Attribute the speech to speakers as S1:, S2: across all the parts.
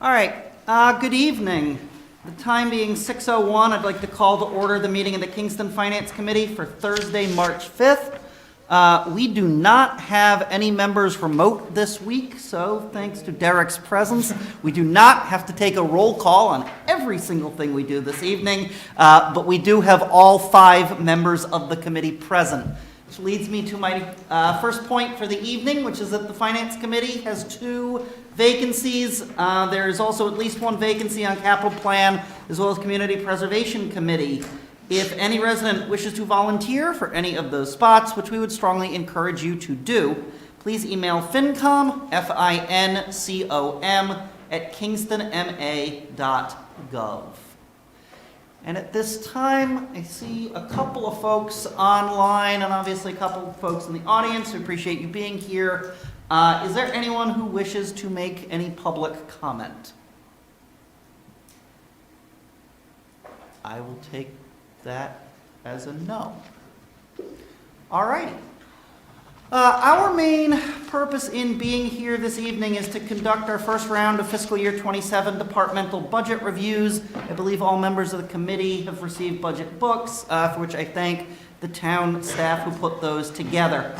S1: All right, good evening. The time being 6:01, I'd like to call to order the meeting of the Kingston Finance Committee for Thursday, March 5th. We do not have any members remote this week, so thanks to Derek's presence, we do not have to take a roll call on every single thing we do this evening, but we do have all 5 members of the committee present. Which leads me to my first point for the evening, which is that the Finance Committee has 2 vacancies. There is also at least 1 vacancy on Capital Plan, as well as Community Preservation Committee. If any resident wishes to volunteer for any of those spots, which we would strongly encourage you to do, please email fincom, FINCOM, @kingstonma.gov. And at this time, I see a couple of folks online and obviously a couple of folks in the audience. We appreciate you being here. Is there anyone who wishes to make any public comment? I will take that as a no. All righty. Our main purpose in being here this evening is to conduct our first round of fiscal year 27 departmental budget reviews. I believe all members of the committee have received budget books, for which I thank the town staff who put those together.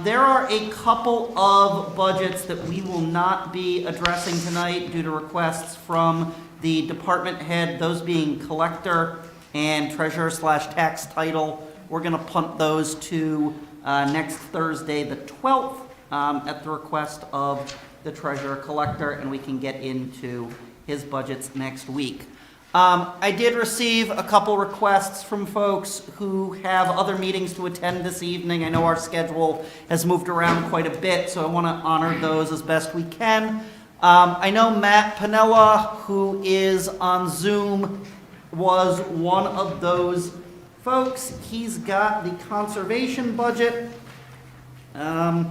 S1: There are a couple of budgets that we will not be addressing tonight due to requests from the department head, those being collector and treasurer/tax title. We're going to punt those to next Thursday, the 12th, at the request of the treasurer collector, and we can get into his budgets next week. I did receive a couple requests from folks who have other meetings to attend this evening. I know our schedule has moved around quite a bit, so I want to honor those as best we can. I know Matt Piniella, who is on Zoom, was one of those folks. He's got the conservation budget. I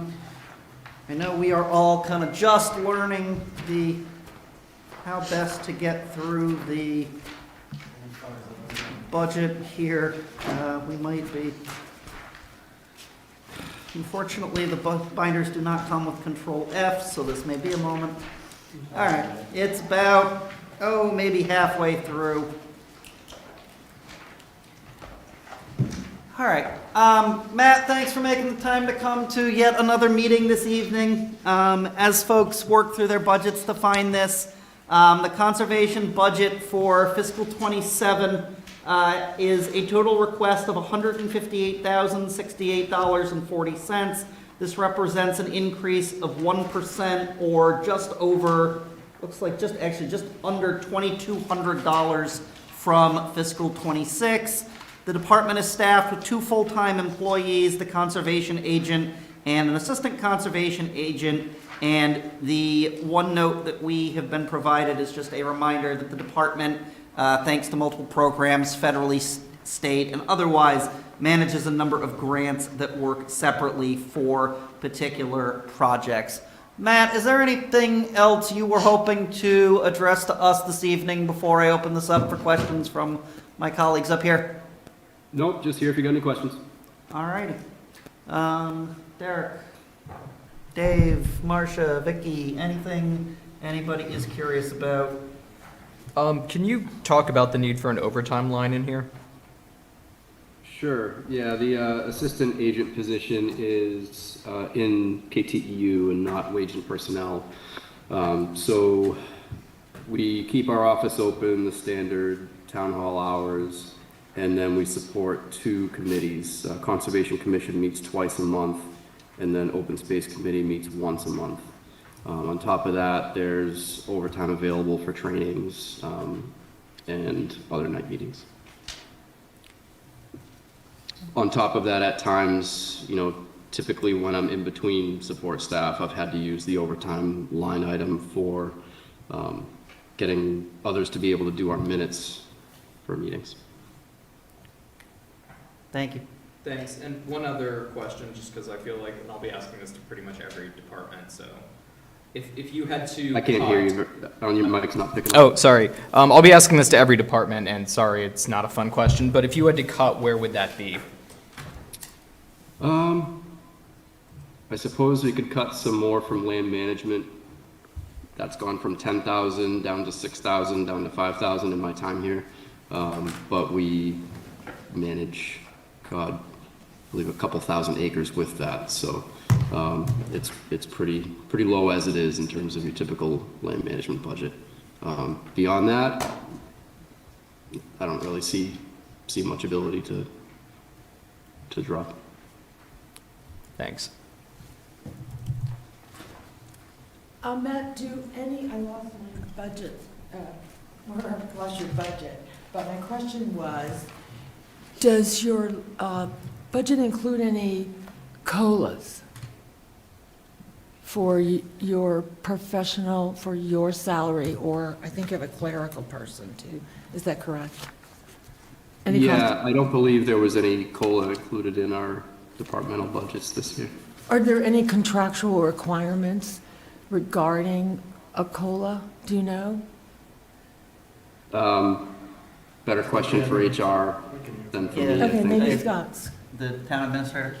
S1: know we are all kind of just learning how best to get through the budget here. We might be. Unfortunately, the binders do not come with Control F, so this may be a moment. All right, it's about, maybe halfway through. All right, Matt, thanks for making the time to come to yet another meeting this evening. As folks work through their budgets to find this, the conservation budget for fiscal 27 is a total request of $158,068.40. This represents an increase of 1%, or just over, looks like just under $2,200 from fiscal 26. The department is staffed with 2 full-time employees, the conservation agent and an assistant conservation agent. And the one note that we have been provided is just a reminder that the department, thanks to multiple programs, federally, state, and otherwise, manages a number of grants that work separately for particular projects. Matt, is there anything else you were hoping to address to us this evening before I open this up for questions from my colleagues up here?
S2: Nope, just here if you got any questions.
S1: All righty. Derek, Dave, Marcia, Vicky, anything anybody is curious about?
S3: Can you talk about the need for an overtime line in here?
S2: Sure. Yeah, the assistant agent position is in KTEU and not wage and personnel. So we keep our office open, the standard town hall hours, and then we support 2 committees. Conservation Commission meets twice a month, and then Open Space Committee meets once a month. On top of that, there's overtime available for trainings and other night meetings. On top of that, at times, typically when I'm in between support staff, I've had to use the overtime line item for getting others to be able to do our minutes for meetings.
S1: Thank you.
S3: Thanks. And one other question, just because I feel like I'll be asking this to pretty much every department. So if you had to
S2: I can't hear you. Your mic's not picking up.
S3: Oh, sorry. I'll be asking this to every department, and sorry, it's not a fun question, but if you had to cut, where would that be?
S2: I suppose we could cut some more from land management. That's gone from 10,000 down to 6,000, down to 5,000 in my time here. But we manage, God, I believe a couple thousand acres with that. So it's pretty low as it is in terms of your typical land management budget. Beyond that, I don't really see much ability to drop.
S3: Thanks.
S4: Matt, I lost my budget, lost your budget, but my question was, does your budget include any COLAs for your professional, for your salary, or I think you have a clerical person too, is that correct? Any
S2: Yeah, I don't believe there was any COLA included in our departmental budgets this year.
S4: Are there any contractual requirements regarding a COLA, do you know?
S2: Better question for HR than for me.
S1: Yeah.
S2: I
S4: Okay,
S2: think.
S4: maybe Scott's.
S1: The town administrator?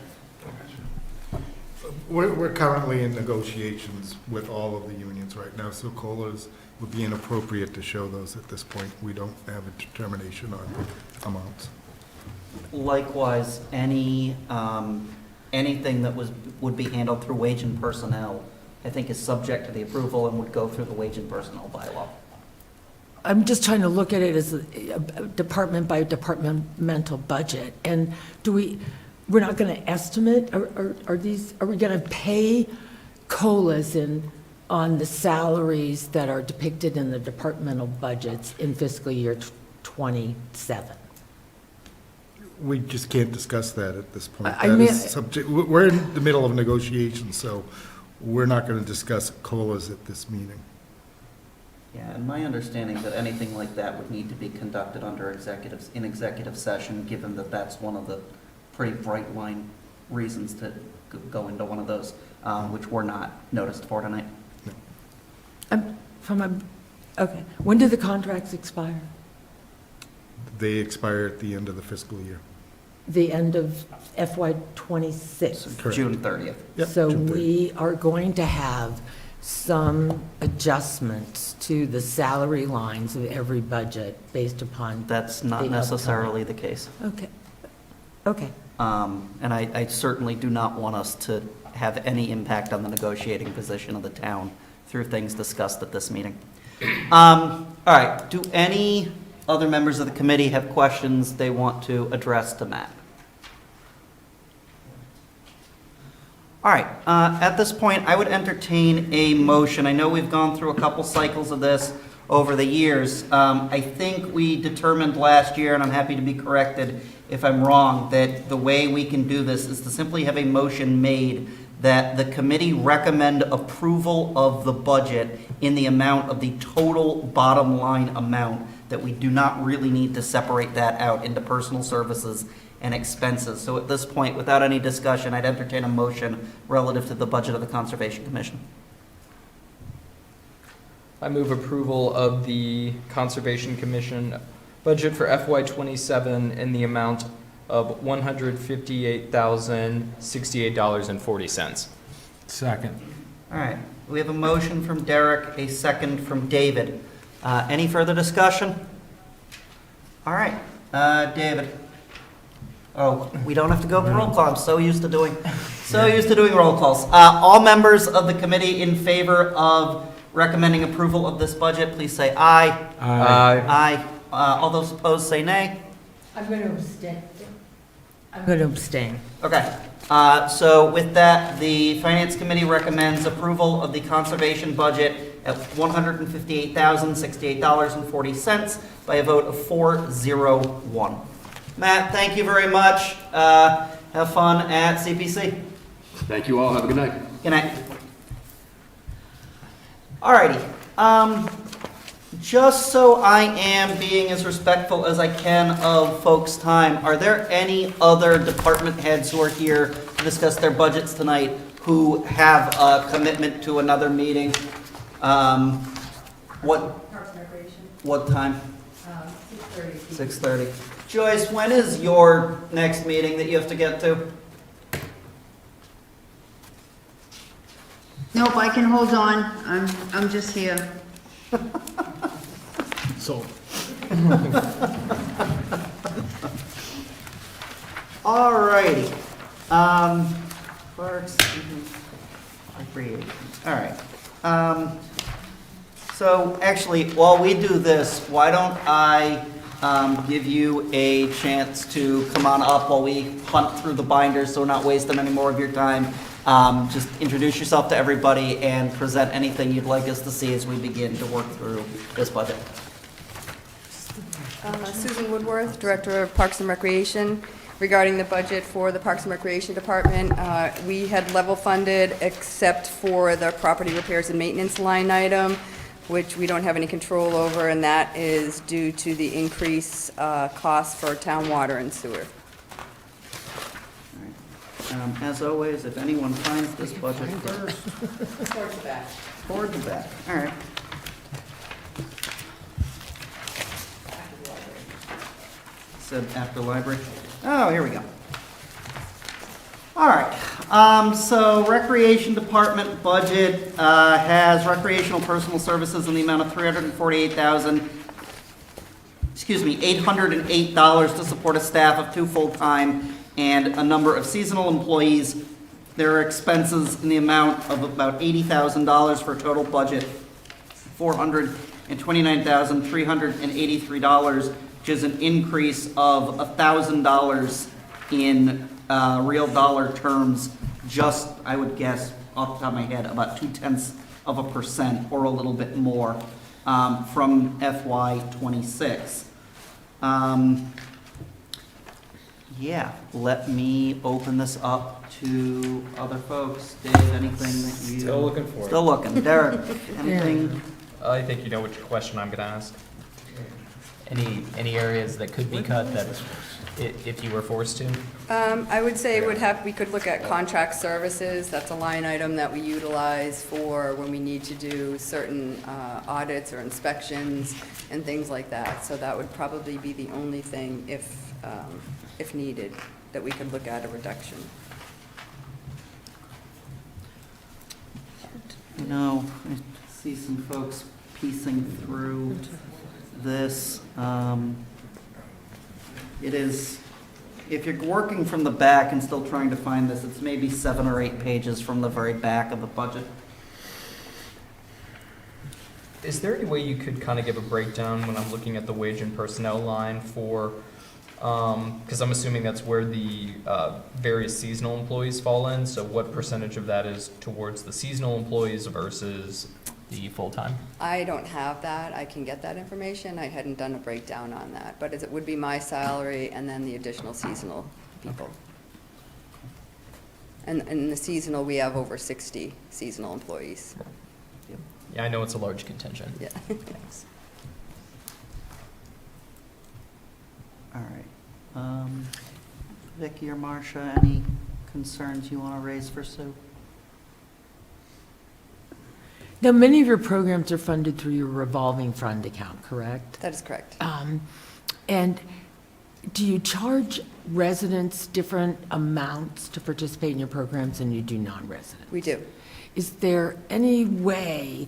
S5: We're currently in negotiations with all of the unions right now, so COLAs would be inappropriate to show those at this point. We don't have a determination on amounts.
S1: Likewise, anything that would be handled through wage and personnel, I think is subject to the approval and would go through the wage and personnel bylaw.
S4: I'm just trying to look at it as a department by departmental budget, and we're not going to estimate, are we going to pay COLAs on the salaries that are depicted in the departmental budgets in fiscal year '27?
S5: We just can't discuss that at this point.
S4: I
S5: That
S4: mean-
S5: is subject, we're in the middle of negotiations, so we're not going to discuss COLAs at this meeting.
S1: Yeah, and my understanding that anything like that would need to be conducted in executive session, given that that's one of the pretty bright line reasons to go into one of those, which were not noticed for tonight.
S4: Okay, when do the contracts expire?
S5: They expire at the end of the fiscal year.
S4: The end of FY '26?
S5: Correct.
S1: June 30th.
S5: Yep,
S4: So
S5: June 30th.
S4: we are going to have some adjustments to the salary lines of every budget based upon,
S1: That's not
S4: The
S1: necessarily the case.
S4: okay.
S1: And I certainly do not want us to have any impact on the negotiating position of the town through things discussed at this meeting. All right, do any other members of the committee have questions they want to address to Matt? All right, at this point, I would entertain a motion. I know we've gone through a couple cycles of this over the years. I think we determined last year, and I'm happy to be corrected if I'm wrong, that the way we can do this is to simply have a motion made that the committee recommend approval of the budget in the amount of the total bottom line amount, that we do not really need to separate that out into personal services and expenses. So at this point, without any discussion, I'd entertain a motion relative to the budget of the Conservation Commission.
S3: I move approval of the Conservation Commission budget for FY '27 in the amount of $158,068.40.
S6: Second.
S1: All right, we have a motion from Derek, a second from David. Any further discussion? All right, David. Oh, we don't have to go for roll call. I'm so used to doing roll calls. All members of the committee in favor of recommending approval of this budget, please say aye. Aye. All those opposed, say nay.
S4: I'm going to abstain.
S1: Okay, so with that, the Finance Committee recommends approval of the conservation budget at $158,068.40 by a vote of 4-0-1. Matt, thank you very much. Have fun at CPC.
S2: Thank you all. Have a good night.
S1: Good night. Alrighty, just so I am being as respectful as I can of folks' time, are there any other department heads who are here to discuss their budgets tonight who have a commitment to another meeting? What time? 6:30. Joyce, when is your next meeting that you have to get to?
S6: Nope, I can hold on. I'm just here.
S5: So,
S1: All righty. Clerks, recreation. All right. So actually, while we do this, why don't I give you a chance to come on up while we hunt through the binders, so we're not wasting any more of your time. Just introduce yourself to everybody and present anything you'd like us to see as we begin to work through this budget.
S7: Susan Woodworth, Director of Parks and Recreation. Regarding the budget for the Parks and Recreation Department, we had level funded except for the property repairs and maintenance line item, which we don't have any control over, and that is due to the increase cost for town water and sewer.
S1: All right. As always, if anyone finds this budget first.
S7: Towards the back.
S1: Toward the back, all right. Said after library. Oh, here we go. All right, so Recreation Department budget has recreational personal services in the amount of $808 to support a staff of 2 full-time and a number of seasonal employees. There are expenses in the amount of about $80,000 for a total budget $429,383, which is an increase of $1,000 in real dollar terms, just, I would guess, off the top of my head, about 0.2% or a little bit more from FY '26. Yeah, let me open this up to other folks. Dave, anything that you...
S3: Still looking for it.
S1: Still looking. Derek, anything?
S3: I think you know which question I'm gonna ask.
S8: Any areas that could be cut that if you were forced to?
S7: I would say we could look at contract services. That's a line item that we utilize for when we need to do certain audits or inspections and things like that. So that would probably be the only thing, if needed, that we could look at a reduction.
S1: You know, I see some folks piecing through this. It is, if you're working from the back and still trying to find this, it's maybe 7 or 8 pages from the very back of the budget.
S3: Is there any way you could kind of give a breakdown when I'm looking at the wage and personnel line for, because I'm assuming that's where the various seasonal employees fall in, so what percentage of that is towards the seasonal employees versus the full-time?
S7: I don't have that. I can get that information. I hadn't done a breakdown on that, but it would be my salary and then the additional seasonal people. And in the seasonal, we have over 60 seasonal employees.
S3: Yeah, I know it's a large contingent.
S7: Yeah.
S3: Thanks.
S1: All right. Vicki or Marcia, any concerns you want to raise for Sue?
S4: Now, many of your programs are funded through your revolving fund account, correct?
S7: That is correct.
S4: And do you charge residents different amounts to participate in your programs than you do non-residents?
S7: We do.
S4: Is there any way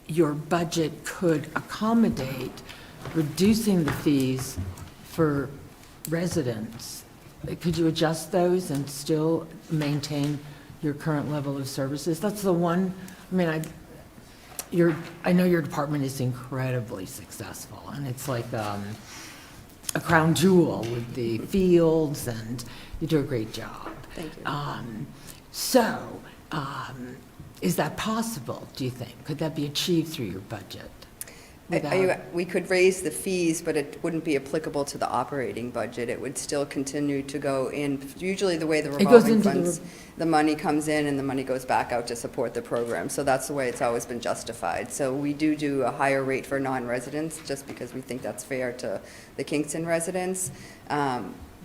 S4: your budget could accommodate reducing the fees for residents? Could you adjust those and still maintain your current level of services? That's the one, I mean, I know your department is incredibly successful, and it's like a crown jewel with the fields, and you do a great job.
S7: Thank you.
S4: Is that possible, do you think? Could that be achieved through your budget?
S7: We could raise the fees, but it wouldn't be applicable to the operating budget. It would still continue to go in. Usually the way the
S4: It goes
S7: revolving
S4: into
S7: funds, the money comes in and the money goes back out to support the program. So that's the way it's always been justified. So we do a higher rate for non-residents just because we think that's fair to the Kingston residents.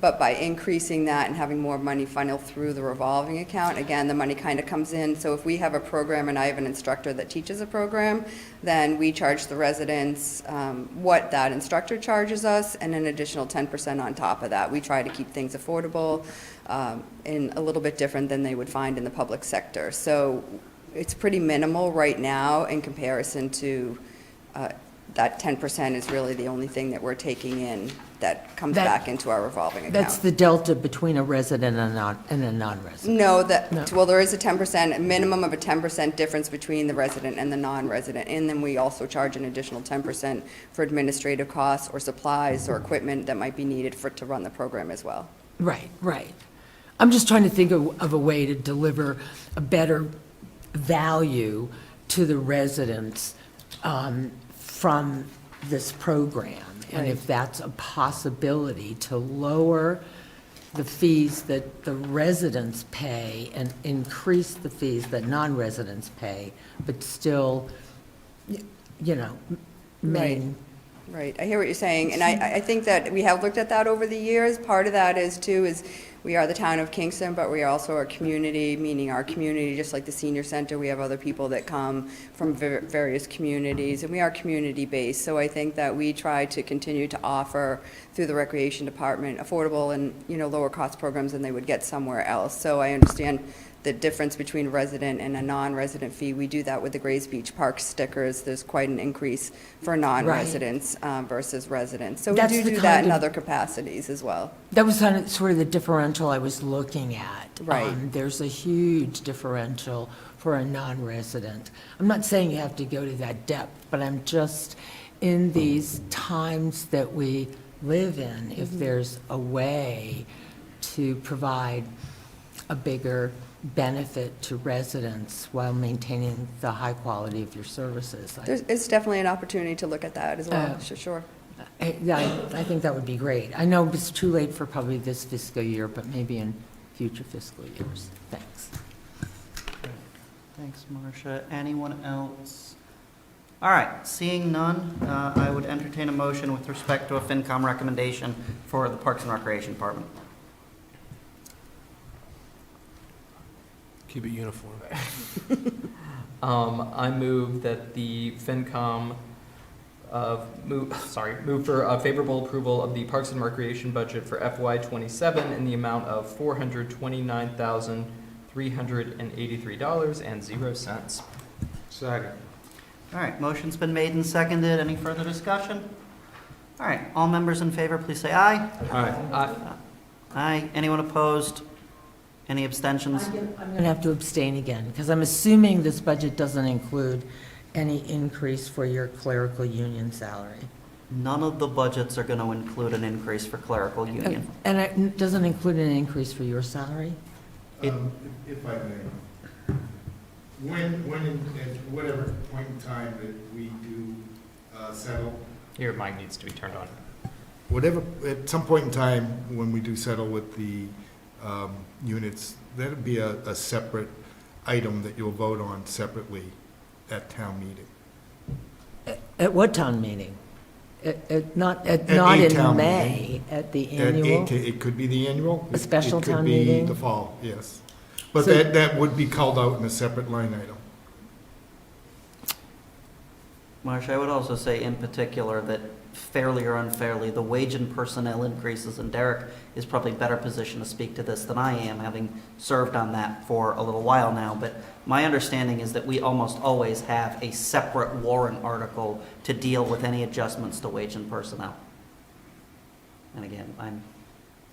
S7: But by increasing that and having more money funnel through the revolving account, again, the money kind of comes in. So if we have a program and I have an instructor that teaches a program, then we charge the residents what that instructor charges us and an additional 10% on top of that. We try to keep things affordable and a little bit different than they would find in the public sector. So it's pretty minimal right now in comparison to, that 10% is really the only thing that we're taking in that comes
S4: That-
S7: back into our revolving account.
S4: That's the delta between a resident and a non-resident.
S7: No,
S4: No.
S7: well, there is a 10%, a minimum of a 10% difference between the resident and the non-resident. And then we also charge an additional 10% for administrative costs or supplies or equipment that might be needed to run the program as well.
S4: Right, right. I'm just trying to think of a way to deliver a better value to the residents from this program. And if that's a possibility to lower the fees that the residents pay and increase the fees that non-residents pay, but still, you know, main.
S7: Right, I hear what you're saying, and I think that we have looked at that over the years. Part of that is, too, is we are the town of Kingston, but we are also a community, meaning our community, just like the senior center, we have other people that come from various communities, and we are community-based. So I think that we try to continue to offer, through the Recreation Department, affordable and, lower-cost programs than they would get somewhere else. So I understand the difference between resident and a non-resident fee. We do that with the Grays Beach Park stickers. There's quite an increase for non-residents versus residents. So we
S4: That's
S7: do
S4: the
S7: do that
S4: kind
S7: in
S4: of-
S7: other capacities as well.
S4: That was sort of the differential I was looking at.
S7: Right.
S4: There's a huge differential for a non-resident. I'm not saying you have to go to that depth, but I'm just, in these times that we live in, if there's a way to provide a bigger benefit to residents while maintaining the high quality of your services.
S7: It's definitely an opportunity to look at that as well, sure.
S4: I think that would be great. I know it's too late for probably this fiscal year, but maybe in future fiscal years. Thanks.
S1: Thanks, Marcia. Anyone else? All right, seeing none, I would entertain a motion with respect to a FinCom recommendation for the Parks and Recreation Department.
S9: Keep it uniform.
S3: I move that the FinCom, move for a favorable approval of the Parks and Recreation budget for FY '27 in the amount of $429,383.00.
S9: Second.
S1: All right, motion's been made and seconded. Any further discussion? All right, all members in favor, please say aye.
S9: Aye.
S1: Aye. Anyone opposed? Any abstentions?
S4: I'm going to have to abstain again, because I'm assuming this budget doesn't include any increase for your clerical union salary.
S1: None of the budgets are going to include an increase for clerical union.
S4: And it doesn't include an increase for your salary?
S1: It-
S5: If I may, when, at whatever point in time that we do settle,
S8: Your mic needs to be turned on.
S5: whatever, at some point in time, when we do settle with the units, that'll be a separate item that you'll vote on separately at town meeting.
S4: At what town meeting? Not
S5: a
S4: in
S5: town
S4: May, at the
S5: At
S4: annual?
S5: It could be the annual.
S4: A special town
S5: It
S4: meeting?
S5: could be the fall, yes. But
S4: So-
S5: that would be called out in a separate line item.
S1: Marcia, I would also say in particular that fairly or unfairly, the wage and personnel increases, and Derek is probably better positioned to speak to this than I am, having served on that for a little while now, but my understanding is that we almost always have a separate warrant article to deal with any adjustments to wage and personnel. And again, I'm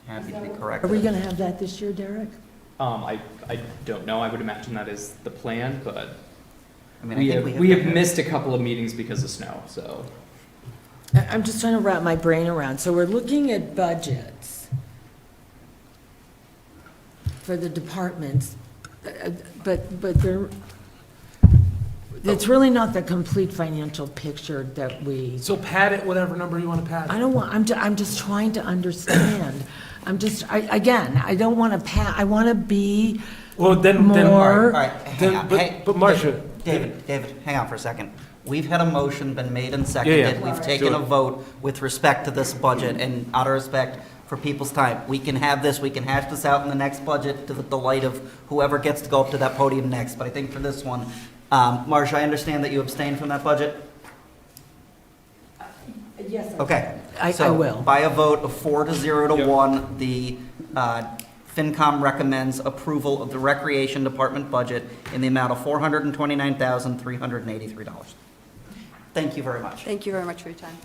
S1: happy to be
S4: Are
S1: corrected.
S4: we going to have that this year, Derek?
S3: I don't know. I would imagine that is the plan, but
S1: I mean, I
S3: we
S1: think
S3: have, we have missed a couple of meetings because of snow, so.
S4: I'm just trying to wrap my brain around. So we're looking at budgets for the departments, but they're, it's really not the complete financial picture that we,
S9: So pad it, whatever number you want to pad
S4: I
S9: it.
S4: don't want, I'm just trying to understand. I don't want to I want to be
S9: Well, then,
S4: more.
S1: All right, hang on.
S9: but
S1: Hey,
S9: Marcia.
S1: David, hang on for a second. We've had a motion been made and seconded. We've taken a vote with respect to this budget, and out of respect for people's time, we can have this, we can hash this out in the next budget to the delight of whoever gets to go up to that podium next. But I think for this one, Marcia, I understand that you abstained from that budget?
S4: Yes.
S1: Okay.
S4: I
S1: So,
S4: will.
S1: by a vote of 4 to 0 to
S9: Yep.
S1: 1, the FinCom recommends approval of the Recreation Department budget in the amount of $429,383. Thank you very much.
S7: Thank you very much for your time.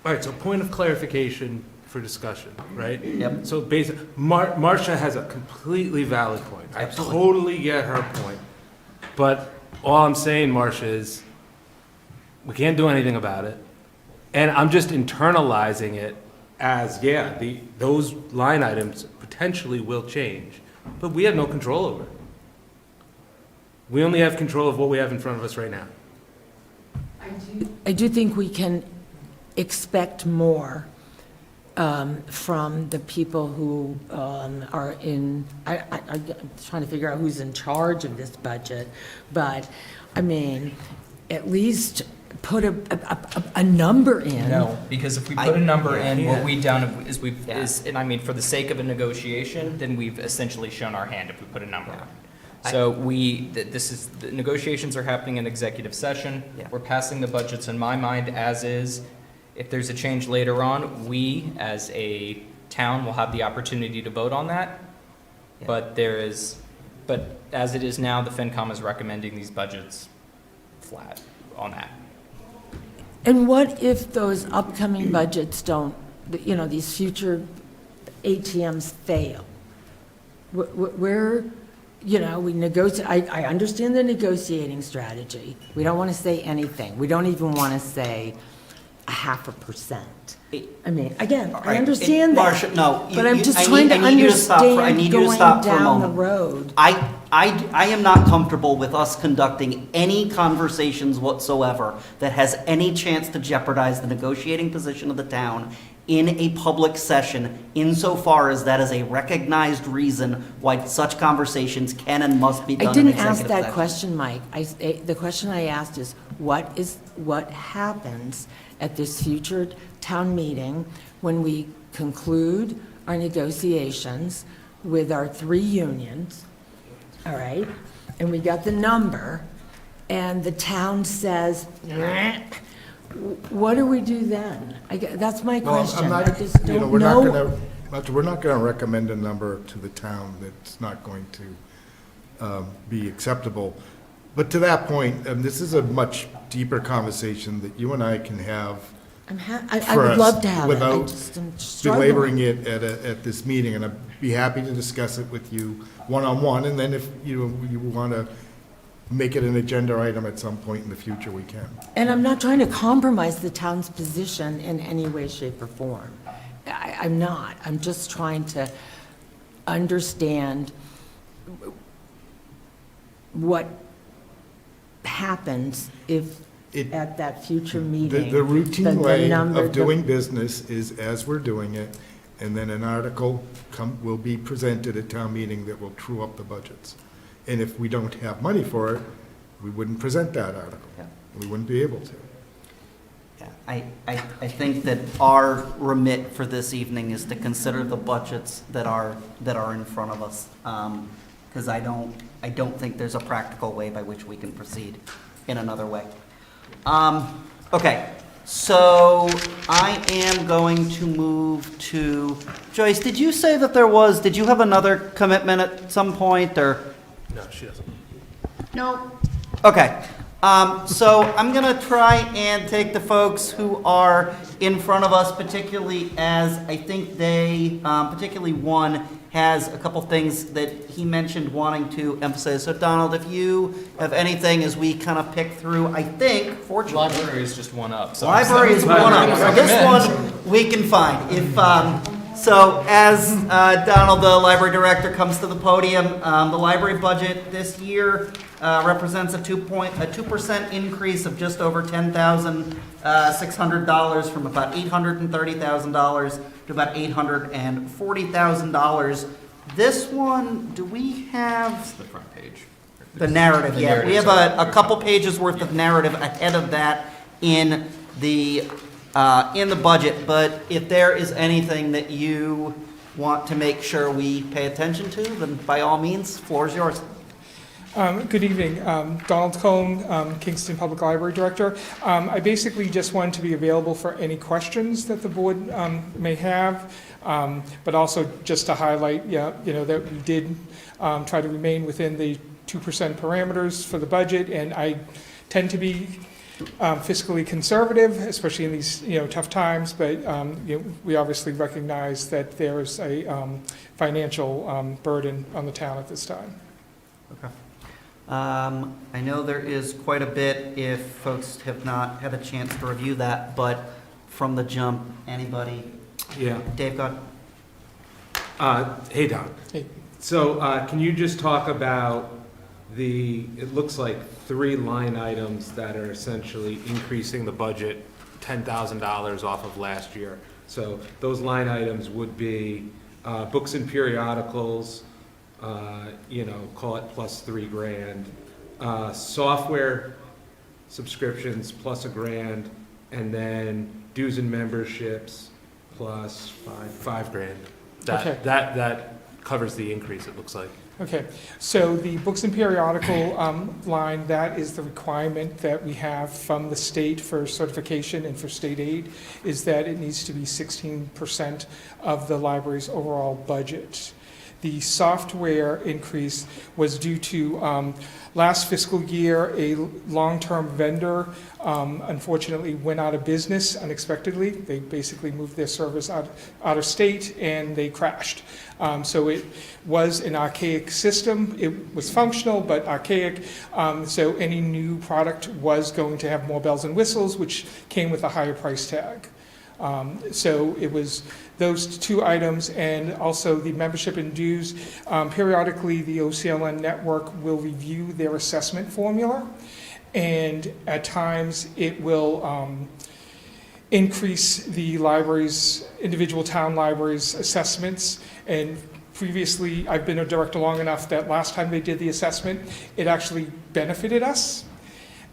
S9: All right, so point of clarification for discussion, right?
S1: Yep.
S9: So basically, Marcia has a completely valid point. I
S1: Absolutely.
S9: totally get her point. But all I'm saying, Marcia, is we can't do anything about it. And I'm just internalizing it as, yeah, those line items potentially will change, but we have no control over it. We only have control of what we have in front of us right now.
S4: I do think we can expect more from the people who are in, I'm trying to figure out who's in charge of this budget, but, I mean, at least put a number in.
S3: No, because if we put a number in, what
S9: Yeah.
S3: we done is
S1: Yeah.
S3: and I mean, for the sake of a negotiation, then we've essentially shown our hand if we put a number
S1: Yeah.
S3: in. So the negotiations are happening in executive session.
S1: Yeah.
S3: We're passing the budgets in my mind as is. If there's a change later on, we, as a town, will have the opportunity to vote on that.
S1: Yeah.
S3: But as it is now, the FinCom is recommending these budgets flat on that.
S4: And what if those upcoming budgets don't, these future ATMs fail? Where, we negotiate, I understand the negotiating strategy. We don't want to say anything. We don't even want to say 0.5%. I mean, again,
S1: All
S4: I
S1: right,
S4: understand that.
S1: Marcia, no,
S4: But I'm just
S1: I
S4: trying to
S1: need you to stop for- I need
S4: understand
S1: you to
S4: going
S1: stop for a
S4: down the
S1: moment.
S4: road.
S1: I am not comfortable with us conducting any conversations whatsoever that has any chance to jeopardize the negotiating position of the town in a public session, insofar as that is a recognized reason why such conversations can and must be done
S4: I
S1: in
S4: didn't
S1: executive
S4: ask
S1: session.
S4: that question, Mike. The question I asked is, what happens at this future town meeting when we conclude our negotiations with our 3 unions, all right? And we got the number, and the town says, "Nah." What do we do then? That's my
S5: Well,
S4: question.
S5: I'm
S4: I
S5: not,
S4: just
S5: you know,
S4: don't
S5: we're not
S4: know.
S5: gonna, we're not gonna recommend a number to the town that's not going to be acceptable. But to that point, this is a much deeper conversation that you and I can have
S4: I
S5: for
S4: would
S5: us
S4: love to have it. I
S5: without
S4: just am struggling.
S5: belaboring it at this meeting, and I'd be happy to discuss it with you one-on-one, and then if you want to make it an agenda item at some point in the future, we can.
S4: And I'm not trying to compromise the town's position in any way, shape, or form. I'm not. I'm just trying to understand what happens if
S5: It-
S4: at that future meeting.
S5: The routine way
S4: number-
S5: of doing business is as we're doing it, and then an article will be presented at town meeting that will true up the budgets. And if we don't have money for it, we wouldn't present that article.
S1: Yeah.
S5: We wouldn't be able to.
S1: Yeah, I think that our remit for this evening is to consider the budgets that are in front of us. Because I don't think there's a practical way by which we can proceed in another way. Okay, so I am going to move to, Joyce, did you say that did you have another commitment at some point, or?
S9: No, she doesn't.
S6: No,
S1: Okay, so I'm gonna try and take the folks who are in front of us, particularly as I think particularly one has a couple things that he mentioned wanting to emphasize. So Donald, if you have anything as we kind of pick through, I think, fortunately.
S3: Library is just one up. So
S1: Library is one up, so this one we can find. So as Donald, the library director, comes to the podium, the library budget this year represents a 2% increase of just over $10,600 from about $830,000 to about $840,000. This one, do we have?
S3: the front page.
S1: The narrative,
S3: The
S1: yeah. We have
S3: narratives
S1: a couple pages worth of narrative ahead of that in the budget, but if there is anything that you want to make sure we pay attention to, then by all means, floor is yours.
S10: Good evening. Donald Cohn, Kingston Public Library Director. I basically just wanted to be available for any questions that the board may have. But also just to highlight, that we did try to remain within the 2% parameters for the budget, and I tend to be fiscally conservative, especially in these, tough times, but we obviously recognize that there's a financial burden on the town at this time.
S1: Okay. I know there is quite a bit if folks have not had a chance to review that, but from the jump, anybody?
S9: Yeah.
S1: Dave, go ahead.
S9: Hey, Don.
S10: Hey.
S9: So, can you just talk about it looks like 3 line items that are essentially increasing the budget $10,000 off of last year. So those line items would be books and periodicals, call it plus $3,000, software subscriptions plus $1,000, and then dues and memberships plus $5,000.
S10: Okay.
S9: That covers the increase, it looks like.
S10: Okay, so the books and periodical line, that is the requirement that we have from the state for certification and for state aid, is that it needs to be 16% of the library's overall budget. The software increase was due to last fiscal year, a long-term vendor unfortunately went out of business unexpectedly. They basically moved their service out of state and they crashed. So it was an archaic system. It was functional but archaic. So any new product was going to have more bells and whistles, which came with a higher price tag. So it was those 2 items, and also the membership and dues. Periodically, the OCLN network will review their assessment formula, and at times it will increase the library's, individual town libraries' assessments. And previously, I've been a director long enough that last time they did the assessment, it actually benefited us.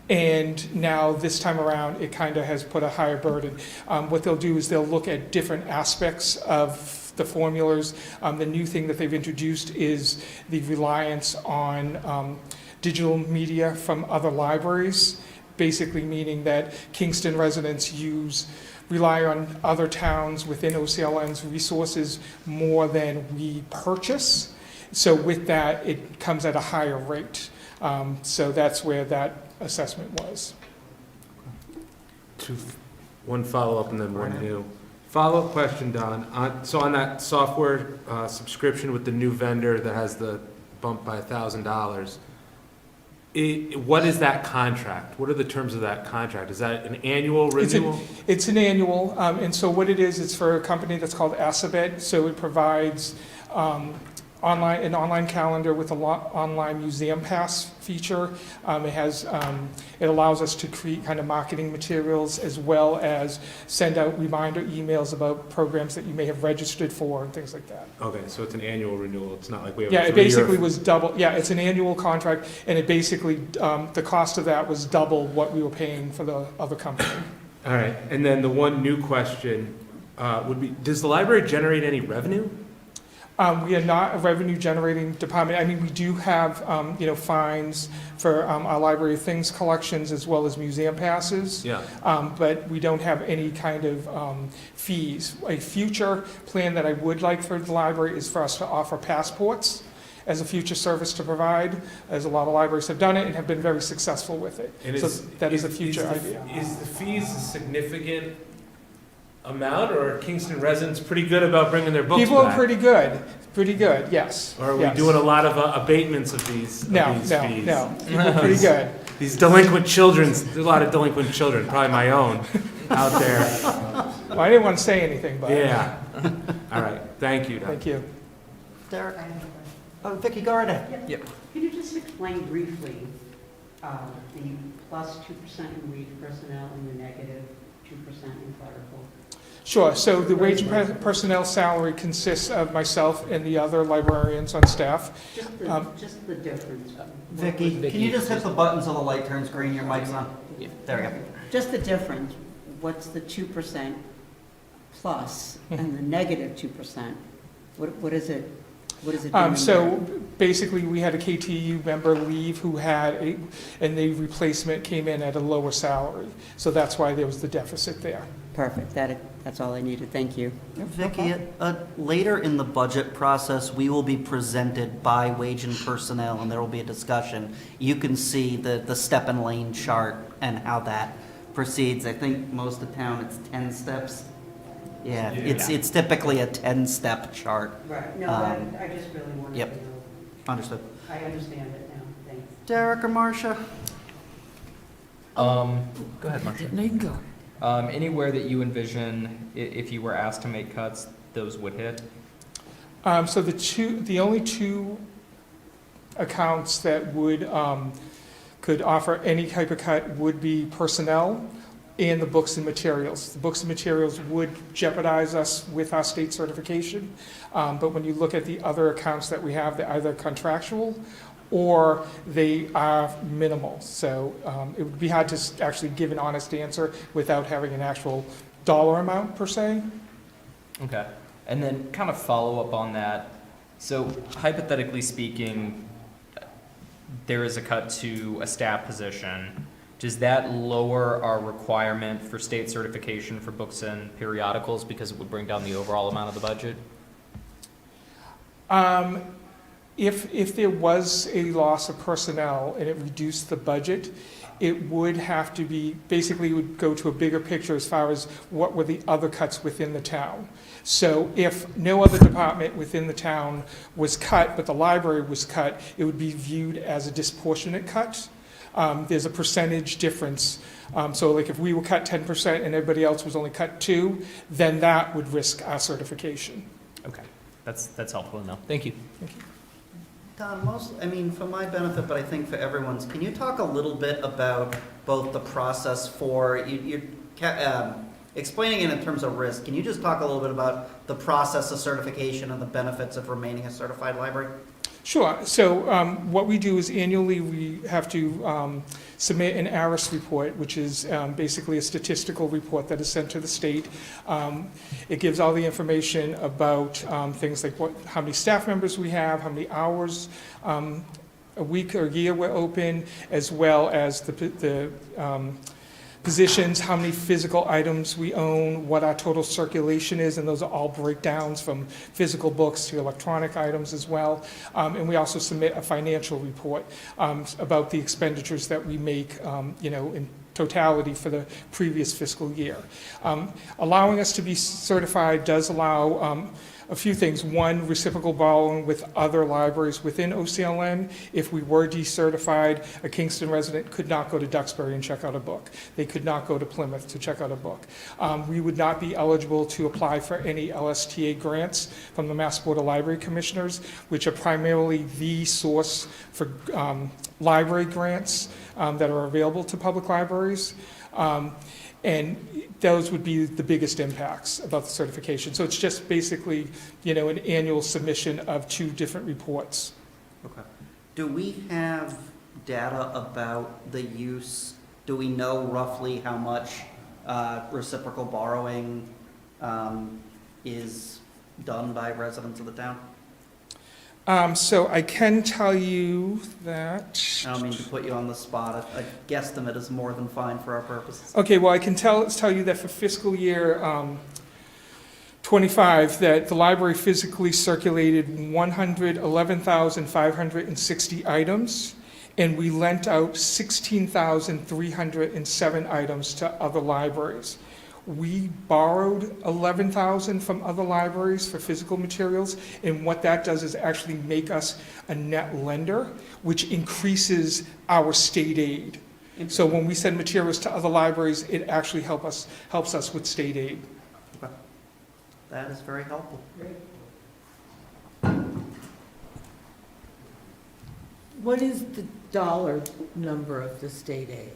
S10: And now this time around, it kind of has put a higher burden. What they'll do is they'll look at different aspects of the formulas. The new thing that they've introduced is the reliance on digital media from other libraries, basically meaning that Kingston residents rely on other towns within OCLN's resources more than we purchase. So with that, it comes at a higher rate. So that's where that assessment was.
S9: One follow-up and then one new. Follow-up question, Don. So on that software subscription with the new vendor that has the bump by $1,000, what is that contract? What are the terms of that contract? Is that an annual renewal?
S10: It's an annual, and so what it is, it's for a company that's called Assabet. So it provides an online calendar with an online museum pass feature. It allows us to create kind of marketing materials as well as send out reminder emails about programs that you may have registered for and things like that.
S9: Okay, so it's an annual renewal. It's not like we have
S10: Yeah, it basically was double. Yeah, it's an annual contract, and it basically, the cost of that was double what we were paying for the other company.
S9: All right, and then the one new question would be, does the library generate any revenue?
S10: We are not a revenue-generating department. I mean, we do have, fines for our Library of Things collections as well as museum passes.
S9: Yeah.
S10: But we don't have any kind of fees. A future plan that I would like for the library is for us to offer passports as a future service to provide, as a lot of libraries have done it and have been very successful with it.
S9: And
S10: So that is a future idea.
S9: Is the fees a significant amount, or are Kingston residents pretty good about bringing their books
S10: People are
S9: back?
S10: pretty good, yes.
S9: Or are we
S10: yes.
S9: doing a lot of abatements of these fees?
S10: No, people are pretty good.
S9: These delinquent children, there's a lot of delinquent children, probably my own, out there.
S10: Well, I didn't want to say anything, but.
S9: Yeah. All right, thank you, Don.
S10: Thank you.
S1: Derek? Oh, Vicki, go right ahead.
S3: Yep.
S11: Can you just explain briefly the plus 2% in wage personnel and the negative 2% in clerical?
S10: Sure, so the wage and personnel salary consists of myself and the other librarians on staff.
S11: Just the difference.
S1: Vicki, can you just hit the button so the light turns green, your mic's on?
S8: Yeah.
S1: There we go.
S11: Just the difference, what's the 2% plus and the negative 2%? What is it? What is it? doing
S10: So basically, we had a KTU member leave and the replacement came in at a lower salary. So that's why there was the deficit there.
S11: there? Perfect, that's all I needed, thank you.
S1: Vicki, later in the budget process, we will be presented by Wage and Personnel, and there will be a discussion. You can see the step and lane chart and how that proceeds. I think most of the town, it's 10 steps. Yeah, it's typically a 10-step chart.
S11: Right, no, I just really wanted to
S1: Yep.
S11: know.
S1: Understood.
S11: I understand it now, thanks.
S1: Derek or Marcia?
S3: Go ahead, Marcia.
S4: No, you can go.
S3: Anywhere that you envision, if you were asked to make cuts, those would hit?
S10: So the only two accounts that could offer any type of cut would be personnel and the books and materials. The books and materials would jeopardize us with our state certification, but when you look at the other accounts that we have, they're either contractual or they are minimal. So it would be hard to actually give an honest answer without having an actual dollar amount per se.
S3: Okay. And then kind of follow up on that. So hypothetically speaking, there is a cut to a staff position. Does that lower our requirement for state certification for books and periodicals because it would bring down the overall amount of the budget?
S10: If there was a loss of personnel and it reduced the budget, it would have to be, basically it would go to a bigger picture as far as what were the other cuts within the town. So if no other department within the town was cut, but the library was cut, it would be viewed as a disproportionate cut. There's a percentage difference. So like if we were cut 10% and everybody else was only cut 2%, then that would risk our certification.
S3: Okay. That's helpful to know. Thank you.
S1: Don, for my benefit, but I think for everyone's, can you talk a little bit about both the process for, explaining it in terms of risk, can you just talk a little bit about the process of certification and the benefits of remaining a certified library?
S10: Sure. So what we do is annually we have to submit an ARIS report, which is basically a statistical report that is sent to the state. It gives all the information about things like how many staff members we have, how many hours a week or year we're open, as well as the positions, how many physical items we own, what our total circulation is, and those are all breakdowns from physical books to electronic items as well. And we also submit a financial report about the expenditures that we make, in totality for the previous fiscal year. Allowing us to be certified does allow a few things. One, reciprocal borrowing with other libraries within OCLN. If we were decertified, a Kingston resident could not go to Duxbury and check out a book. They could not go to Plymouth to check out a book. We would not be eligible to apply for any LSTA grants from the Mass Board of Library Commissioners, which are primarily the source for library grants that are available to public libraries. And those would be the biggest impacts about the certification. So it's just basically, an annual submission of 2 different reports.
S1: Okay. Do we have data about the use? Do we know roughly how much reciprocal borrowing is done by residents of the town?
S10: So I can tell you that.
S1: I don't mean to put you on the spot. A guesstimate is more than fine for our purposes.
S10: Okay, well, I can tell you that for fiscal year 25, that the library physically circulated 111,560 items, and we lent out 16,307 items to other libraries. We borrowed 11,000 from other libraries for physical materials, and what that does is actually make us a net lender, which increases our state aid. So when we send materials to other libraries, it actually helps us with state aid.
S1: Okay. That is very helpful.
S4: What is the dollar number of the state aid?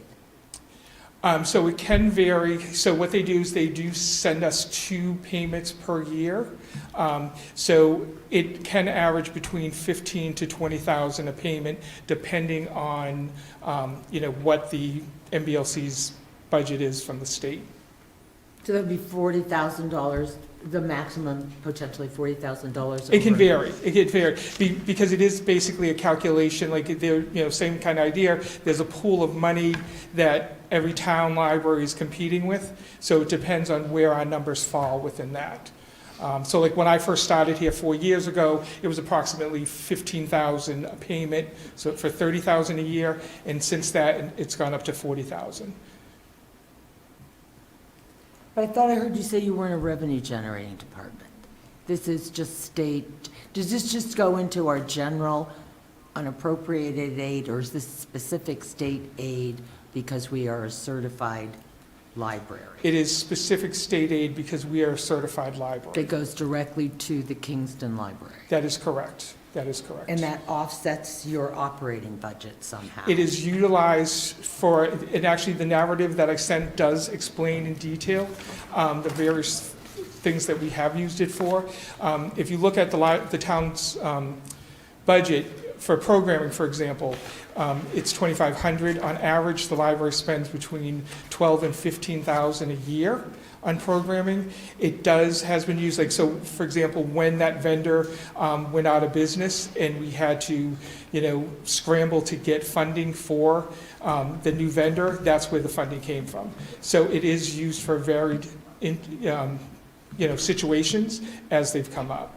S10: So it can vary. So what they do is they do send us 2 payments per year. So it can average between 15 to 20,000 a payment, depending on what the MBLC's budget is from the state.
S4: So that'd be $40,000 the maximum potentially $40,000?
S10: It can vary, because it is basically a calculation, like, there, same kind of idea. There's a pool of money that every town library is competing with, so it depends on where our numbers fall within that. So like when I first started here 4 years ago, it was approximately $15,000 a payment, so for $30,000 a year, and since that, it's gone up to $40,000.
S4: But I thought I heard you say you weren't a revenue-generating department. This is just state, does this just go into our general unappropriated aid, or is this specific state aid because we are a certified library?
S10: It is specific state aid because we are a certified library.
S4: That goes directly to the Kingston Library?
S10: That is correct. That is correct.
S4: And that offsets your operating budget somehow?
S10: It is utilized for, and actually the narrative that I sent does explain in detail the various things that we have used it for. If you look at the town's budget for programming, for example, it's $2,500. On average, the library spends between $12,000 and $15,000 a year on programming. It has been used, like, so for example, when that vendor went out of business and we had to, scramble to get funding for the new vendor, that's where the funding came from. So it is used for varied, situations as they've come up.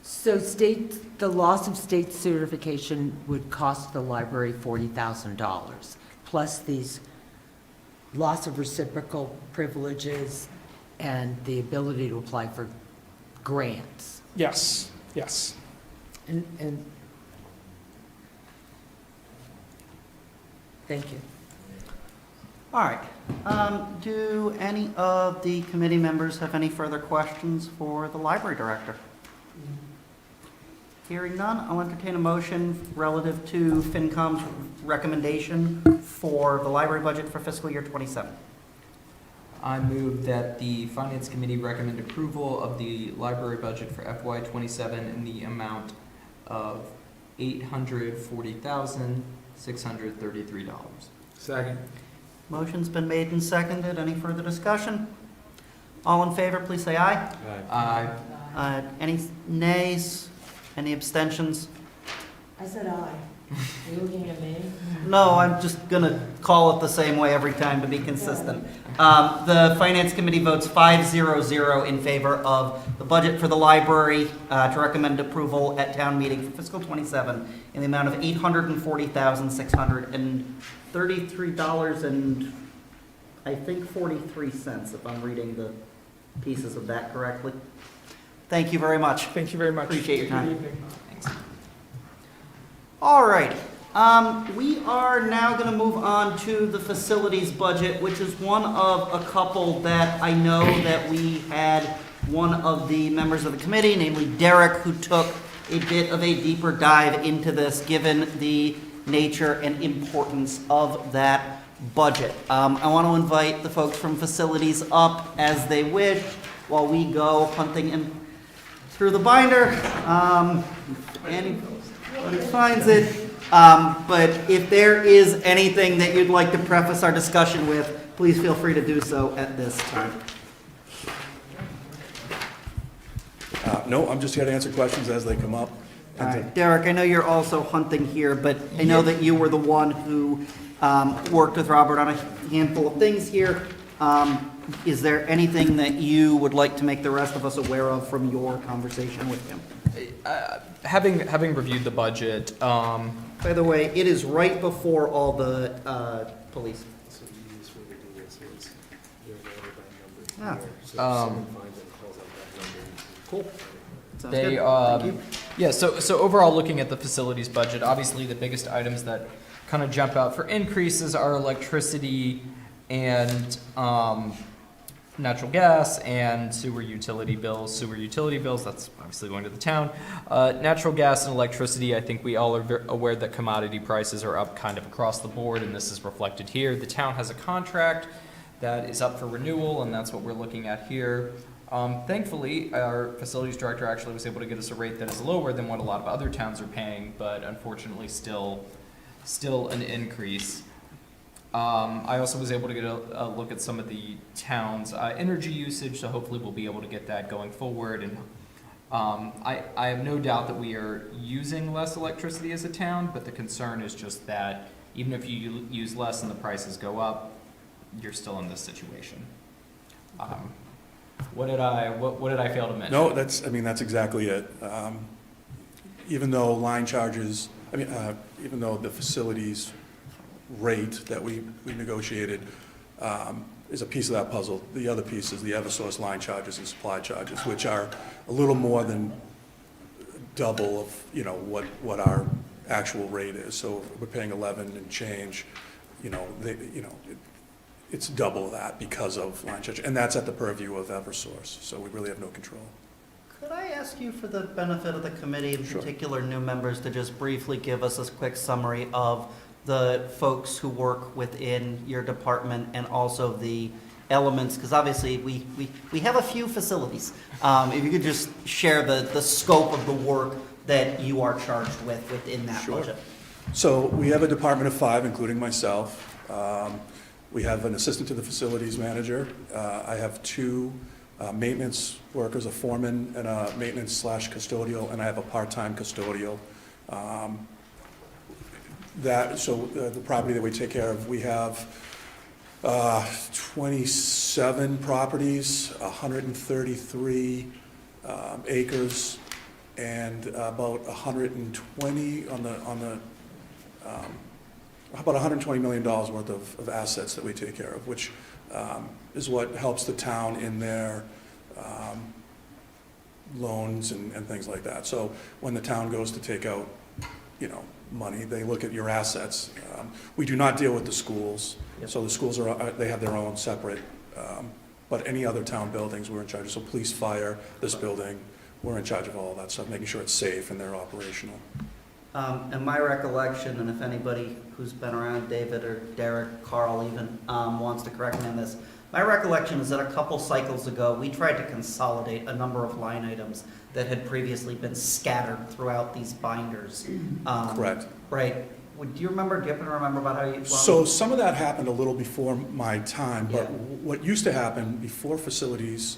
S4: So the loss of state certification would cost the library $40,000, plus these loss of reciprocal privileges and the ability to apply for grants.
S10: Yes, yes.
S4: And thank you.
S1: All right. Do any of the committee members have any further questions for the library director? Hearing none, I'll entertain a motion relative to FinCom's recommendation for the library budget for fiscal year '27.
S3: I move that the Finance Committee recommend approval of the library budget for FY '27 in the amount of $840,633.
S9: Second.
S1: Motion's been made and seconded. Any further discussion? All in favor, please say aye.
S3: Aye.
S1: Any nays? Any abstentions?
S4: I said aye. Are you looking at me?
S1: No, I'm just going to call it the same way every time to be consistent. The Finance Committee votes 5-0-0 in favor of the budget for the library to recommend approval at town meeting for fiscal '27 in the amount of $840,633 and I think 43 cents, if I'm reading the pieces of that correctly. Thank you very much.
S10: Thank you very much.
S1: Appreciate your time.
S10: Good evening.
S3: Thanks.
S1: All right. We are now going to move on to the facilities budget, which is one of a couple that I know that we had one of the members of the committee, namely Derek, who took a bit of a deeper dive into this, given the nature and importance of that budget. I want to invite the folks from facilities up as they wish while we go hunting and through the binder. Anybody finds it. But if there is anything that you'd like to preface our discussion with, please feel free to do so at this time.
S12: No, I'm just here to answer questions as they come up.
S1: All right, Derek, I know you're also hunting here, but I know that you were the one who worked with Robert on a handful of things here. Is there anything that you would like to make the rest of us aware of from your conversation with him?
S3: Having reviewed the budget,
S1: By the way, it is right before all the police. Cool. Sounds
S3: they,
S1: good. Thank you.
S3: yeah, so overall, looking at the facilities budget, obviously the biggest items that kind of jump out for increases are electricity and natural gas and sewer utility bills. Sewer utility bills, that's obviously going to the town. Natural gas and electricity, I think we all are aware that commodity prices are up kind of across the board, and this is reflected here. The town has a contract that is up for renewal, and that's what we're looking at here. Thankfully, our facilities director actually was able to get us a rate that is lower than what a lot of other towns are paying, but unfortunately still an increase. I also was able to get a look at some of the town's energy usage, so hopefully we'll be able to get that going forward. And I have no doubt that we are using less electricity as a town, but the concern is just that even if you use less and the prices go up, you're still in this situation. What did I fail to mention?
S12: No, that's exactly it. Even though line charges, even though the facilities rate that we negotiated is a piece of that puzzle, the other piece is the Eversource line charges and supply charges, which are a little more than double of, what our actual rate is. So we're paying 11 and change, it's double that because of line charge, and that's at the purview of Eversource, so we really have no control.
S1: Could I ask you, for the benefit of the committee, in
S12: Sure.
S1: particular new members, to just briefly give us a quick summary of the folks who work within your department and also the elements, because obviously we have a few facilities. If you could just share the scope of the work that you are charged with within that
S12: Sure.
S1: budget.
S12: So we have a department of 5, including myself. We have an assistant to the facilities manager. I have 2 maintenance workers, a foreman and a maintenance/custodial, and I have a part-time custodial. The property that we take care of, we have 27 properties, 133 acres, and about 120 about $120 million worth of assets that we take care of, which is what helps the town in their loans and things like that. So when the town goes to take out, money, they look at your assets. We do not deal with the schools, so the schools they have their own separate, but any other town buildings we're in charge of. So police, fire, this building, we're in charge of all of that stuff, making sure it's safe and they're operational.
S1: And my recollection, and if anybody who's been around, David or Derek, Carl even, wants to correct me on this, my recollection is that a couple cycles ago, we tried to consolidate a number of line items that had previously been scattered throughout these binders.
S12: Correct.
S1: Right. Do you happen to remember about how you?
S12: So some of that happened a little before my time, but
S1: Yeah.
S12: what used to happen before facilities,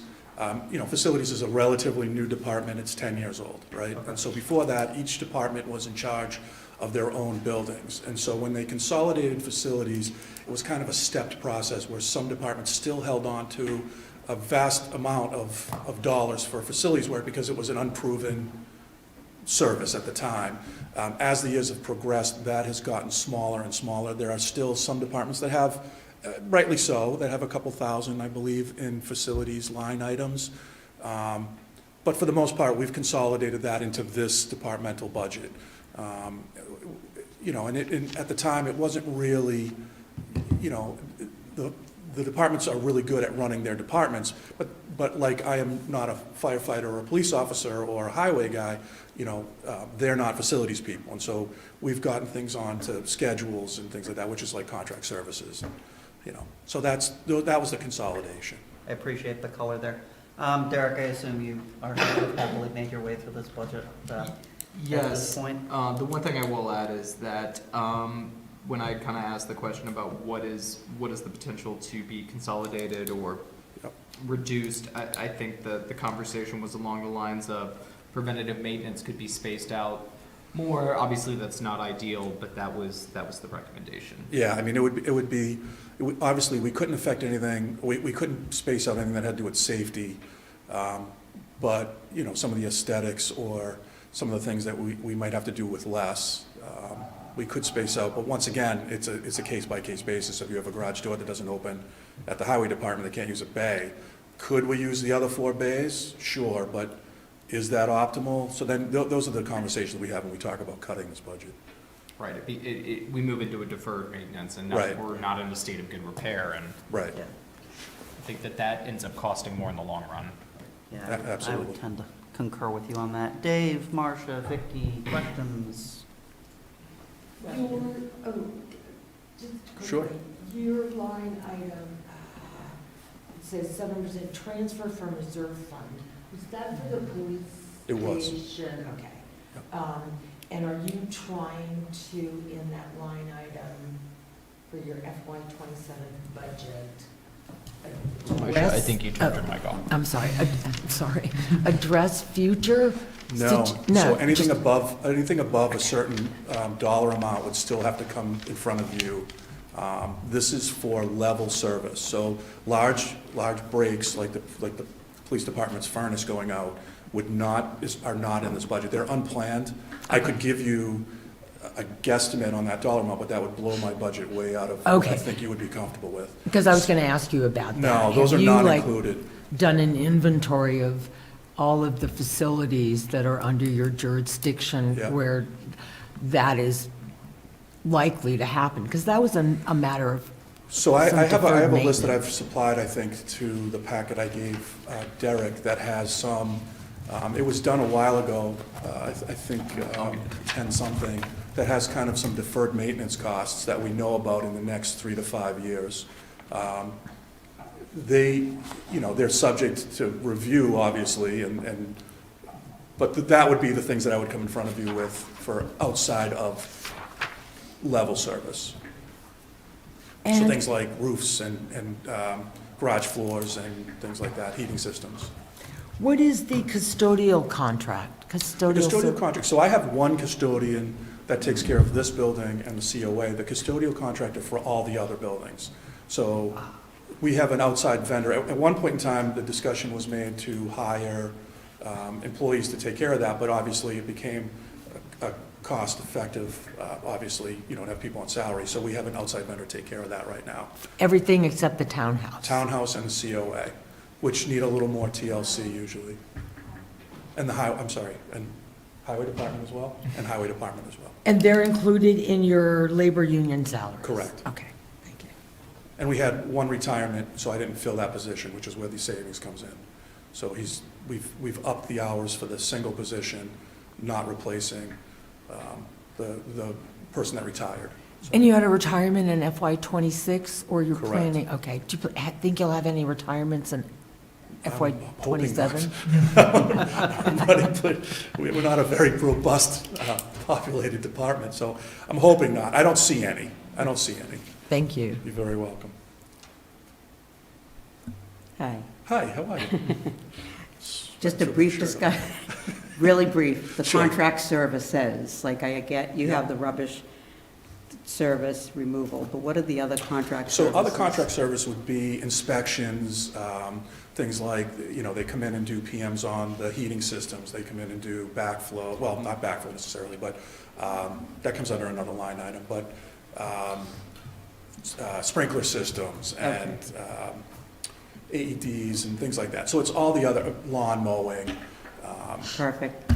S12: facilities is a relatively new department, it's 10 years old, right?
S1: Okay.
S12: And so before that, each department was in charge of their own buildings. And so when they consolidated facilities, it was kind of a stepped process where some departments still held on to a vast amount of dollars for facilities work because it was an unproven service at the time. As the years have progressed, that has gotten smaller and smaller. There are still some departments that have, rightly so, that have a couple thousand, I believe, in facilities line items. But for the most part, we've consolidated that into this departmental budget. And at the time, it wasn't really, the departments are really good at running their departments, but like I am not a firefighter or a police officer or a highway guy, they're not facilities people. And so we've gotten things onto schedules and things like that, which is like contract services. So that was the consolidation.
S1: I appreciate the color there. Derek, I assume you are happily made your way through this budget at this point?
S3: The one thing I will add is that when I kind of asked the question about what is the potential to be consolidated or
S12: Yep.
S3: reduced, I think that the conversation was along the lines of preventative maintenance could be spaced out more. Obviously, that's not ideal, but that was the recommendation.
S12: Yeah, obviously, we couldn't affect anything, we couldn't space out anything that had to do with safety. But, some of the aesthetics or some of the things that we might have to do with less, we could space out. But once again, it's a case-by-case basis. If you have a garage door that doesn't open at the highway department, they can't use a bay. Could we use the other 4 bays? Sure, but is that optimal? So then, those are the conversations we have when we talk about cutting this budget.
S3: Right, we move into a deferred maintenance and
S12: Right.
S3: we're not in a state of good repair, and
S12: Right.
S1: Yeah.
S3: I think that ends up costing more in the long run.
S1: Yeah, I
S12: Absolutely.
S1: would tend to concur with you on that. Dave, Marcia, Vicky, questions?
S12: Sure.
S4: Your line item, it says 7% transfer from reserve fund. Was that for the police
S12: It was.
S4: station? Okay.
S12: Yep.
S4: And are you trying to, in that line item, for your FY '27 budget.
S3: I think you turned your mic off.
S4: I'm sorry, I'm sorry. Address future?
S12: No.
S4: No.
S12: So anything above a certain dollar amount would still have to come in front of you. This is for level service. So large breaks, like the police department's furnace going out, are not in this budget. They're unplanned. I could give you a guesstimate on that dollar amount, but that would blow my budget way out of what I think you would be comfortable with.
S4: Because I was going to ask you about that.
S12: No, those are not included.
S4: Done an inventory of all of the facilities that are under your jurisdiction
S12: Yeah.
S4: where that is likely to happen? Because that was a matter of
S12: So I
S4: some
S12: have
S4: deferred
S12: a list that I've
S4: maintenance.
S12: supplied, I think, to the packet I gave Derek that has some, it was done a while ago, I think 10-something, that has kind of some deferred maintenance costs that we know about in the next 3 to 5 years. They're subject to review, obviously, but that would be the things that I would come in front of you with for outside of level service. So
S4: And-
S12: things like roofs and garage floors and things like that, heating systems.
S4: What is the custodial contract?
S12: The
S4: Custodial
S12: custodial contract, so I have one custodian that takes care of this building and the COA. The custodial contract are for all the other buildings. So we have an outside vendor. At one point in time, the discussion was made to hire employees to take care of that, but obviously it became a cost-effective. Obviously, you don't have people on salary, so we have an outside vendor take care of that right now.
S4: Everything except the townhouse?
S12: Townhouse and the COA, which need a little more TLC usually. And and highway department as well, and highway department as well.
S4: And they're included in your labor union salaries?
S12: Correct.
S4: Okay, thank you.
S12: And we had one retirement, so I didn't fill that position, which is where the savings comes in. So we've upped the hours for the single position, not replacing the person that retired. So-
S4: And you had a retirement in FY '26, or you're
S12: Correct.
S4: planning, okay. Do you think you'll have any retirements in FY
S12: I'm hoping not.
S4: '27?
S12: But we're not a very robust, populated department, so I'm hoping not. I don't see any.
S4: Thank you.
S12: You're very welcome.
S11: Hi.
S12: Hi, how are you?
S11: Just a brief
S12: Sure.
S11: discussion, really brief. The
S12: Sure.
S11: contract service says, like I get, you have the rubbish service removal, but what are the other contract
S12: So
S11: services?
S12: other contract service would be inspections, things like, they come in and do PMs on the heating systems. They come in and do backflow, well, not backflow necessarily, but that comes under another line item, but sprinkler systems and AEDs and things like that. So it's all the other, lawn mowing,
S11: Perfect,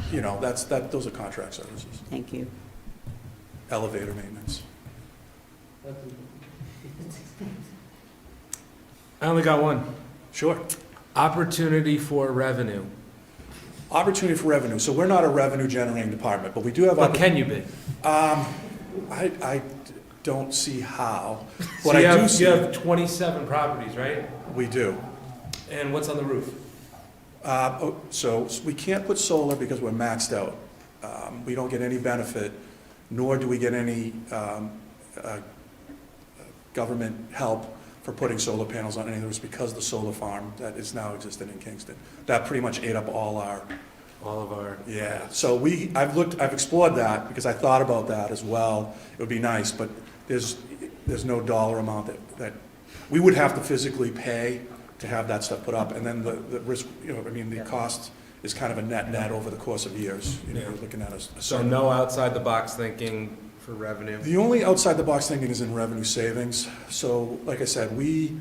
S12: those are contract services.
S11: thank you.
S12: Elevator maintenance.
S9: I only got one.
S12: Sure.
S9: Opportunity for revenue.
S12: Opportunity for revenue. So we're not a revenue generating department, but we do have.
S9: But can you be?
S12: I don't see how.
S9: So
S12: What
S9: you
S12: I do
S9: have,
S12: see,
S9: you have 27 properties, right?
S12: we do.
S9: And what's on the roof?
S12: So we can't put solar because we're maxed out. We don't get any benefit, nor do we get any government help for putting solar panels on any of those because the solar farm that is now existing in Kingston. That pretty much ate up all of our, yeah. So I've explored that because I thought about that as well. It would be nice, but there's no dollar amount that we would have to physically pay to have that stuff put up, and then the risk, the cost is kind of a net over the course of years. You're looking at a
S9: So
S12: certain.
S9: no outside the box thinking for revenue.
S12: The only outside the box thinking is in revenue savings. So, like I said, we're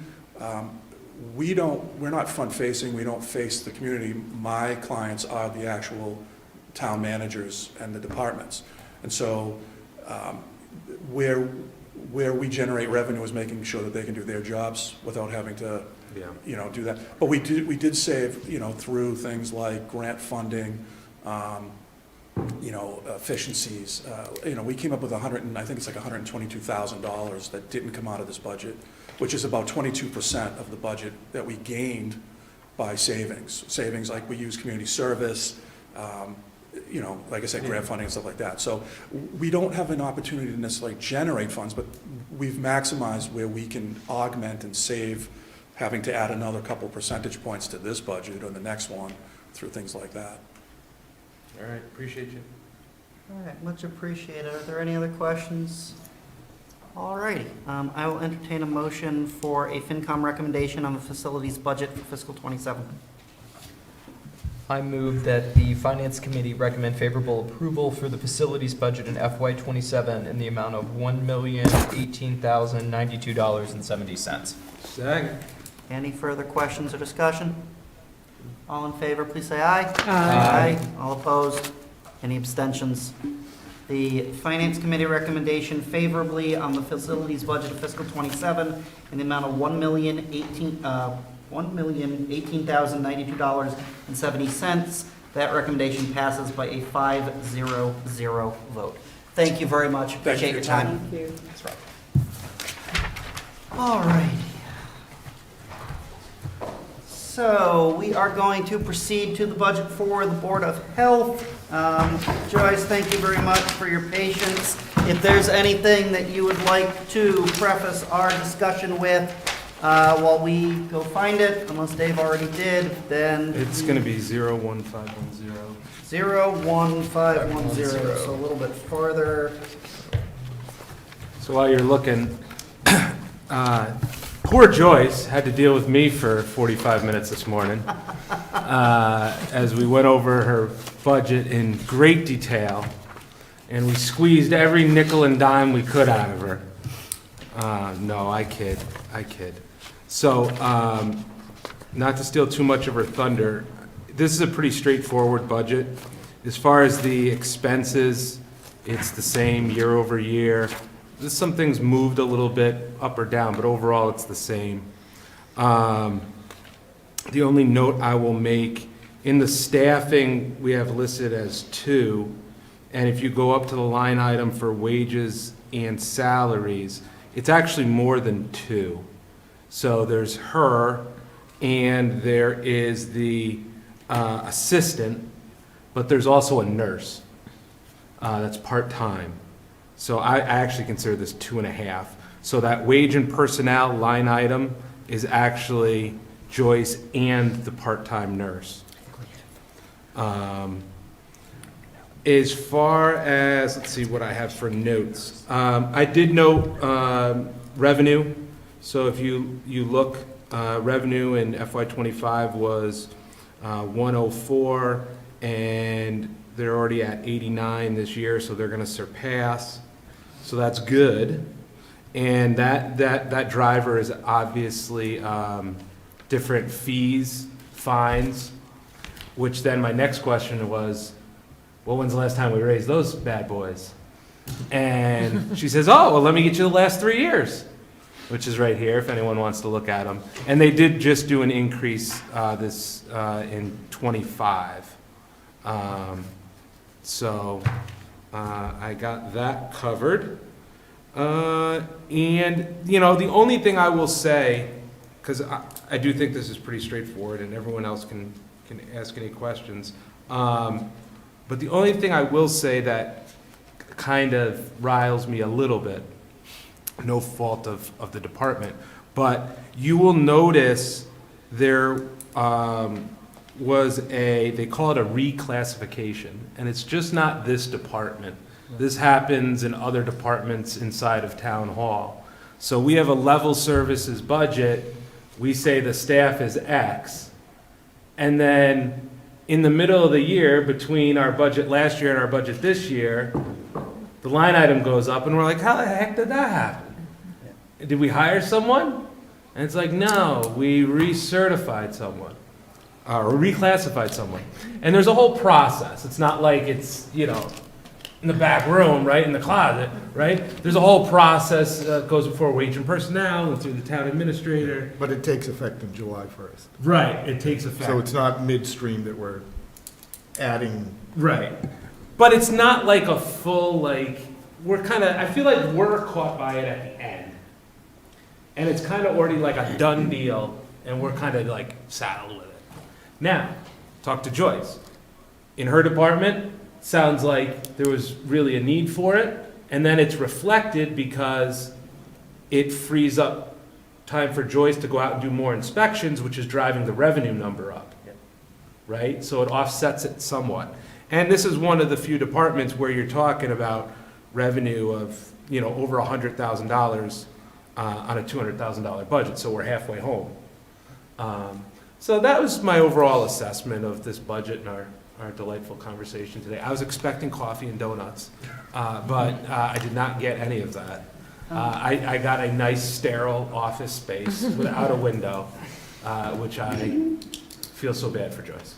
S12: not front facing, we don't face the community. My clients are the actual town managers and the departments. And so, where we generate revenue is making sure that they can do their jobs without having to, do that. But we did save, through things like grant funding, efficiencies. We came up with I think it's like $122,000 that didn't come out of this budget, which is about 22% of the budget that we gained by savings. Savings like we use community service, you know, like I said, grant funding and stuff like that. So we don't have an opportunity to necessarily generate funds, but we've maximized where we can augment and save having to add another couple percentage points to this budget or the next one through things like that.
S9: All right, appreciate you.
S1: All right, much appreciated. Are there any other questions? All righty, I will entertain a motion for a FinCom recommendation on the facilities budget for fiscal '27.
S3: I move that the Finance Committee recommend favorable approval for the facilities budget in FY '27 in the amount of $1,018,092.70.
S9: Second.
S1: Any further questions or discussion? All in favor, please say aye.
S3: Aye.
S1: All opposed? Any abstentions? The Finance Committee recommendation favorably on the facilities budget of fiscal '27 in the amount of $1,018,092.70. That recommendation passes by a 5-0-0 vote. Thank you very much.
S12: Thank you
S1: Appreciate
S12: for
S1: your
S12: your
S1: time.
S11: Thank you.
S3: That's right.
S1: All righty. So we are going to proceed to the budget for the Board of Health. Joyce, thank you very much for your patience. If there's anything that you would like to preface our discussion with while we go find it, unless Dave already did, then...
S9: It's going to be 01510.
S1: 01510, so a little bit farther.
S9: So while you're looking, poor Joyce had to deal with me for 45 minutes this morning as we went over her budget in great detail, and we squeezed every nickel and dime we could out of her. No, I kid. So, not to steal too much of her thunder, this is a pretty straightforward budget. As far as the expenses, it's the same year over year. Some things moved a little bit up or down, but overall it's the same. The only note I will make, in the staffing, we have listed as 2, and if you go up to the line item for wages and salaries, it's actually more than 2. So there's her, and there is the assistant, but there's also a nurse that's part-time. So I actually consider this 2.5. So that wage and personnel line item is actually Joyce and the part-time nurse. As far as, let's see what I have for notes. I did note revenue. So if you look, revenue in FY25 was 104, and they're already at 89 this year, so they're going to surpass. So that's good. And that driver is obviously different fees, fines, which then my next question was, well, when's the last time we raised those bad boys? And she says, oh, well, let me get you the last 3 years, which is right here if anyone wants to look at them. And they did just do an increase in 25. So I got that covered. And, you know, the only thing I will say, because I do think this is pretty straightforward and everyone else can ask any questions, but the only thing I will say that kind of riles me a little bit, no fault of the department, but you will notice there was they call it a reclassification, and it's just not this department. This happens in other departments inside of town hall. So we have a level services budget, we say the staff is X, and then in the middle of the year, between our budget last year and our budget this year, the line item goes up, and we're like, how the heck did that happen? Did we hire someone? And it's like, no, we recertified someone, or reclassified someone. And there's a whole process. It's not like it's, you know, in the back room, right, in the closet, right? There's a whole process that goes before wage and personnel and through the town administrator.
S5: But it takes effect on July 1st.
S9: Right, it takes effect.
S5: So it's not midstream that we're adding.
S9: Right. But it's not like a full, like, we're kind of, I feel like we're caught by it at the end. And it's kind of already like a done deal, and we're kind of like saddled with it. Now, talk to Joyce. In her department, sounds like there was really a need for it, and then it's reflected because it frees up time for Joyce to go out and do more inspections, which is driving the revenue number up, right? So it offsets it somewhat. And this is one of the few departments where you're talking about revenue of, you know, over $100,000 on a $200,000 budget, so we're halfway home. So that was my overall assessment of this budget and our delightful conversation today. I was expecting coffee and donuts, but I did not get any of that. I got a nice sterile office space without a window, which I feel so bad for Joyce.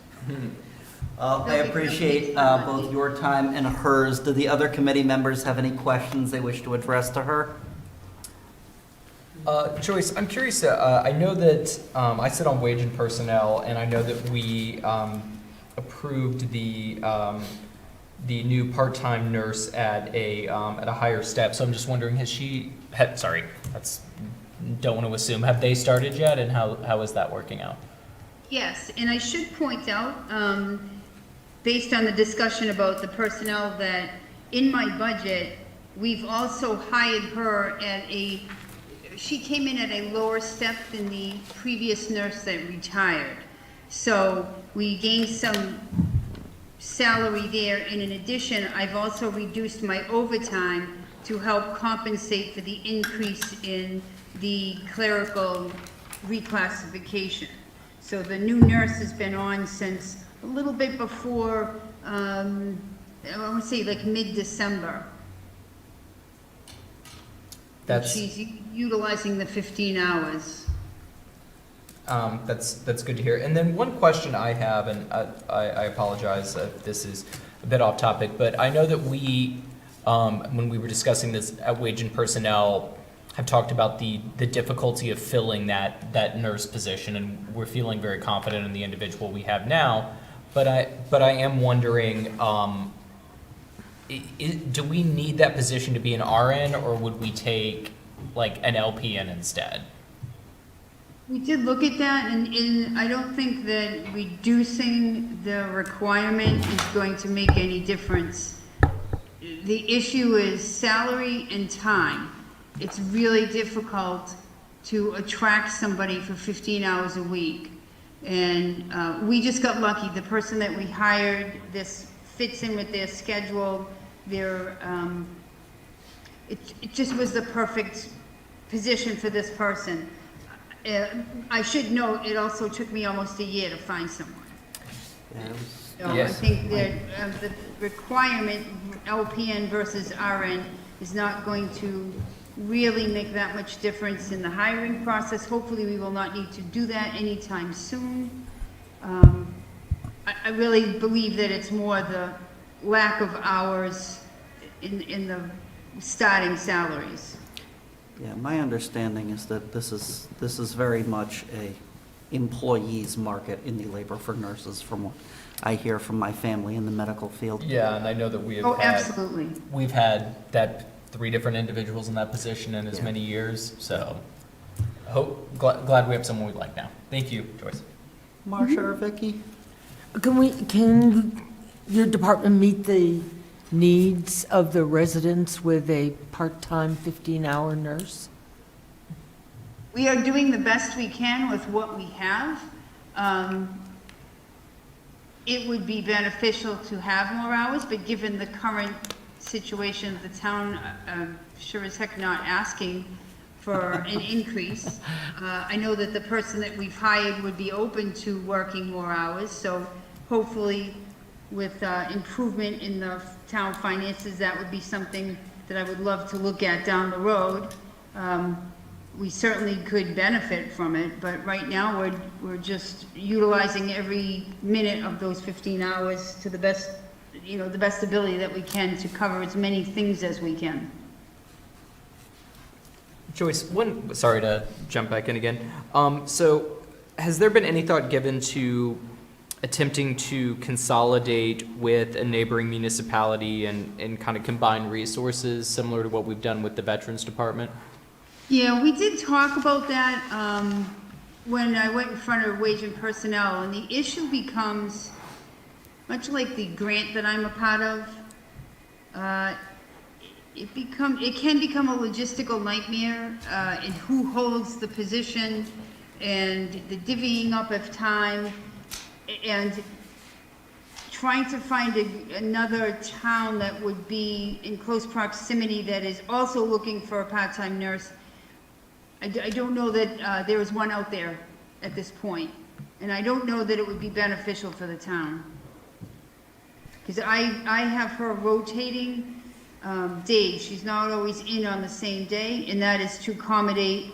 S1: I appreciate both your time and hers. Do the other committee members have any questions they wish to address to her?
S3: Joyce, I'm curious, I know that I sit on Wage and Personnel, and I know that we approved the new part-time nurse at a higher step. So I'm just wondering, don't want to assume, have they started yet, and how is that working out?
S6: Yes, and I should point out, based on the discussion about the personnel, that in my budget, we've also hired her she came in at a lower step than the previous nurse that retired. So we gained some salary there, and in addition, I've also reduced my overtime to help compensate for the increase in the clerical reclassification. So the new nurse has been on since a little bit before, I want to say like mid-December. She's utilizing the 15 hours.
S3: That's good to hear. And then one question I have, and I apologize if this is a bit off topic, but I know that we, when we were discussing this at Wage and Personnel, have talked about the difficulty of filling that nurse position, and we're feeling very confident in the individual we have now. But I am wondering, do we need that position to be an RN, or would we take like an LPN instead?
S6: We did look at that, and I don't think that reducing the requirement is going to make any difference. The issue is salary and time. It's really difficult to attract somebody for 15 hours a week. And we just got lucky. The person that we hired, this fits in with their schedule. It just was the perfect position for this person. I should note, it also took me almost a year to find someone. So I think that the requirement, LPN versus RN, is not going to really make that much difference in the hiring process. Hopefully, we will not need to do that anytime soon. I really believe that it's more the lack of hours in the starting salaries.
S1: Yeah, my understanding is that this is very much a employees market in the labor for nurses, from what I hear from my family in the medical field.
S3: Yeah, and I know that we have
S6: absolutely.
S3: We've had 3 different individuals in that position in as many years, so glad we have someone we like now. Thank you, Joyce.
S1: Marcia or Vicky?
S4: Can your department meet the needs of the residents with a part-time 15-hour nurse?
S6: We are doing the best we can with what we have. It would be beneficial to have more hours, but given the current situation of the town, sure as heck not asking for an increase. I know that the person that we've hired would be open to working more hours, so hopefully with improvement in the town finances, that would be something that I would love to look at down the road. We certainly could benefit from it, but right now we're just utilizing every minute of those 15 hours to the best, the best ability that we can to cover as many things as we can.
S3: Joyce, sorry to jump back in again. So has there been any thought given to attempting to consolidate with a neighboring municipality and kind of combine resources similar to what we've done with the Veterans Department?
S6: Yeah, we did talk about that when I went in front of Wage and Personnel, and the issue becomes much like the grant that I'm a part of, it can become a logistical nightmare, in who holds the position and the divvying up of time, and trying to find another town that would be in close proximity that is also looking for a part-time nurse. I don't know that there is one out there at this point, and I don't know that it would be beneficial for the town. Because I have her rotating days. She's not always in on the same day, and that is to accommodate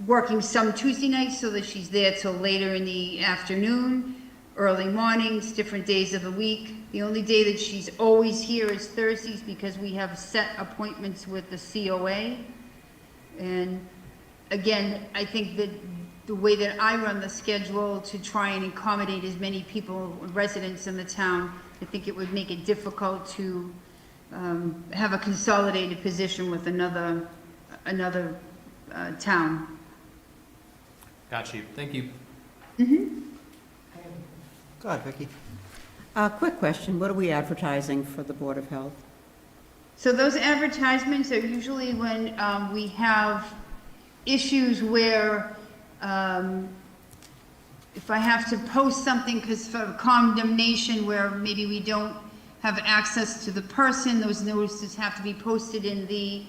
S6: working some Tuesday nights so that she's there till later in the afternoon, early mornings, different days of the week. The only day that she's always here is Thursdays because we have set appointments with the COA. And again, I think that the way that I run the schedule to try and accommodate as many people, residents in the town, I think it would make it difficult to have a consolidated position with another town.
S3: Got you. Thank you.
S1: Go ahead, Vicki.
S11: Quick question, what are we advertising for the Board of Health?
S6: So those advertisements are usually when we have issues where if I have to post something because for condemnation where maybe we don't have access to the person, those notices have to be posted in the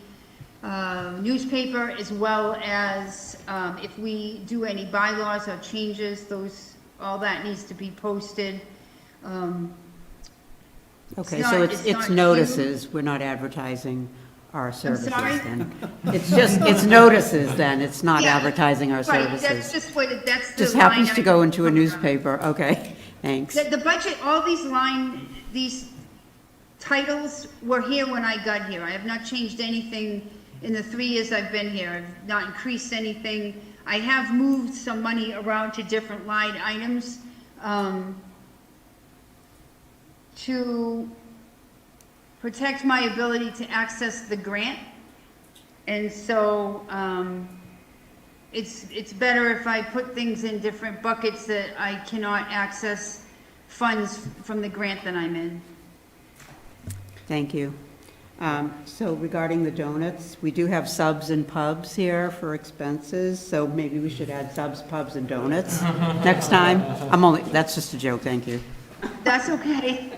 S6: newspaper, as well as if we do any bylaws or changes, all that needs to be posted.
S11: Okay,
S6: It's
S11: so
S6: not-
S11: it's
S6: not
S11: notices, we're not advertising our services
S6: sorry?
S11: then? It's notices then, it's not
S6: Yeah,
S11: advertising our
S6: Right, that's
S11: services?
S6: just what, that's the
S11: Just happens
S6: line
S11: to
S6: item
S11: go into a
S6: comes from.
S11: newspaper, okay, thanks.
S6: The budget, all these titles were here when I got here. I have not changed anything in the 3 years I've been here. I've not increased anything. I have moved some money around to different line items to protect my ability to access the grant. And so it's better if I put things in different buckets that I cannot access funds from the grant that I'm in.
S11: Thank you. So regarding the donuts, we do have subs and pubs here for expenses, so maybe we should add subs, pubs, and donuts next time. That's just a joke, thank you.
S6: That's okay.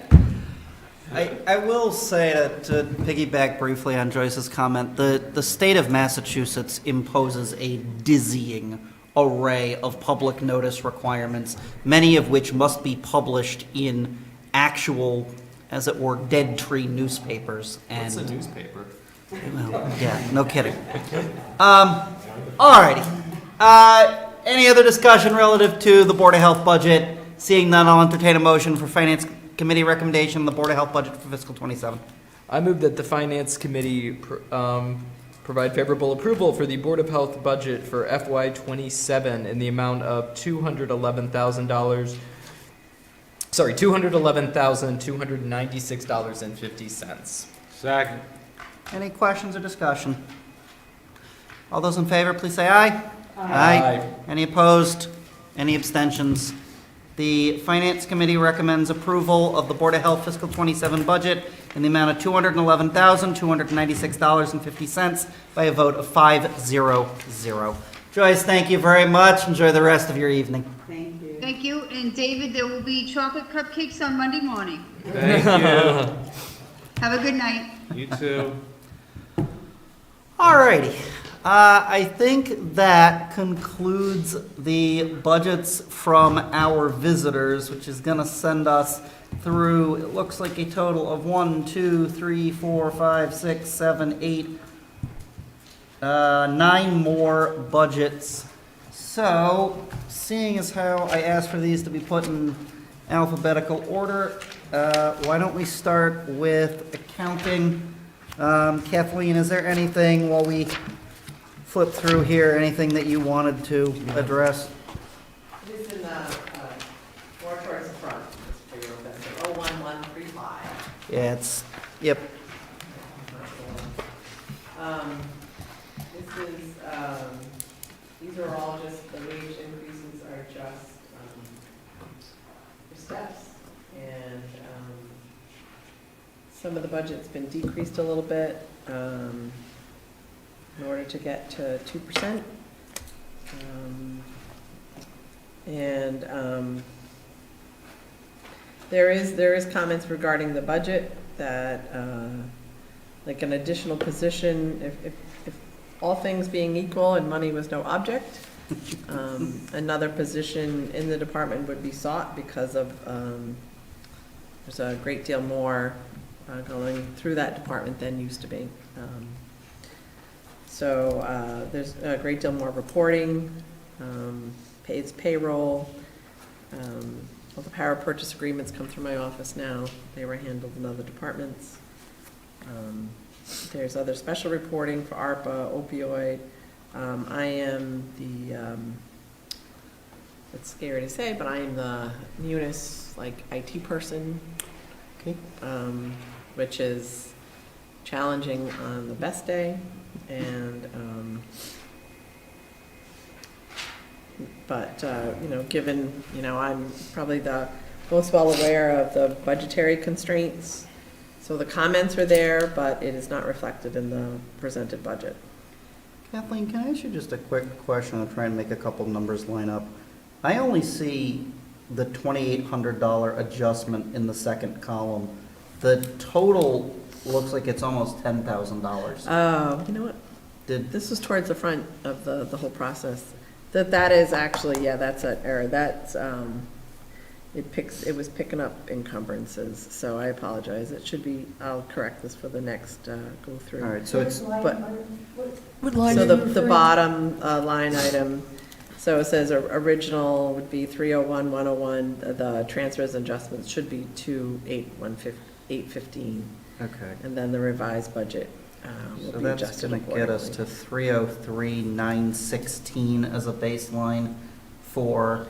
S1: I will say to piggyback briefly on Joyce's comment, the state of Massachusetts imposes a dizzying array of public notice requirements, many of which must be published in actual, as it were, dead tree newspapers.
S3: What's a
S1: And
S3: newspaper?
S1: well, yeah, no kidding. Alrighty. Any other discussion relative to the Board of Health budget? Seeing none, I'll entertain a motion for Finance Committee recommendation on the Board of Health budget for fiscal '27.
S3: I move that the Finance Committee provide favorable approval for the Board of Health budget for FY '27 in the amount of $211,000. Sorry, $211,296.50.
S9: Second.
S1: Any questions or discussion? All those in favor, please say aye.
S3: Aye.
S1: Any opposed? Any abstentions? The Finance Committee recommends approval of the Board of Health fiscal '27 budget in the amount of $211,296.50 by a vote of 5-0-0. Joyce, thank you very much. Enjoy the rest of your evening.
S11: Thank you.
S6: Thank you. And David, there will be chocolate cupcakes on Monday morning.
S9: Thank you.
S6: Have a good night.
S9: You too.
S1: Alrighty. I think that concludes the budgets from our visitors, which is going to send us through, it looks like a total of 1, 2, 3, 4, 5, 6, 7, 8, 9 more budgets. So, seeing as how I asked for these to be put in alphabetical order, why don't we start with accounting? Kathleen, is there anything while we flip through here, anything that you wanted to address?
S13: It is in the, more towards the front, it's for your offensive, 01135.
S1: Yeah, yep.
S13: This is, these are all just, the wage increases are just, for steps. And some of the budget's been decreased a little bit, in order to get to 2%. There is comments regarding the budget that, like an additional position, if all things being equal and money was no object, another position in the department would be sought because of, there's a great deal more going through that department than used to be. So there's a great deal more reporting, pays payroll. All the power purchase agreements come through my office now. They were handled in other departments. There's other special reporting for ARPA, opioid. I am the, it's scary to say, but I am the Munis, like, IT person, which is challenging on the best day, and, but, you know, given, you know, I'm probably the most well aware of the budgetary constraints, so the comments are there, but it is not reflected in the presented budget.
S1: Kathleen, can I ask you just a quick question? I'll try and make a couple numbers line up. I only see the $2,800 adjustment in the second column. The total looks like it's almost $10,000.
S13: Oh, you know what? This was towards the front of the whole process. That is actually, yeah, that's an error. That's, it was picking up encumbrances, so I apologize. It should be, I'll correct this for the next go through.
S1: All right, so it's,
S13: But,
S4: What line
S13: so
S4: are you
S13: the
S4: referring to?
S13: bottom line item, so it says original would be 301, 101, the transfers and adjustments should be 815,
S1: okay.
S13: and then the revised budget will
S1: So
S13: be
S1: that's
S13: adjusted
S1: going to get us
S13: accordingly.
S1: to 303,916 as a baseline for,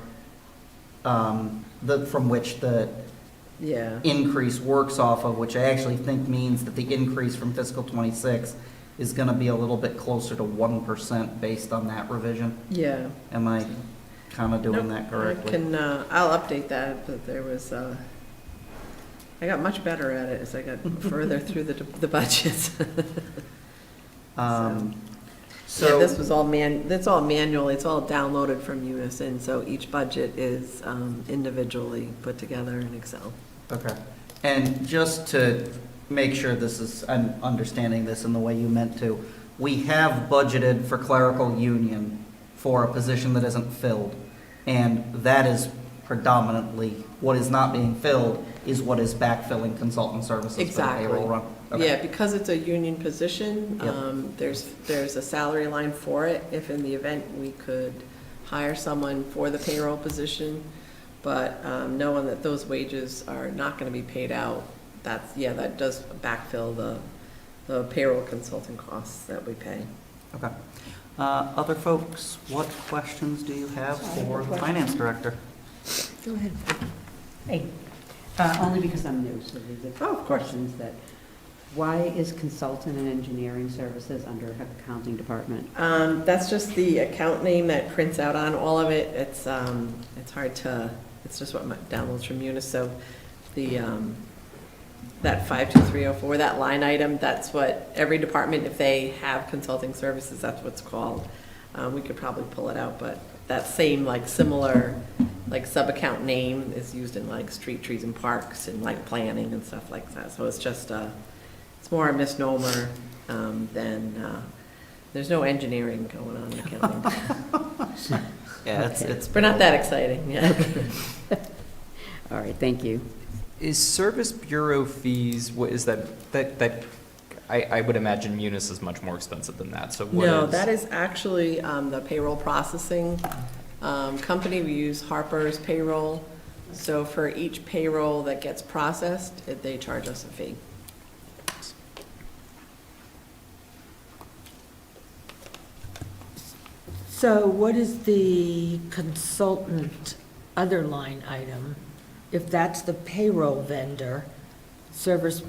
S1: from which the
S13: Yeah,
S1: increase works off of, which I actually think means that the increase from fiscal '26 is going to be a little bit closer to 1% based on that revision.
S13: yeah.
S1: Am I kind of doing
S13: Nope,
S1: that correctly?
S13: I can, I'll update that, but there was, I got much better at it as I got further through the budgets. Yeah,
S1: So,
S13: this was all it's all manual, it's all downloaded from Unison, so each budget is individually put together in Excel.
S1: okay. And just to make sure I'm understanding this in the way you meant to, we have budgeted for clerical union for a position that isn't filled. And that is predominantly, what is not being filled is what is backfilling consultant services for the
S13: Exactly.
S1: payroll run. Okay.
S13: Yeah, because it's a union position,
S1: Yep.
S13: there's a salary line for it, if in the event we could hire someone for the payroll position, but knowing that those wages are not gonna be paid out, that does backfill the payroll consulting costs that we pay.
S1: Okay. Other folks, what questions do you have for the finance director?
S4: Go ahead.
S11: Hey, only because I'm new, so these are
S13: Oh, of course.
S11: questions that, why is consultant and engineering services under accounting department?
S13: That's just the account name that prints out on all of it. It's hard to, it's just what downloads from Munis, so the, that 52304, that line item, that's what every department, if they have consulting services, that's what's called. We could probably pull it out, but that same, like, similar, like, sub-account name is used in, like, street trees and parks and, like, planning and stuff like that. So it's just it's more a misnomer than, there's no engineering going on in accounting.
S1: Yeah, it's.
S13: We're not that exciting, yeah.
S11: All right, thank you.
S3: Is service bureau fees, what is that, I would imagine Munis is much more expensive than that, so what is?
S13: No, that is actually the payroll processing company. We use Harper's Payroll. So for each payroll that gets processed, they charge us a fee.
S4: So what is the consultant other line item? If that's the payroll vendor, service,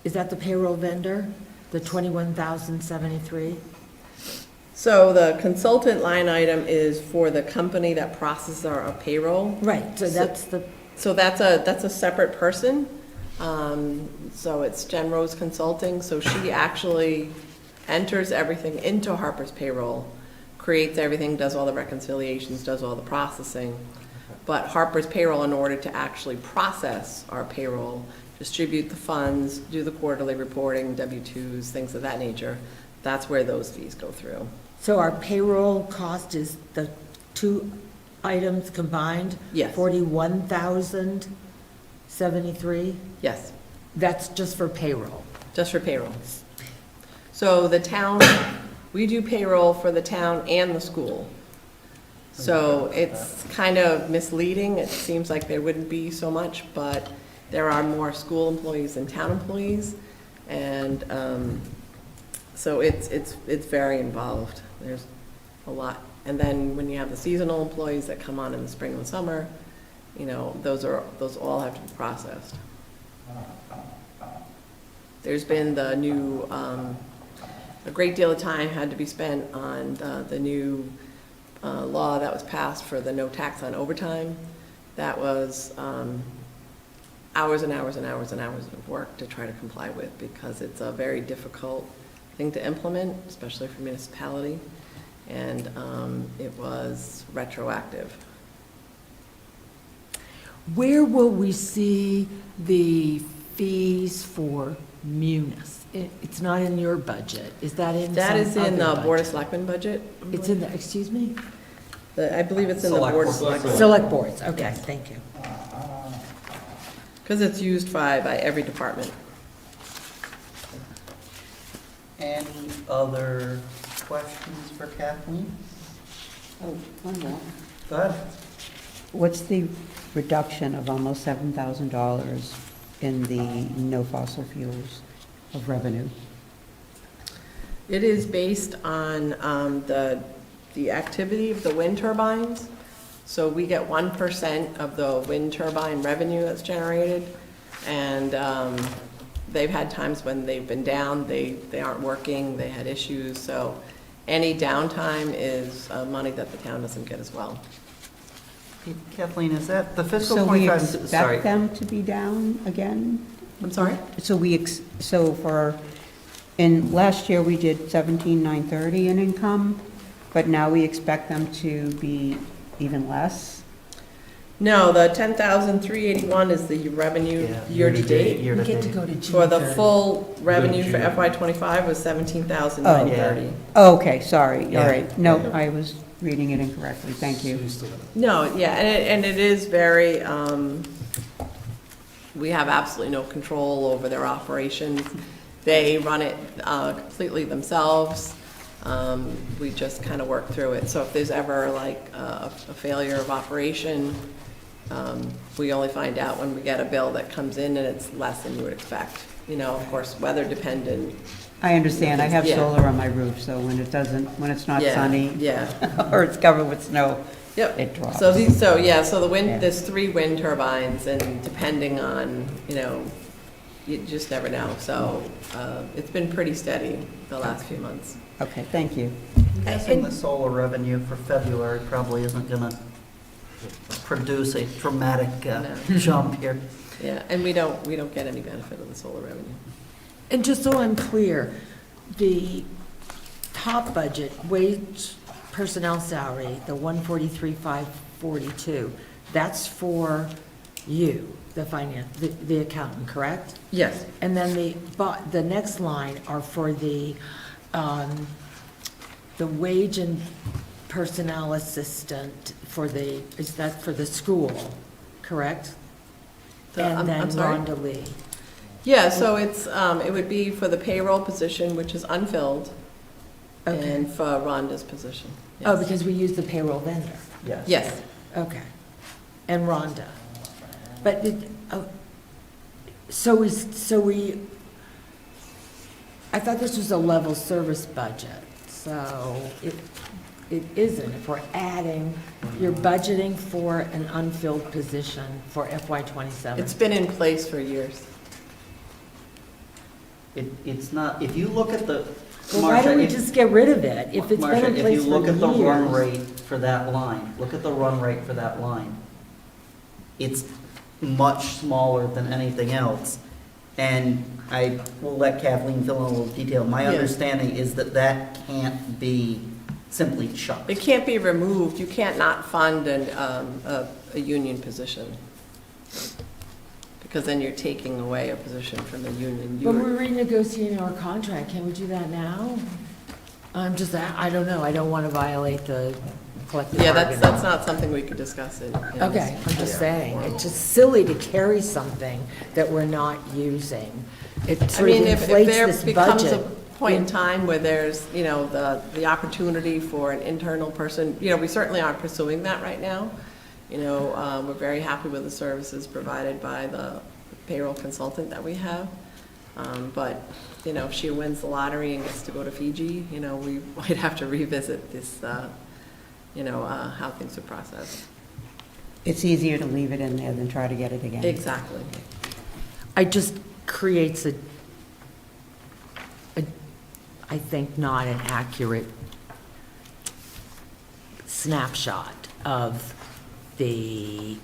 S4: is that the payroll vendor, the 21,073?
S13: So the consultant line item is for the company that processes our payroll.
S4: Right, so that's the,
S13: So that's a separate person. So it's Jen Rose Consulting, so she actually enters everything into Harper's payroll, creates everything, does all the reconciliations, does all the processing. But Harper's payroll, in order to actually process our payroll, distribute the funds, do the quarterly reporting, W-2s, things of that nature, that's where those fees go through.
S4: So our payroll cost is the two items combined?
S13: Yes.
S4: 41,073?
S13: Yes,
S4: That's just for payroll?
S13: just for payroll. So the town, we do payroll for the town and the school. So it's kind of misleading. It seems like there wouldn't be so much, but there are more school employees than town employees. And so it's very involved. There's a lot. And then when you have the seasonal employees that come on in the spring and summer, you know, those all have to be processed. There's been the new, a great deal of time had to be spent on the new law that was passed for the no tax on overtime. That was hours and hours and hours and hours of work to try to comply with, because it's a very difficult thing to implement, especially for municipality, and it was retroactive.
S4: Where will we see the fees for Munis? It's not in your budget. Is that in some
S13: That is in the
S4: other
S13: Board of
S4: budget?
S13: Selectmen budget.
S4: It's in the, excuse me?
S13: I believe it's in the
S3: Select
S13: Board of
S3: Board.
S13: Selectmen.
S4: Select boards, okay,
S13: Yes.
S4: thank you.
S13: Because it's used by every department.
S1: Any other questions for Kathleen?
S11: Oh, one more.
S1: Go ahead.
S11: What's the reduction of almost $7,000 in the no fossil fuels of revenue?
S13: It is based on the activity of the wind turbines. So we get 1% of the wind turbine revenue that's generated. And they've had times when they've been down, they aren't working, they had issues. So any downtime is money that the town doesn't get as well.
S1: Kathleen, is that the fiscal
S11: So we
S1: 25, sorry.
S11: expect them to be down again?
S13: I'm sorry?
S11: So in last year, we did 17,930 in income, but now we expect them to be even less?
S13: No, the 10,381 is the revenue
S1: Yeah,
S13: year-to-date.
S1: year
S4: We
S1: to
S4: get to
S1: date.
S4: go to June
S13: For the
S4: 30.
S13: full revenue for
S9: June.
S13: FY '25 was 17,930.
S11: Oh, okay, sorry, all
S1: Yeah.
S11: right. No, I was reading it incorrectly, thank you.
S13: No, yeah, and it is very, we have absolutely no control over their operations. They run it completely themselves. We just kind of work through it. So if there's ever like a failure of operation, we only find out when we get a bill that comes in and it's less than you would expect. You know, of course, weather dependent.
S11: I understand, I have
S13: Yeah.
S11: solar on my roof, so when it's not
S13: Yeah,
S11: sunny,
S13: Yeah.
S11: or it's covered with snow,
S13: Yep.
S11: it drops.
S13: So the wind,
S11: Yeah.
S13: there's 3 wind turbines, and depending on, you know, you just never know. So it's been pretty steady the last few months.
S11: Okay, thank you.
S1: I'm guessing the solar revenue for February probably isn't gonna produce a dramatic
S13: No.
S1: jump here.
S13: Yeah, and we don't get any benefit of the solar revenue.
S4: And just so I'm clear, the top budget, wage personnel salary, the 143,542, that's for you, the accountant, correct?
S13: Yes.
S4: And then the next line are for the wage and personnel assistant is that for the school, correct?
S13: I'm
S4: And then
S13: sorry?
S4: Rhonda Lee.
S13: Yeah, so it's, it would be for the payroll position, which is unfilled,
S4: Okay.
S13: and for Rhonda's position.
S4: Oh,
S13: Yes.
S4: because we use the payroll vendor.
S1: Yes.
S13: Yes.
S4: Okay. And Rhonda. But I thought this was a level service budget, so it isn't. If we're adding, you're budgeting for an unfilled position for FY '27.
S13: It's been in place for years.
S1: It's not, if you look at the,
S4: Well, why don't we
S1: Marcia,
S4: just get rid of it? If it's been
S1: Marcia,
S4: in
S1: if
S4: place
S1: you
S4: for
S1: look at the run
S4: years.
S1: rate for that line, look at the run rate for that line. It's much smaller than anything else, and I will let Kathleen fill in a little detail, my
S13: Yeah.
S1: understanding is that that can't be simply chucked.
S13: It can't be removed. You can't not fund a union position. Because then you're taking away a position from the union.
S4: But we're renegotiating our contract, can we do that now? I don't know, I don't want to violate the collective
S13: Yeah,
S4: bargaining.
S13: that's not something we could discuss in.
S4: Okay, I'm just saying, it's just silly to carry something that we're not using. It
S13: I
S4: sort of
S13: mean, if
S4: inflates
S13: there
S4: this
S13: becomes a
S4: budget.
S13: point in time where there's, the opportunity for an internal person, we certainly aren't pursuing that right now. We're very happy with the services provided by the payroll consultant that we have. But, if she wins the lottery and gets to go to Fiji, we might have to revisit this, how things are processed.
S11: It's easier to leave it in there than try to get it again.
S13: Exactly.
S4: It just creates I think, not an accurate snapshot of the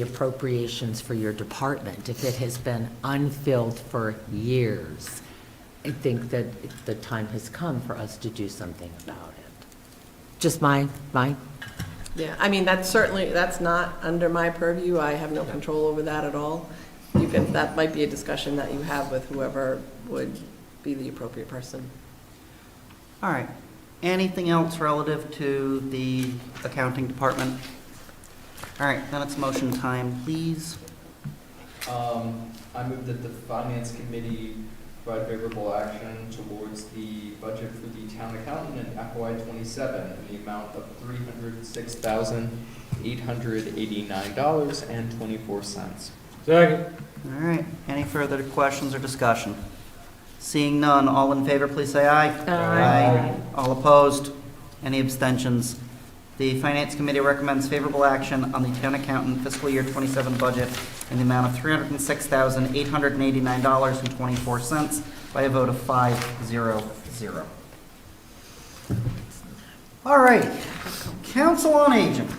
S4: appropriations for your department. If it has been unfilled for years, I think that the time has come for us to do something about it. Just my
S13: Yeah, I mean, that's not under my purview. I have no control over that at all. That might be a discussion that you have with whoever would be the appropriate person.
S1: All right. Anything else relative to the accounting department? All right, then it's motion time, please.
S3: I move that the finance committee provide favorable action towards the budget for the town accountant in FY '27 in the amount of $306,889.24.
S9: Second.
S1: All right, any further questions or discussion? Seeing none, all in favor, please say aye.
S4: Aye.
S1: All opposed? Any abstentions? The Finance Committee recommends favorable action on the town accountant fiscal year '27 budget in the amount of $306,889.24 by a vote of 5-0-0. All right, Council on Aging.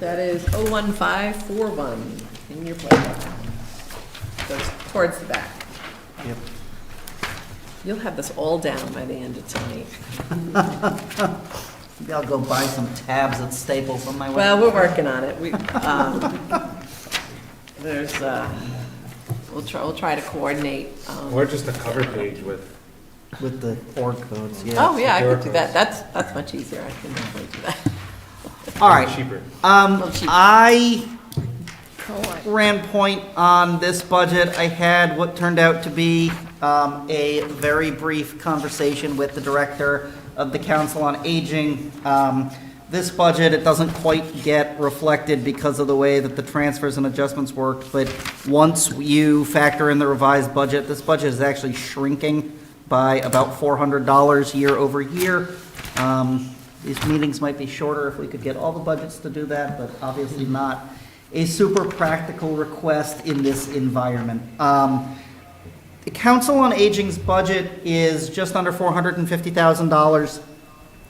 S13: That is 01541 in your playbook. Goes towards the back.
S1: Yep.
S13: You'll have this all down by the end of tonight.
S1: Maybe I'll go buy some tabs at Staples on my way.
S13: Well, we're working on it. We'll try to coordinate.
S9: Or just a cover page with.
S1: With the org codes, yeah.
S13: Oh, yeah, I
S9: QR
S13: could do that. That's much easier. I can definitely do that.
S1: All right.
S9: Cheaper.
S13: cheaper.
S1: I ran point on this budget. I had what turned out to be a very brief conversation with the director of the Council on Aging. This budget, it doesn't quite get reflected because of the way that the transfers and adjustments worked, but once you factor in the revised budget, this budget is actually shrinking by about $400 year over year. These meetings might be shorter if we could get all the budgets to do that, but obviously not a super practical request in this environment. The Council on Aging's budget is just under $450,000,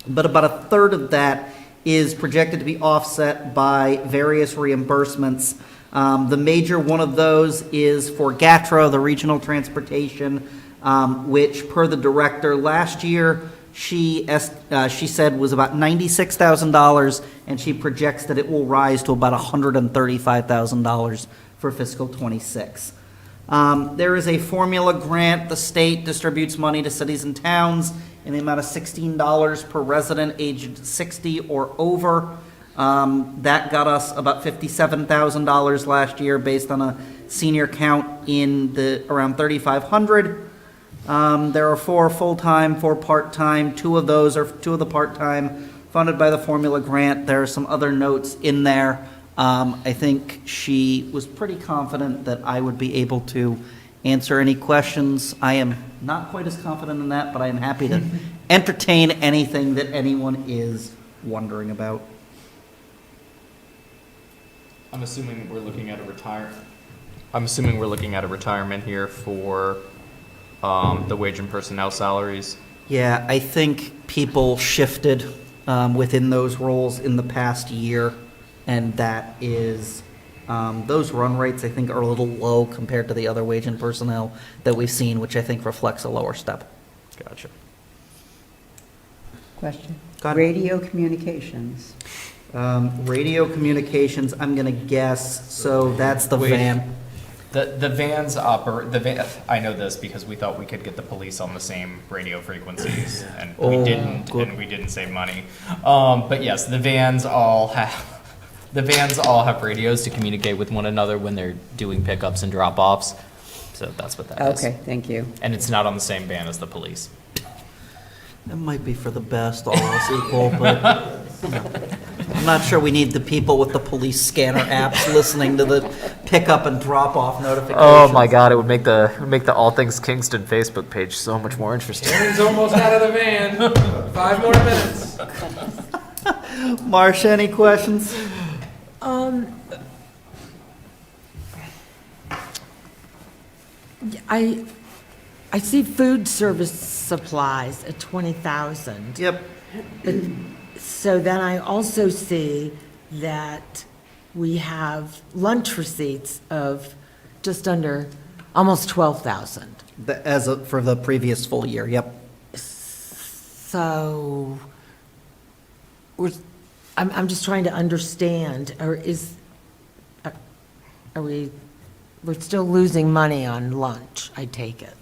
S1: but about a third of that is projected to be offset by various reimbursements. The major one of those is for GATRA, the Regional Transportation, which per the director last year, she said was about $96,000, and she projects that it will rise to about $135,000 for fiscal '26. There is a formula grant. The state distributes money to cities and towns in the amount of $16 per resident aged 60 or over. That got us about $57,000 last year based on a senior count in the around 3,500. There are 4 full-time, 4 part-time. 2 of the part-time funded by the formula grant. There are some other notes in there. I think she was pretty confident that I would be able to answer any questions. I am not quite as confident in that, but I am happy to entertain anything that anyone is wondering about.
S3: I'm assuming we're looking at a retirement here for the wage and personnel salaries.
S1: Yeah, I think people shifted within those roles in the past year, and that is, those run rates, I think, are a little low compared to the other wage and personnel that we've seen, which I think reflects a lower step.
S3: Gotcha.
S11: Question?
S1: Go ahead.
S11: Radio communications.
S1: Radio communications, I'm gonna guess, so that's the
S3: Wait.
S1: van.
S3: The vans I know this because we thought we could get the police on the same radio frequencies, and we
S1: Oh,
S3: didn't,
S1: good.
S3: and we didn't save money. But yes, the vans all have radios to communicate with one another when they're doing pickups and drop-offs. So that's what that is.
S11: Okay, thank you.
S3: And it's not on the same van as the police.
S1: It might be for the best, all else equal, but I'm not sure we need the people with the police scanner apps listening to the pickup and drop-off notifications.
S3: Oh my God! It would make the All Things Kingston Facebook page so much more interesting.
S9: Aaron's almost out of the van. 5 more minutes.
S1: Marcia, any questions?
S4: I see food service supplies at 20,000.
S1: Yep.
S4: So then I also see that we have lunch receipts of just under, almost 12,000.
S1: For the previous full year, yep.
S4: So I'm just trying to understand, we're still losing money on lunch, I take it.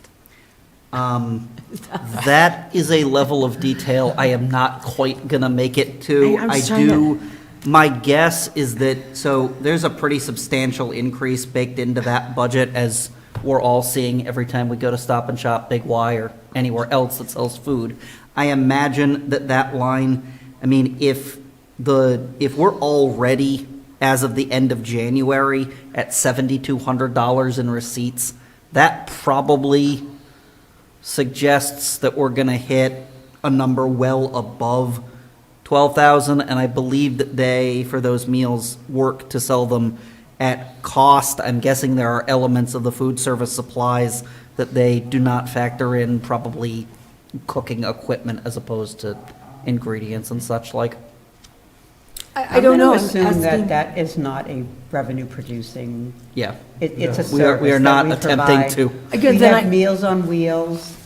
S1: That is a level of detail I am not quite gonna make it to.
S4: I'm just trying
S1: My guess is that, so there's a pretty substantial increase baked into that budget, as we're all seeing every time we go to Stop and Shop, Big Y, or anywhere else that sells food. I imagine that line, I mean, if we're already, as of the end of January, at $7,200 in receipts, that probably suggests that we're gonna hit a number well above 12,000, and I believe that they, for those meals, work to sell them at cost. I'm guessing there are elements of the food service supplies that they do not factor in, probably cooking equipment as opposed to ingredients and such like.
S4: I don't know.
S11: I'm
S4: I'm
S11: assume
S4: asking-
S11: that is not a revenue-producing,
S1: Yeah.
S11: it's a
S1: We are
S11: service
S1: not
S11: that we
S1: attempting
S11: provide.
S1: to.
S4: Again,
S11: We
S4: then
S11: have
S4: I-
S11: Meals on Wheels,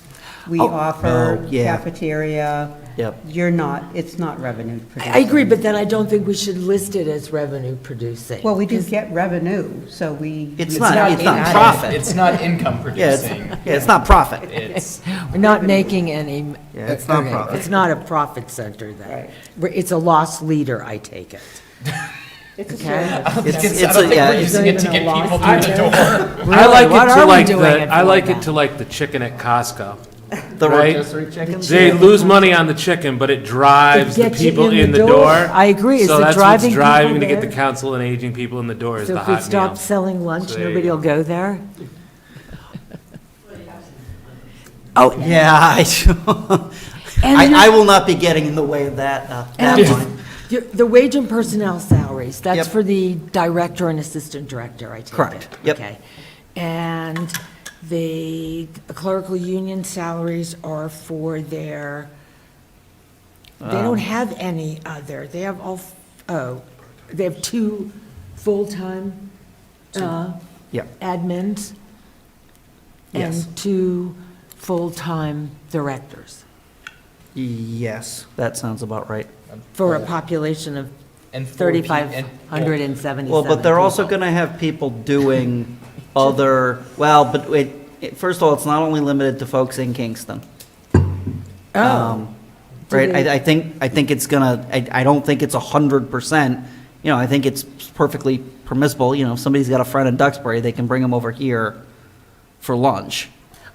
S11: we offer
S1: Oh, yeah.
S11: cafeteria.
S1: Yep.
S11: It's not revenue producing.
S4: I agree, but then I don't think we should list it as revenue producing.
S11: Well, we do get revenue, so we.
S1: It's
S11: we
S1: not
S11: take
S1: profit.
S11: it.
S1: Profit.
S3: It's not income
S1: Yeah,
S3: producing.
S1: it's not profit.
S3: It's
S4: We're not making any.
S1: Yeah, it's not
S4: okay,
S1: profit.
S4: It's not a profit center then.
S11: Right.
S4: It's a loss leader, I take it.
S11: It's a
S4: Okay.
S11: service.
S3: I don't think
S1: yeah,
S3: we're
S1: it's
S3: using it to get people through the door.
S9: I like
S4: What
S9: it
S4: are
S9: to
S4: we
S9: like
S4: doing it
S9: I
S4: for
S9: like
S4: then?
S9: it to like the chicken at Costco.
S1: The
S9: Right.
S1: rotisserie chickens?
S9: They lose money on the chicken, but it drives
S4: It
S9: the
S4: gets you
S9: people
S4: in
S9: in
S4: the
S9: the
S4: door.
S9: door.
S4: I agree. Is
S9: So
S4: it
S9: that's
S4: driving
S9: what's driving
S4: people
S9: to get the
S4: there?
S9: council and aging people in the door is
S4: So
S9: the
S4: if we
S9: hot
S4: stop
S9: meal.
S4: selling lunch,
S9: So there you
S4: nobody will
S9: go.
S4: go there? Oh,
S1: Yeah,
S4: and
S1: I will not be getting in the way of that, that
S4: And
S1: one.
S4: the wage and personnel salaries, that's
S1: Yep.
S4: for the director and assistant director, I take it?
S1: Correct. Yep.
S4: Okay. And the clerical union salaries are for their, they don't have any other, they have they have 2 full-time
S1: Yep.
S4: admins
S1: Yes.
S4: and 2 full-time directors
S1: Yes, that sounds about right.
S4: for a population of
S3: And
S4: 3,577
S1: Well, but they're also
S4: people.
S1: gonna have people doing other, well, but first of all, it's not only limited to folks in Kingston.
S4: Oh.
S1: Right,
S4: Do they-
S1: I think it's gonna, I don't think it's 100%, I think it's perfectly permissible, if somebody's got a friend in Duxbury, they can bring them over here for lunch.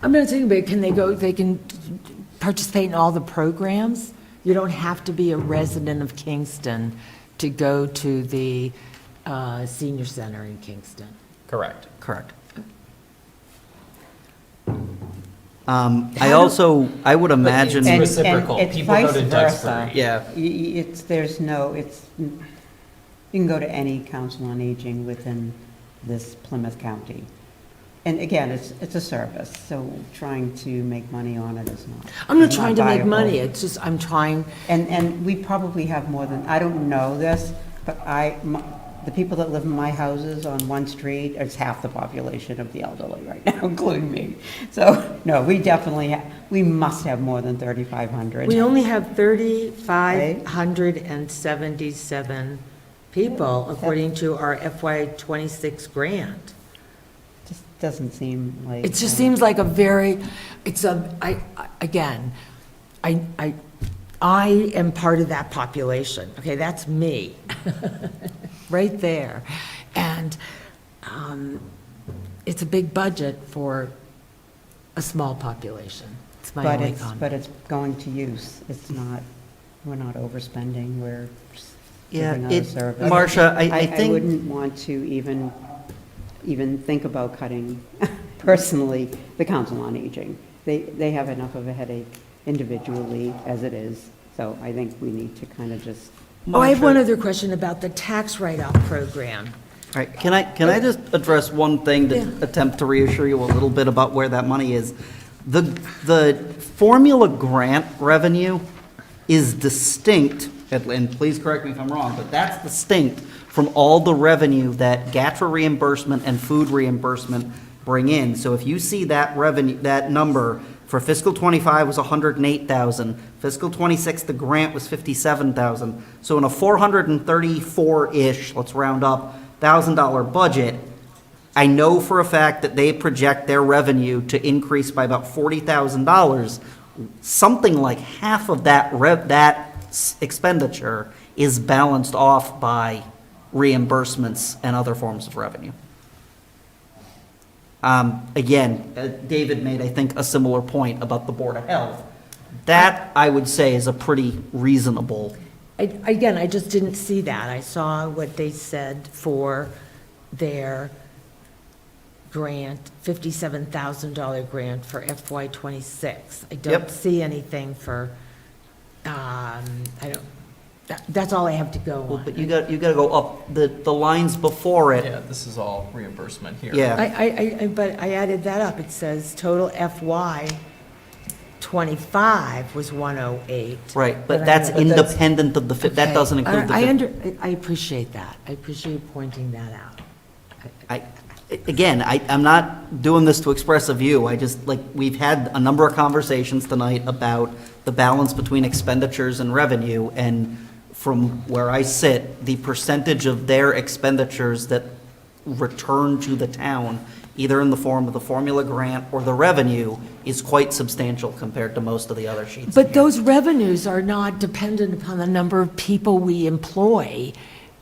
S4: I'm not saying, but they can participate in all the programs? You don't have to be a resident of Kingston to go to the senior center in Kingston.
S3: Correct.
S1: Correct. I would imagine.
S11: And-
S3: reciprocal.
S11: and it's
S3: People go
S11: vice
S3: to
S11: versa.
S3: Duxbury.
S1: Yeah.
S11: You can go to any council on aging within this Plymouth County. And again, it's a service, so trying to make money on it is not.
S4: I'm not
S11: is
S4: trying to make
S11: viable.
S4: money, it's just, I'm trying,
S11: And we probably have more than, I don't know this, but the people that live in my houses on one street, it's half the population of the elderly right now, including me. So, no, we definitely, we must have more than 3,500.
S4: we only have 3,577 people according to our FY '26 grant.
S11: Just doesn't seem like.
S4: It just seems like a very, again, I am part of that population, okay, that's me, right there. And it's a big budget for a small population. It's my only comment.
S11: But it's going to use. It's not, we're not overspending, we're
S1: Yeah,
S11: giving out a service.
S1: Marcia, I
S11: I
S1: think,
S11: wouldn't want to even think about cutting, personally, the Council on Aging. They have enough of a headache individually as it is, so I think we need to kind of just.
S4: Oh, I have one other question about the tax write-off program.
S1: all right, can I just address one thing to
S4: Yeah.
S1: attempt to reassure you a little bit about where that money is? The formula grant revenue is distinct, and please correct me if I'm wrong, but that's distinct from all the revenue that GATRA reimbursement and food reimbursement bring in. So if you see that revenue, that number for fiscal '25 was 108,000, fiscal '26, the grant was 57,000. So in a 434-ish, let's round up, $1,000 budget, I know for a fact that they project their revenue to increase by about $40,000. Something like half of that expenditure is balanced off by reimbursements and other forms of revenue. Again, David made, I think, a similar point about the Board of Health. That, I would say, is a pretty reasonable.
S4: Again, I just didn't see that. I saw what they said for their grant, $57,000 grant for FY '26. I don't
S1: Yep.
S4: see anything for, that's all I have to go
S1: Well,
S4: on.
S1: but you got to go up the lines before it.
S3: Yeah, this is all reimbursement here.
S1: Yeah.
S4: But I added that up. It says total FY '25 was 108.
S1: Right, but
S4: I
S1: that's
S4: know, but that's-
S1: independent of the, that
S4: Okay.
S1: doesn't include the.
S4: I appreciate that. I appreciate you pointing that out.
S1: Again, I'm not doing this to express a view, I just, like, we've had a number of conversations tonight about the balance between expenditures and revenue, and from where I sit, the percentage of their expenditures that return to the town, either in the form of the formula grant or the revenue, is quite substantial compared to most of the other sheets.
S4: But those revenues are not dependent upon the number of people we employ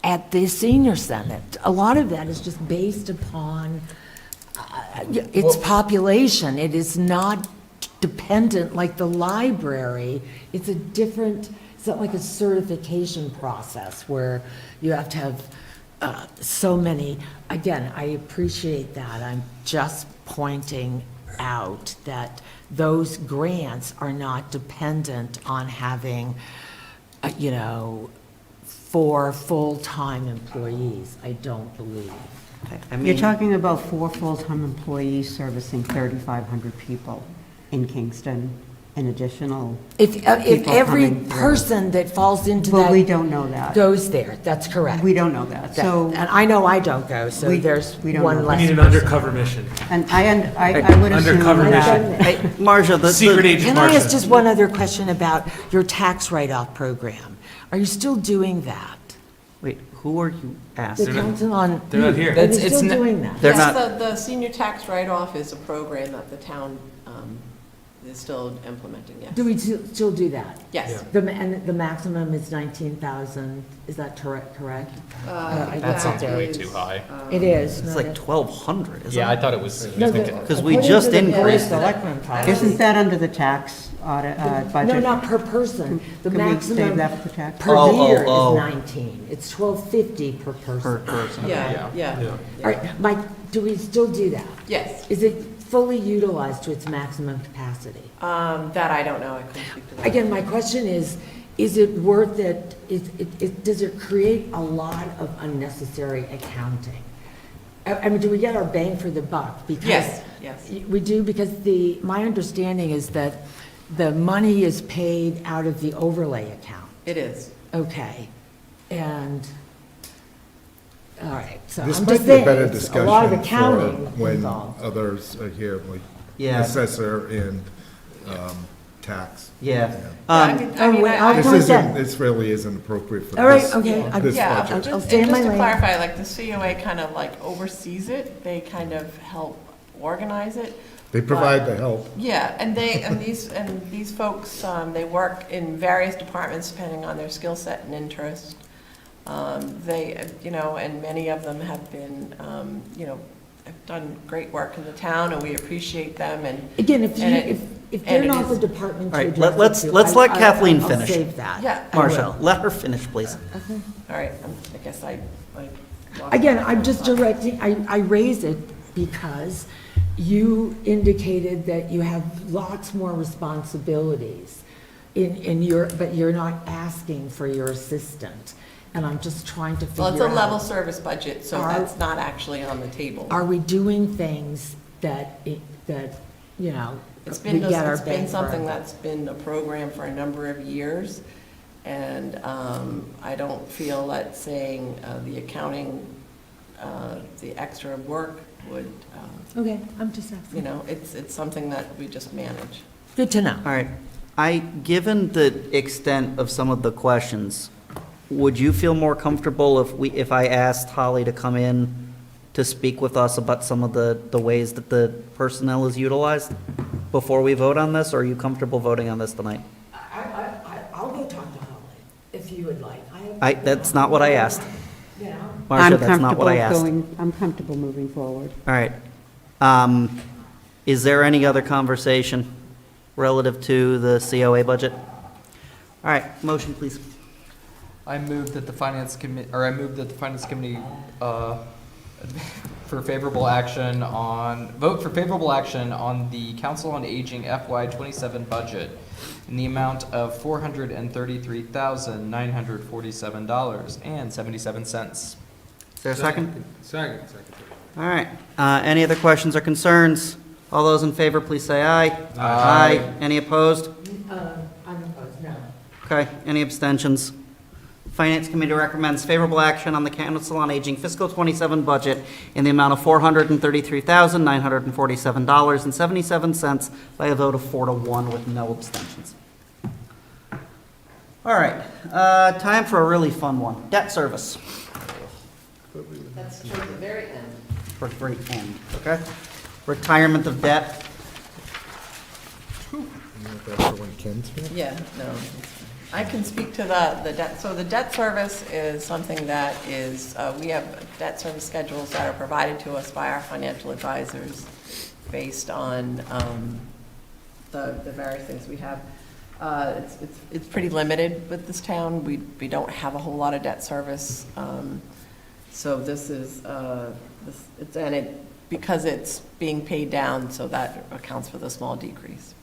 S4: at the senior center. A lot of that is just based upon its population. It is not dependent like the library. It's a different, it's not like a certification process where you have to have so many. Again, I appreciate that. I'm just pointing out that those grants are not dependent on having, 4 full-time employees, I don't believe.
S1: I mean,
S11: You're talking about 4 full-time employees servicing 3,500 people in Kingston, an additional.
S4: If
S11: people
S4: every
S11: coming through.
S4: person that falls into
S11: Well, we
S4: that
S11: don't know that.
S4: goes there, that's correct.
S11: We don't know that, so.
S4: And I know I don't go, so
S11: We-
S4: there's
S11: we don't
S4: one
S11: know.
S9: We
S4: less
S9: need an
S4: person.
S9: undercover mission.
S11: And I would assume
S9: Undercover
S11: that.
S1: Hey, Marcia,
S9: Secret agent
S4: Can I ask
S9: Marcia.
S4: just one other question about your tax write-off program? Are you still doing that?
S1: wait, who are you
S4: The
S1: asking?
S4: council on.
S9: They're not here.
S4: Are you
S3: It's
S4: still
S3: not-
S4: doing that?
S1: They're
S13: Yes,
S1: not-
S13: the senior tax write-off is a program that the town is still implementing, yes.
S4: Do we still do that?
S13: Yes.
S4: And the maximum is 19,000, is that correct?
S3: That sounds way
S13: is,
S3: too high.
S4: It is.
S1: It's like 1,200, isn't it?
S3: Yeah, I thought it was
S4: No,
S3: significant.
S1: Because we just increased it.
S11: Isn't that under the tax audit, budget?
S4: No, not per person. The
S11: Can we
S4: maximum
S11: save that for the tax?
S4: per
S1: Oh,
S4: year
S1: oh.
S4: is 19. It's 1250 per
S1: Per
S4: person.
S1: person.
S13: Yeah, yeah.
S4: All right, Mike, do we still do that?
S13: Yes.
S4: Is it fully utilized to its maximum capacity?
S13: That I don't know, I couldn't speak to that.
S4: Again, my question is it worth it? Does it create a lot of unnecessary accounting? I mean, do we get our bang for the buck? Because
S13: Yes, yes.
S4: we do, because my understanding is that the money is paid out of the overlay account.
S13: It is.
S4: Okay, and, all right, so I'm
S5: This
S4: just
S5: might be a
S4: saying,
S5: better
S4: it's a
S5: discussion
S4: lot of
S5: for
S4: accounting
S5: when
S4: involved.
S5: others are here, like
S1: Yeah.
S5: assessor and tax.
S1: Yeah.
S4: Oh, wait, I'll
S5: This
S4: point
S5: isn't,
S4: that.
S5: this really isn't appropriate for
S4: All right,
S5: this.
S4: okay.
S5: this
S13: Yeah,
S5: budget.
S4: I'll
S13: just,
S4: stay in
S13: and
S4: my
S13: just to
S4: lane.
S13: clarify, like, the COA kind of like oversees it, they kind of help organize it.
S5: They provide the help.
S13: Yeah, and these folks, they work in various departments depending on their skill set and interest. They, and many of them have been, have done great work in the town, and we appreciate them, and.
S4: Again, if
S13: and
S4: they're
S13: it
S4: not the
S13: is-
S4: department to
S1: All right,
S4: address it to,
S1: let's let
S4: I-
S1: Kathleen
S4: I'll
S1: finish.
S4: save that.
S13: Yeah.
S4: I will.
S1: Marcia, let her finish, please.
S13: All right, I guess I lost
S4: Again,
S13: my
S4: I'm just
S13: thought.
S4: directing, I raise it because you indicated that you have lots more responsibilities but you're not asking for your assistant. And I'm just trying to figure
S13: Well,
S4: out.
S13: it's a level service budget, so
S4: Are-
S13: that's not actually on the table.
S4: Are we doing things that, we
S13: It's been,
S4: get our
S13: it's
S4: bang
S13: been
S4: for our
S13: something
S4: buck?
S13: that's been a program for a number of years, and I don't feel that saying the accounting, the extra work would,
S4: Okay, I'm just asking.
S13: it's something that we just manage.
S4: Good to know.
S1: All right. Given the extent of some of the questions, would you feel more comfortable if I asked Holly to come in to speak with us about some of the ways that the personnel is utilized before we vote on this, or are you comfortable voting on this tonight?
S4: I'll go talk to Holly, if you would like.
S1: That's not what I asked.
S4: You know?
S1: Marcia, that's not what I asked.
S11: I'm comfortable moving forward.
S1: All right. Is there any other conversation relative to the COA budget? All right, motion, please.
S3: I move that the finance committee, for favorable action vote for favorable action on the Council on Aging FY '27 budget in the amount of $433,947.77.
S1: Is there a second?
S9: Second.
S1: All right. Any other questions or concerns? All those in favor, please say aye. Aye. Any opposed?
S4: I'm opposed, no.
S1: Okay. Any abstentions? Finance Committee recommends favorable action on the Council on Aging fiscal '27 budget in the amount of $433,947.77 by a vote of 4-1 with no abstentions. All right. Time for a really fun one. Debt service.
S13: That's toward the very end.
S1: For the very end, okay? Retirement of debt.
S5: That's for when Ken's here?
S13: Yeah, no. I can speak to the debt. So the debt service is something that is, we have debt service schedules that are provided to us by our financial advisors based on the various things we have. It's pretty limited with this town. We don't have a whole lot of debt service. So this is, because it's being paid down, so that accounts for the small decrease.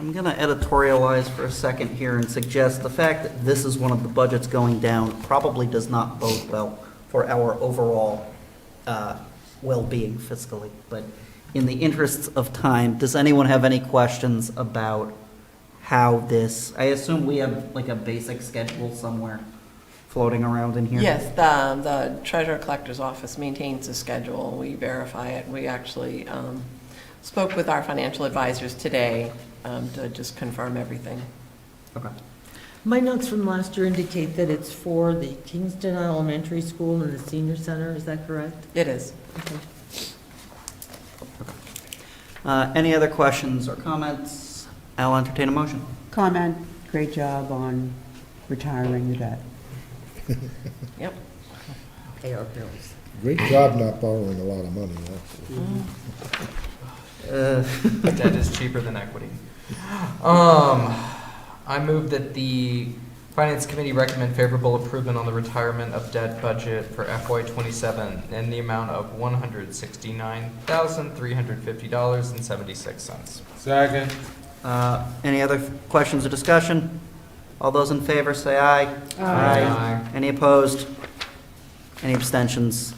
S1: I'm going to editorialize for a second here and suggest the fact that this is one of the budgets going down probably does not bode well for our overall well-being fiscally. But in the interests of time, does anyone have any questions about how this, I assume we have like a basic schedule somewhere floating around in here?
S13: Yes, the treasurer collector's office maintains a schedule. We verify it. We actually spoke with our financial advisors today to just confirm everything.
S1: Okay.
S4: My notes from last year indicate that it's for the Kingston Elementary School and the senior center, is that correct?
S13: It is.
S1: Any other questions or comments? I'll entertain a motion.
S11: Comment, great job on retiring the debt.
S13: Yep.
S4: Pay our bills.
S5: Great job not borrowing a lot of money, actually.
S3: Debt is cheaper than equity. I move that the Finance Committee recommend favorable approval on the retirement of debt budget for FY '27 in the amount of $169,350.76.
S9: Second.
S1: Any other questions or discussion? All those in favor say aye.
S3: Aye.
S1: Any opposed? Any abstentions?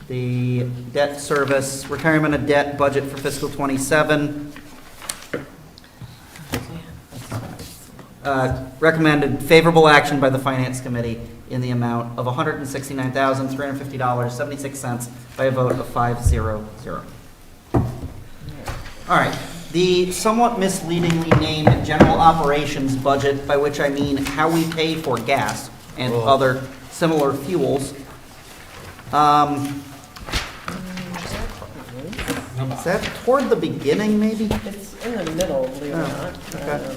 S1: the debt service, retirement of debt budget for fiscal '27. Recommended favorable action by the Finance Committee in the amount of $169,350.76 by a vote of 5-0-0. All right, the somewhat misleadingly named general operations budget, by which I mean how we pay for gas and other similar fuels. Is that toward the beginning, maybe?
S13: It's in the middle, believe it or not.
S1: Okay.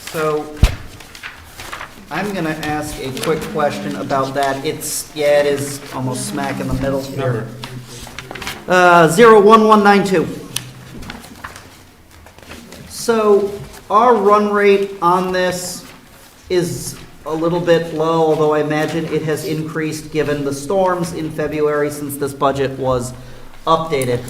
S1: So I'm going to ask a quick question about that. It is almost smack in the middle here. 01192. So our run rate on this is a little bit low, although I imagine it has increased given the storms in February since this budget was updated.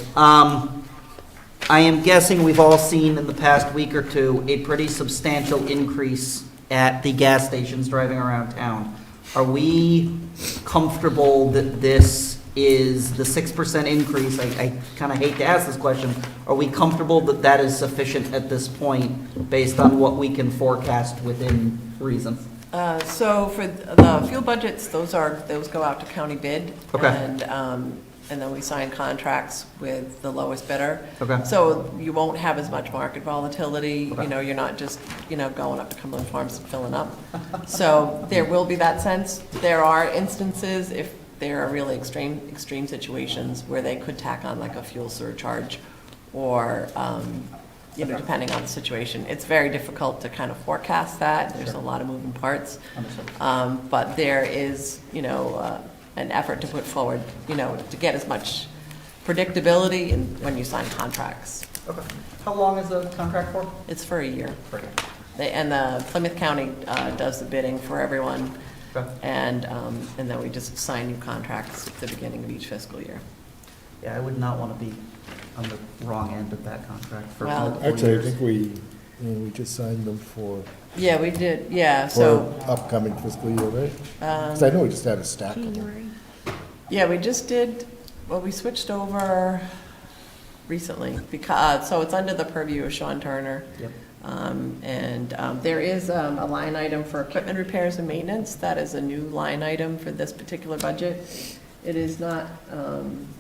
S1: I am guessing we've all seen in the past week or two a pretty substantial increase at the gas stations driving around town. Are we comfortable that this is the 6% increase? I kind of hate to ask this question. Are we comfortable that that is sufficient at this point based on what we can forecast within reason?
S13: So for the fuel budgets, those go out to county bid.
S1: Okay.
S13: And then we sign contracts with the lowest bidder.
S1: Okay.
S13: So you won't have as much market volatility.
S1: Okay.
S13: You know, you're not just, going up to Cumberland Farms and filling up. So there will be that sense. There are instances, if there are really extreme situations, where they could tack on like a fuel surcharge or, depending on the situation. It's very difficult to kind of forecast that. There's a lot of moving parts. But there is, an effort to put forward, to get as much predictability when you sign contracts.
S1: Okay. How long is the contract for?
S13: It's for a year.
S1: Okay.
S13: And the Plymouth County does the bidding for everyone.
S1: Okay.
S13: And then we just sign new contracts at the beginning of each fiscal year.
S1: Yeah, I would not want to be on the wrong end of that contract for
S13: Well-
S1: multiple
S14: Actually, I
S1: years.
S14: think we just signed them for
S13: Yeah, we did, yeah, so.
S14: upcoming fiscal year, right? Because I know we just had a stack of them.
S13: Yeah, we just did, we switched over recently, because, so it's under the purview of Sean Turner.
S1: Yep.
S13: There is a line item for equipment repairs and maintenance. That is a new line item for this particular budget. It is not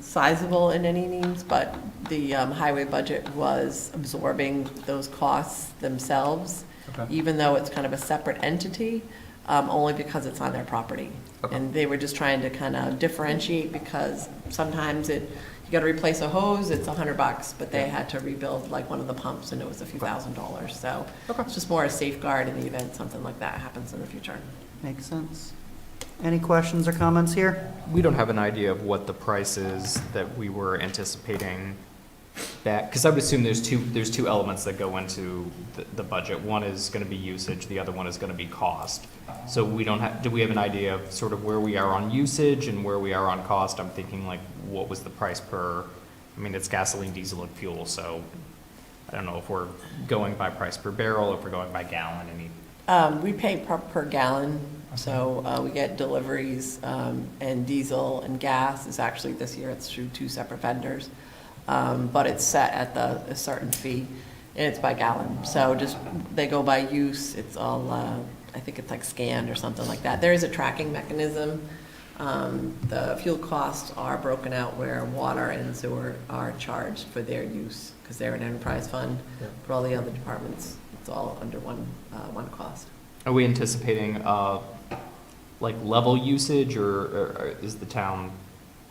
S13: sizable in any means, but the highway budget was absorbing those costs themselves,
S1: Okay.
S13: even though it's kind of a separate entity, only because it's on their property.
S1: Okay.
S13: And they were just trying to kind of differentiate, because sometimes you got to replace a hose, it's $100, but they had to rebuild like one of the pumps, and it was a few $1,000s. So it's just more a safeguard in the event something like that happens in the future.
S1: Makes sense. Any questions or comments here?
S3: We don't have an idea of what the price is that we were anticipating that, because I would assume there's two elements that go into the budget. One is going to be usage, the other one is going to be cost. So do we have an idea of sort of where we are on usage and where we are on cost? I'm thinking like, what was the price per, it's gasoline, diesel, and fuel, so I don't know if we're going by price per barrel, or if we're going by gallon,
S13: We pay per gallon, so we get deliveries, and diesel and gas is actually, this year, it's through two separate vendors. But it's set at a certain fee, and it's by gallon. So they go by use. It's all, I think it's like scanned or something like that. There is a tracking mechanism. The fuel costs are broken out where water and sewer are charged for their use, because they're an enterprise fund. For all the other departments, it's all under one cost.
S3: Are we anticipating like level usage, or is the town,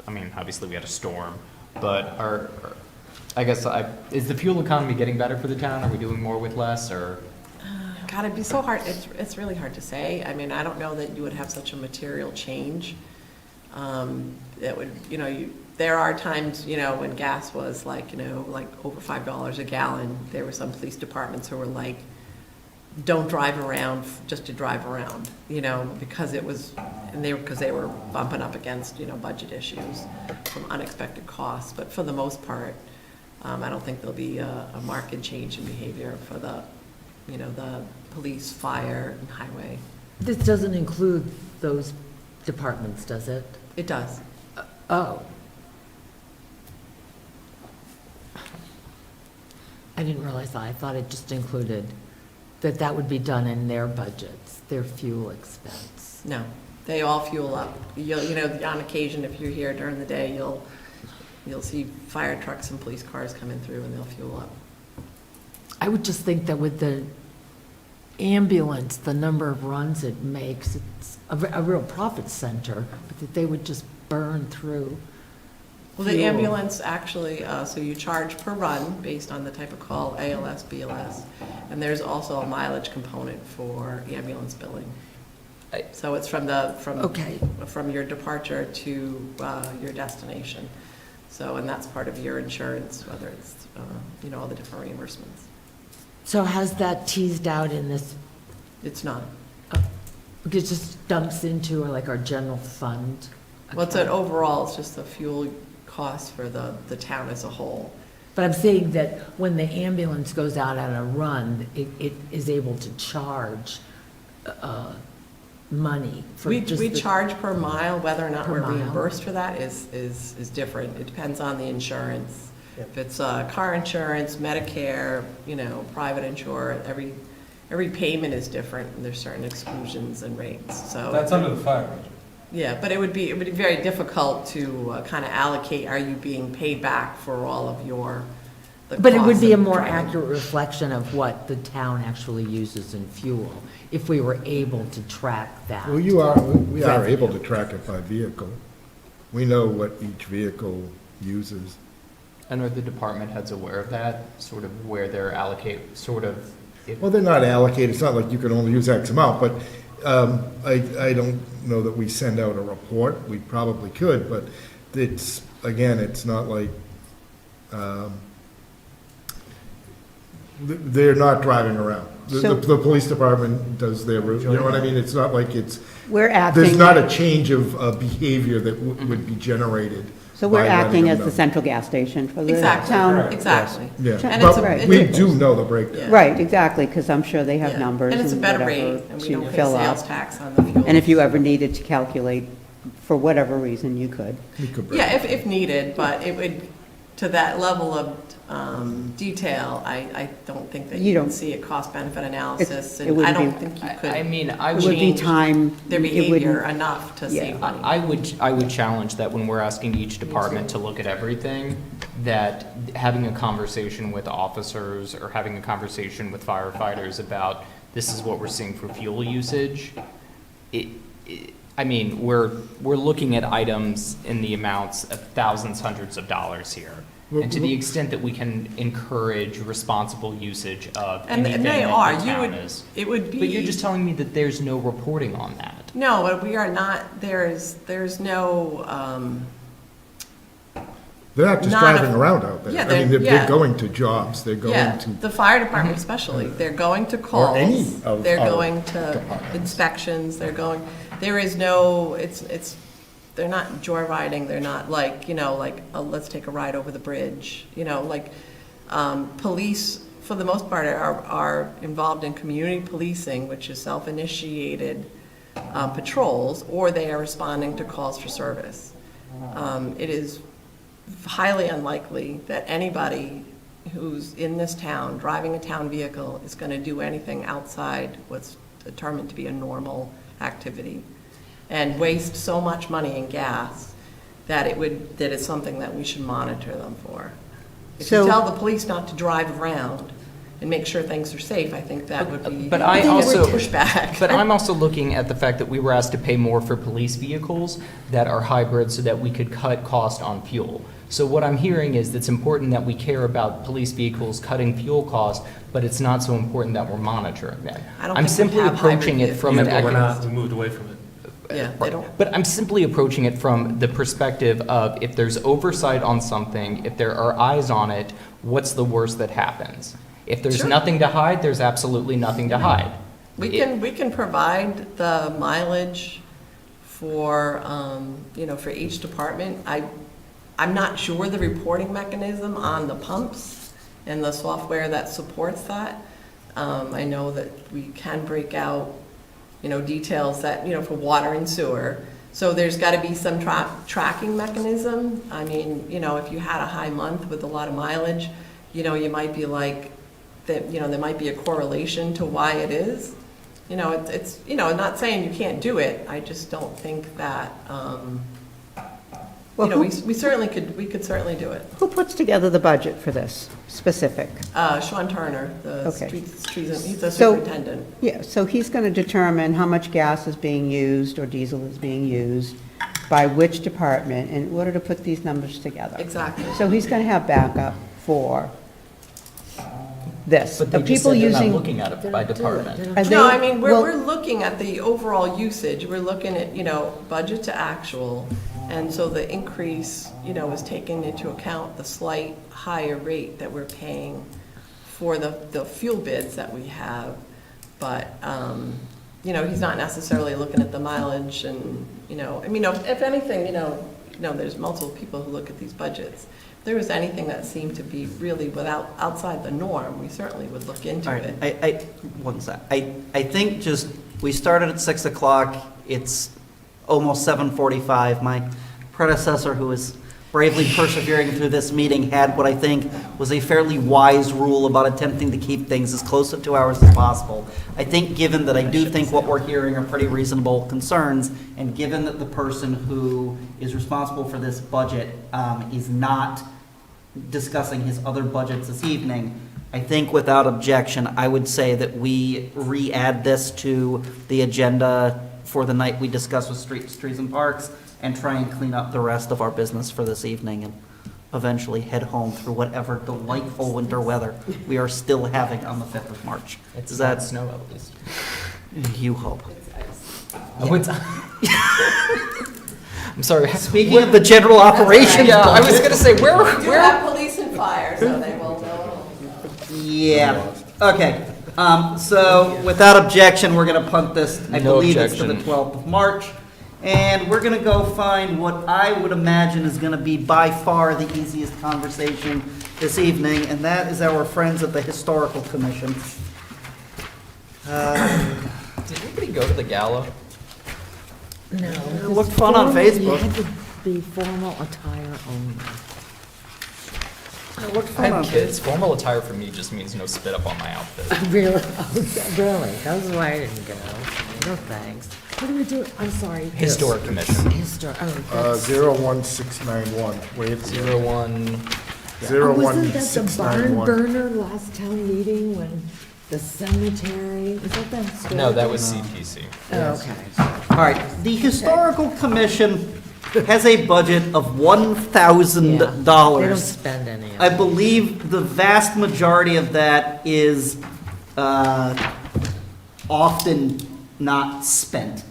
S3: obviously we had a storm, but is the fuel economy getting better for the town? Are we doing more with less, or?
S13: God, it'd be so hard. It's really hard to say. I don't know that you would have such a material change. That would, there are times, when gas was like over $5 a gallon. There were some police departments who were like, don't drive around just to drive around, because they were bumping up against, budget issues from unexpected costs. But for the most part, I don't think there'll be a marked change in behavior for the police, fire, and highway.
S4: This doesn't include those departments, does it?
S13: It does.
S4: Oh. I didn't realize that. I thought it just included that that would be done in their budgets, their fuel expense.
S13: No, they all fuel up. You know, on occasion, if you're here during the day, you'll see fire trucks and police cars coming through and they'll fuel up.
S4: I would just think that with the ambulance, the number of runs it makes, it's a real profit center, but that they would just burn through.
S13: Well, the
S4: fuel.
S13: ambulance actually, so you charge per run based on the type of call, ALS, BLS, and there's also a mileage component for ambulance billing. So it's from
S4: Okay.
S13: from your departure to your destination. So, and that's part of your insurance, whether it's, all the different reimbursements.
S4: So has that teased out in this,
S13: It's not.
S4: it just dumps into like our general fund?
S13: Well, it's an overall, it's just the fuel cost for the town as a whole.
S4: But I'm saying that when the ambulance goes out on a run, it is able to charge money for
S13: We
S4: just the-
S13: charge per mile, whether or not
S4: Per
S13: we're
S4: mile.
S13: reimbursed for that is different. It depends on the insurance. If it's car insurance, Medicare, private insurance, every payment is different, and there's certain exclusions and rates, so.
S9: That's under the fire budget.
S13: Yeah, but it would be very difficult to kind of allocate, are you being paid back for all of the
S4: But it would
S13: costs
S4: be a
S13: of
S4: more
S13: driving?
S4: accurate reflection of what the town actually uses in fuel, if we were able to track that.
S5: Well, we are able to track it by vehicle. We know what each vehicle uses.
S8: And are the department heads aware of that, sort of where they're
S5: Well, they're not allocated, it's not like you can only use X amount, but I don't know that we send out a report. We probably could, but it's not like, they're not driving around.
S11: So-
S5: The police department does their route, you know what I mean? It's not like
S11: We're
S5: there's
S11: acting,
S5: not a change of behavior that would be generated.
S11: so we're
S5: by letting
S11: acting
S5: them
S11: as
S5: know.
S11: the central gas station for the
S13: Exactly,
S11: town.
S13: exactly.
S5: Yeah,
S13: And it's
S5: but
S13: a-
S5: we do know the breakdown.
S13: Yeah.
S11: Right, exactly, because I'm sure they have
S13: Yeah.
S11: numbers
S13: And it's a
S11: and
S13: better
S11: whatever
S13: rate, and we
S11: to
S13: don't pay
S11: fill
S13: sales
S11: out.
S13: tax on the fuel.
S11: And if you ever needed to calculate, for whatever reason, you could.
S5: We could break
S13: Yeah,
S5: it.
S13: if needed, but it would, to that level of detail, I don't think that
S11: You
S13: you can
S11: don't-
S13: see a cost-benefit analysis,
S11: it
S13: and I
S11: wouldn't
S13: don't
S11: be-
S13: think you
S8: I
S13: could
S8: mean, I
S11: It
S8: would
S11: would be
S13: change
S11: time.
S13: their
S11: it
S13: behavior
S11: wouldn't-
S13: enough to
S11: Yeah.
S13: save money.
S8: I would challenge that when we're asking each department to look at everything, that having a conversation with officers or having a conversation with firefighters about this is what we're seeing for fuel usage, I mean, we're looking at items in the amounts of thousands, hundreds of dollars here. And to the extent that we can encourage responsible usage of
S13: And
S8: anything
S13: they
S8: that
S13: are,
S8: the
S13: you
S8: town
S13: would,
S8: is.
S13: it would be.
S8: But you're just telling me that there's no reporting on that.
S13: No, but we are not, there's no,
S5: They're not just
S13: Not a-
S5: driving around out there.
S13: Yeah,
S5: I mean,
S13: they're-
S5: they're
S13: yeah.
S5: going to jobs, they're
S13: yeah,
S5: going to,
S13: the fire department especially, they're going to calls.
S5: any of
S13: They're
S5: our
S13: going to
S5: departments.
S13: inspections, there is no, they're not joyriding, they're not like, let's take a ride over the bridge, police, for the most part, are involved in community policing, which is self-initiated patrols, or they are responding to calls for service. It is highly unlikely that anybody who's in this town, driving a town vehicle, is going to do anything outside what's determined to be a normal activity, and waste so much money in gas that it's something that we should monitor them for. If you
S11: So-
S13: tell the police not to drive around and make sure things are safe, I think that would be.
S8: But I
S13: a
S8: also,
S13: pushback.
S8: but I'm also looking at the fact that we were asked to pay more for police vehicles that are hybrid so that we could cut cost on fuel. So what I'm hearing is it's important that we care about police vehicles cutting fuel costs, but it's not so important that we're monitoring them.
S13: I don't
S8: I'm
S13: think we
S8: simply
S13: have hybrid
S8: approaching it from
S9: Yeah,
S8: an
S9: but we're not,
S8: economic.
S9: we moved away from it.
S13: Yeah, they don't.
S8: But I'm simply approaching it from the perspective of if there's oversight on something, if there are eyes on it, what's the worst that happens? If there's
S13: Sure.
S8: nothing to hide, there's absolutely nothing to hide.
S13: We can provide the mileage for, for each department. I'm not sure the reporting mechanism on the pumps and the software that supports that. I know that we can break out details that, for water and sewer. So there's got to be some tracking mechanism. I mean, if you had a high month with a lot of mileage, you might be like, that, there might be a correlation to why it is. It's I'm not saying you can't do it. I just don't think that, we could certainly do it.
S11: Who puts together the budget for this specific?
S13: Sean Turner, the
S11: Okay.
S13: streets, he's the
S11: So-
S13: superintendent.
S11: Yeah, so he's going to determine how much gas is being used or diesel is being used by which department in order to put these numbers together.
S13: Exactly.
S11: So he's going to have backup for this.
S3: But they
S11: The
S3: just
S11: people
S3: said they're not
S11: using.
S3: looking at it by department.
S11: Are
S13: No,
S11: they-
S13: I mean,
S11: well-
S13: we're looking at the overall usage, we're looking at, budget to actual, and so the increase, is taking into account the slight higher rate that we're paying for the fuel bids that we have, but, he's not necessarily looking at the mileage and, if anything, there's multiple people who look at these budgets. If there was anything that seemed to be really outside the norm, we certainly would look into
S1: All
S13: it.
S1: right, one sec. I think just, we started at 6 o'clock, it's almost 7:45. My predecessor, who was bravely persevering through this meeting, had what I think was a fairly wise rule about attempting to keep things as close to 2 hours as possible. I think, given that I do think what we're hearing are pretty reasonable concerns, and given that the person who is responsible for this budget is not discussing his other budgets this evening, I think without objection, I would say that we re-add this to the agenda for the night we discuss with streets, trees, and parks, and try and clean up the rest of our business for this evening, and eventually head home through whatever delightful winter weather we are still having on the 5th of March.
S3: It's
S1: Is
S3: not
S1: that,
S3: snow at least.
S1: you hope.
S3: Oh, it's. I'm sorry.
S1: Speaking of the general operations
S3: Yeah, I was
S1: budget-
S3: gonna say,
S13: We do have police and fire, so they will know.
S1: Yeah, okay. So without objection, we're gonna punt this, I
S3: No
S1: believe it's to the
S3: objection.
S1: 12th of March. And we're gonna go find what I would imagine is gonna be by far the easiest conversation this evening, and that is our friends at the Historical Commission.
S3: Did anybody go to the gala?
S4: No.
S1: It looked fun on Facebook.
S4: You had to be formal attire only.
S1: It looked
S3: I
S1: fun on
S3: have kids. Formal attire for me just means no spit up on my outfit.
S4: Really? Really? That's why I didn't go. No thanks. What do we do? I'm sorry.
S3: Historic Commission.
S4: That's.
S5: 01691, wait,
S3: 01.
S4: Oh, wasn't that the barn
S5: 01691.
S4: burner last town meeting when the cemetery, is that the historical?
S3: No, that was CPC.
S4: Oh, okay.
S1: All right, the Historical Commission has a budget of $1,000.
S4: They don't spend any of
S1: I
S4: it.
S1: believe the vast majority of that is often not spent.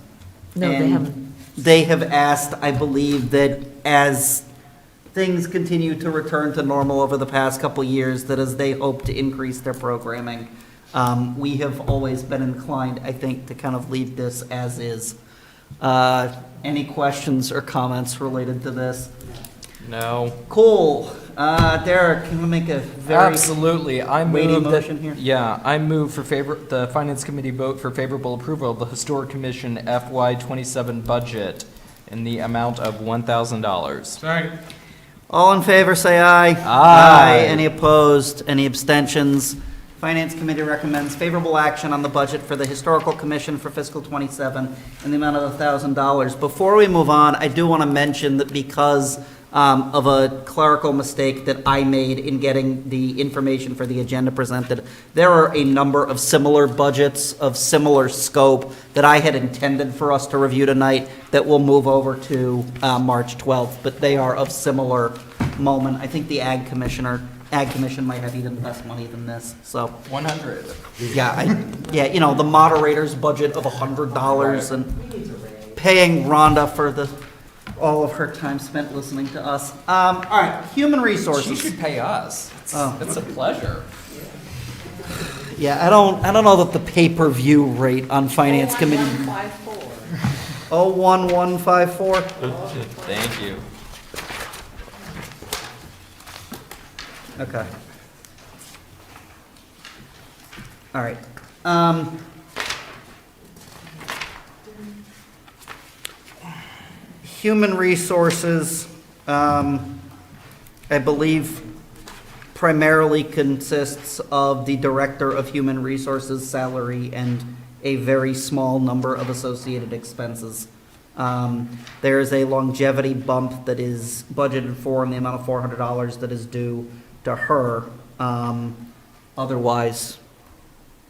S4: No, they
S1: And
S4: haven't.
S1: They have asked, I believe, that as things continue to return to normal over the past couple years, that as they hope to increase their programming, we have always been inclined, I think, to kind of leave this as is. Any questions or comments related to this?
S3: No.
S1: Cool. Derek, can we make a very
S3: Absolutely. I
S1: weighty
S3: move that,
S1: motion here?
S3: yeah, I move for the Finance Committee vote for favorable approval of the Historic Commission FY27 budget in the amount of $1,000.
S10: Sorry.
S1: All in favor, say aye.
S3: Aye.
S1: Any opposed? Any abstentions? Finance Committee recommends favorable action on the budget for the Historical Commission for fiscal '27 in the amount of $1,000. Before we move on, I do want to mention that because of a clerical mistake that I made in getting the information for the agenda presented, there are a number of similar budgets of similar scope that I had intended for us to review tonight that will move over to March 12th, but they are of similar moment. I think the Ag Commission might have even less money than this, so.
S3: 100.
S1: Yeah, the moderator's budget of $100 and paying Rhonda for all of her time spent listening to us. All right, human
S3: She
S1: resources.
S3: should pay us.
S1: Oh.
S3: It's a pleasure.
S1: Yeah, I don't know that the pay-per-view rate on Finance Committee. 01154.
S3: Thank you.
S1: Okay. All right. Human Resources, I believe primarily consists of the Director of Human Resources salary and a very small number of associated expenses. There is a longevity bump that is budgeted for in the amount of $400 that is due to her. Otherwise,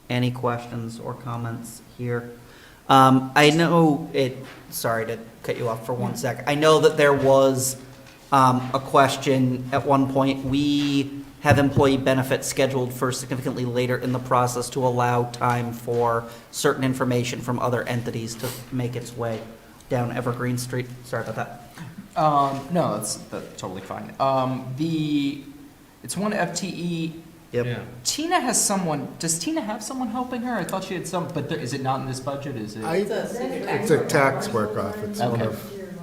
S1: any questions or comments here? I know sorry to cut you off for 1 sec. I know that there was a question at one point. We have employee benefits scheduled for significantly later in the process to allow time for certain information from other entities to make its way down Evergreen Street. Sorry about that.
S8: No, that's totally fine. It's one FTE.
S1: Yep.
S9: Yeah.
S8: Tina has someone, does Tina have someone helping her? I thought she had some, but is it not in this budget, is it?
S5: It's a tax work-off. It's one
S8: Okay,
S5: of,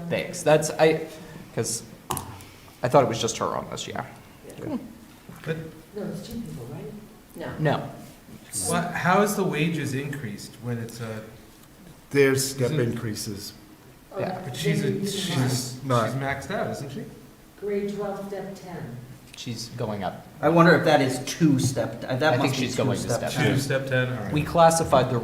S8: thanks. Because I thought it was just her on this, yeah.
S9: But
S4: No, it's 2 people, right?
S13: No.
S8: No.
S9: how is the wages increased when it's a,
S5: there's step increases.
S8: Yeah.
S9: but she's
S5: not.
S9: maxed out, isn't she?
S4: Grade 12, step 10.
S8: She's going up.
S1: I wonder if that is two-step. That
S8: I
S1: must
S8: think
S1: be
S8: she's going to
S1: two-step.
S8: step
S9: 2, step 10, all right.
S8: We classified there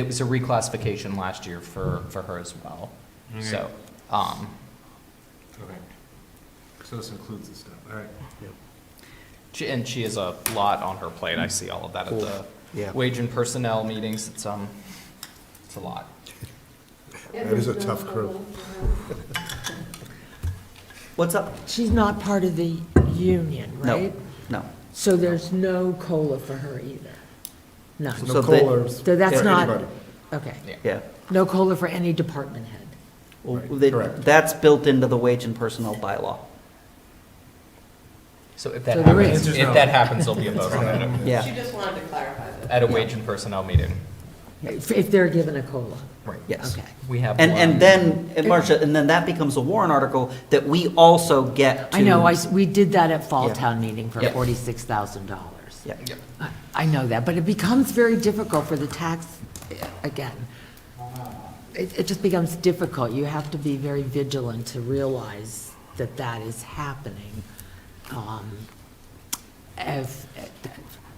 S8: was a reclassification last year for her as well.
S9: Okay.
S8: So,
S9: Okay. So this includes the stuff, all right.
S8: and she has a lot on her plate. I see all of that at the
S1: Yeah.
S8: wage and personnel meetings. It's a lot.
S5: That is a tough crew.
S1: What's up?
S4: She's not part of the union,
S1: No.
S4: right?
S1: No.
S4: So there's no COLA for her either? None?
S1: So
S5: No
S1: they-
S5: COLAs
S4: So that's
S5: for
S4: not,
S5: anybody.
S4: okay.
S1: Yeah.
S4: No COLA for any department head?
S1: Well,
S5: Right, correct.
S1: that's built into the wage and personnel bylaw.
S8: So if
S4: So
S8: that
S4: there
S8: happens,
S9: is.
S8: if that happens, there'll be a vote on it
S1: Yeah.
S13: She just wanted to clarify that.
S8: at a wage and personnel meeting.
S4: If they're given a COLA?
S8: Right.
S1: Yes.
S4: Okay.
S8: We have
S1: And
S8: one.
S1: then, and Marcia, and then that becomes a warrant article that we also get to.
S4: I know, we did that at Fall
S1: Yeah.
S4: Town Meeting for
S1: Yep.
S4: $46,000.
S1: Yeah.
S8: Yep.
S4: I know that, but it becomes very difficult for the tax, again. It just becomes difficult. You have to be very vigilant to realize that that is happening. As,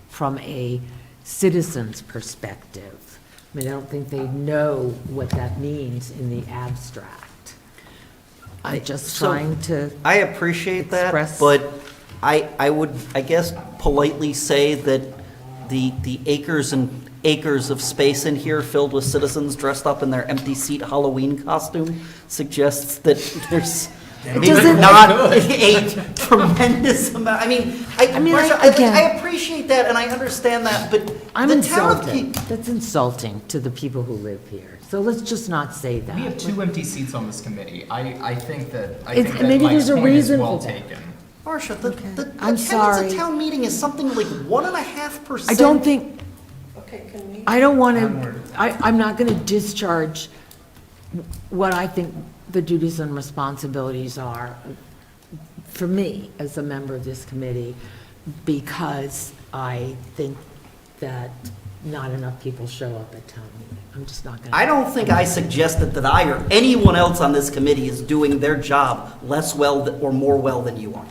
S4: from a citizen's perspective. I mean, I don't think they know what that means in the abstract. I'm just
S1: So,
S4: trying to,
S1: I appreciate that,
S4: express-
S1: but I would, I guess, politely say that the acres and acres of space in here filled with citizens dressed up in their empty seat Halloween costume suggests that there's maybe
S4: doesn't-
S1: not a tremendous amount. I mean, Marcia,
S4: again-
S1: I appreciate that and I understand that, but
S4: I'm
S1: the town of
S4: insulted.
S1: King.
S4: That's insulting to the people who live here. So let's just not say that.
S8: We have 2 empty seats on this committee. I think that
S4: Maybe
S8: Mike's
S4: there's a
S8: point is
S4: reason
S8: well
S4: for that.
S8: taken.
S1: Marcia, the
S4: I'm
S1: attendance
S4: sorry.
S1: at town meeting is something like 1.5%.
S4: I don't think,
S13: Okay, can we?
S4: I don't want
S9: Onward.
S4: to, I'm not going to discharge what I think the duties and responsibilities are for me as a member of this committee, because I think that not enough people show up at town meeting. I'm just not going to.
S1: I don't think I suggested that I or anyone else on this committee is doing their job less well or more well than you are.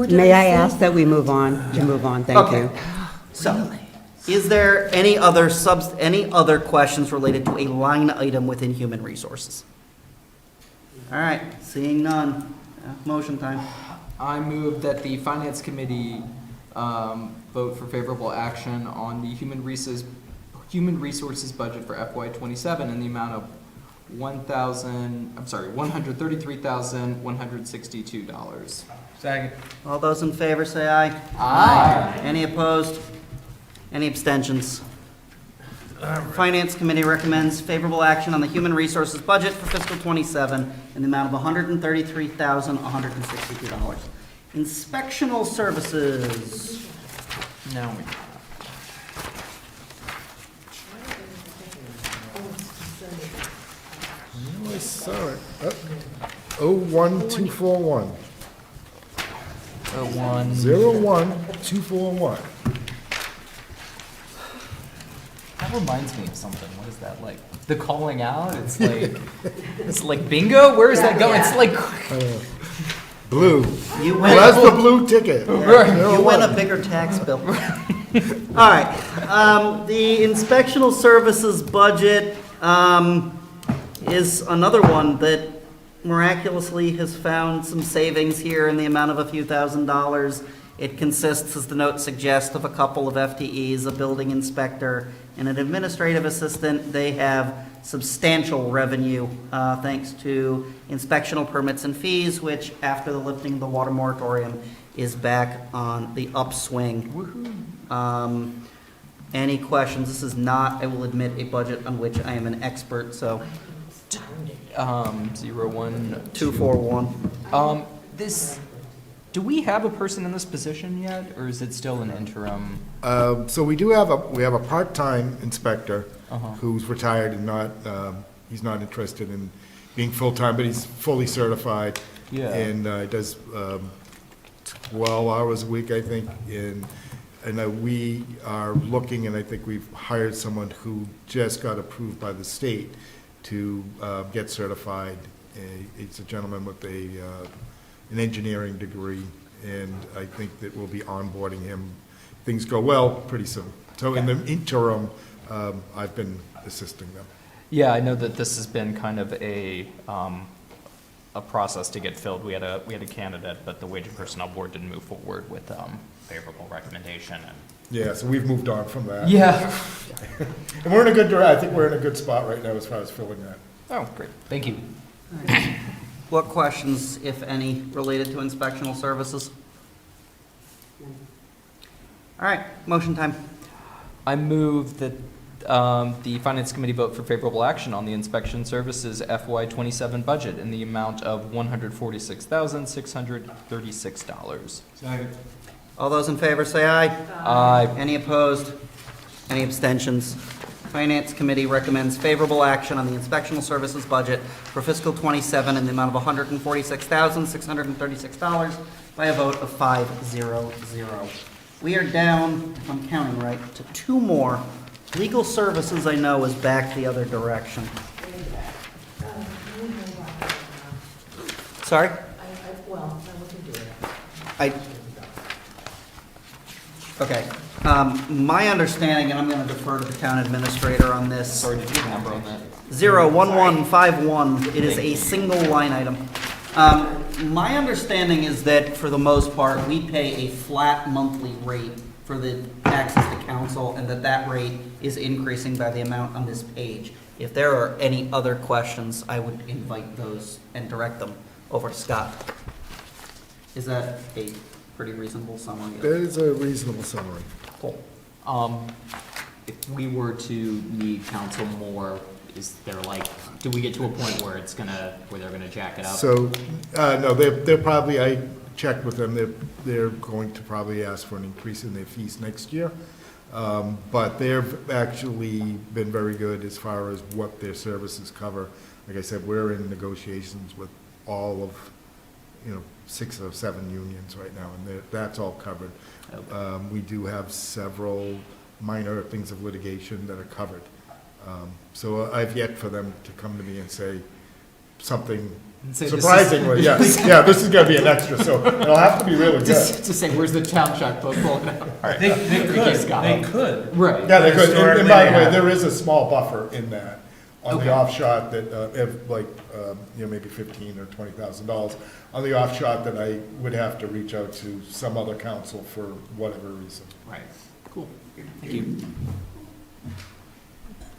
S11: May I ask that we move on, thank
S1: Okay.
S11: you.
S1: So, is there any other questions related to a line item within human resources? All right, seeing none, motion time.
S3: I move that the finance committee vote for favorable action on the human resources budget for FY '27 in the amount of $133,162.
S9: Second.
S1: All those in favor say aye.
S3: Aye.
S1: Any opposed? Any abstentions? Finance Committee recommends favorable action on the human resources budget for fiscal '27 in the amount of $133,162. Inspectional services.
S8: No.
S5: I saw it. 01241.
S8: 01.
S5: 01241.
S3: That reminds me of something. What is that like? The calling out? It's like bingo? Where is that going? It's like
S5: Blue.
S1: You
S5: Well,
S1: win.
S5: that's the blue ticket.
S1: You win a bigger tax bill. All right, the inspectional services budget is another one that miraculously has found some savings here in the amount of a few $1,000s. It consists, as the note suggests, of a couple of FTEs, a building inspector, and an administrative assistant. They have substantial revenue thanks to inspectional permits and fees, which, after the lifting of the water moratorium, is back on the upswing. Any questions? This is not, I will admit, a budget on which I am an expert, so
S3: 241. Do we have a person in this position yet, or is it still an interim?
S5: So we have a part-time inspector who's retired and he's not interested in being full-time, but he's fully certified.
S3: Yeah.
S5: And does 12 hours a week, I think. And we are looking, and I think we've hired someone who just got approved by the state to get certified. He's a gentleman with an engineering degree, and I think that we'll be onboarding him. Things go well pretty soon. So in the interim, I've been assisting them.
S3: Yeah, I know that this has been kind of a process to get filled. We had a candidate, but the Wage and Personnel Board didn't move forward with favorable recommendation. And
S5: Yeah, so we've moved on from that.
S3: yeah.
S5: And we're in a good, I think we're in a good spot right now as far as filling that.
S3: Oh, great. Thank you.
S1: what questions, if any, related to inspectional services? All right, motion time.
S3: I move that the Finance Committee vote for favorable action on the inspection services FY27 budget in the amount of $146,636.
S1: All those in favor say aye.
S3: Aye.
S1: Any opposed? Any abstentions? Finance Committee recommends favorable action on the inspectional services budget for fiscal '27 in the amount of $146,636 by a vote of 5-0-0. We are down, if I'm counting right, to two more. Legal services, I know, is back the other direction. Sorry? Okay. My understanding, and I'm going to defer to the town administrator on this.
S3: Sorry, did you get a number on that?
S1: 01151. It is a single line item. My understanding is that, for the most part, we pay a flat monthly rate for the taxes to council, and that rate is increasing by the amount on this page. If there are any other questions, I would invite those and direct them over to Scott. Is that a pretty reasonable summary?
S5: That is a reasonable summary.
S1: Cool.
S8: If we were to need counsel more, is there do we get to a point where they're gonna jack it up?
S5: So, no, they're probably, I checked with them, they're going to probably ask for an increase in their fees next year. But they've actually been very good as far as what their services cover. Like I said, we're in negotiations with all of, 6 or 7 unions right now, and that's all covered.
S8: Okay.
S5: We do have several minor things of litigation that are covered. So I've yet for them to come to me and say something surprisingly, yes, yeah, this is gonna be an extra, so it'll have to be really good.
S8: To say, where's the town checkbook?
S9: They could.
S8: Right.
S5: Yeah, they could, and by the way,
S9: Historically,
S5: there is a small buffer in that, on the
S8: Okay.
S5: off shot that, maybe $15,000 or $20,000, on the off shot that I would have to reach out to some other council for whatever reason.
S8: Right. Cool. Thank you.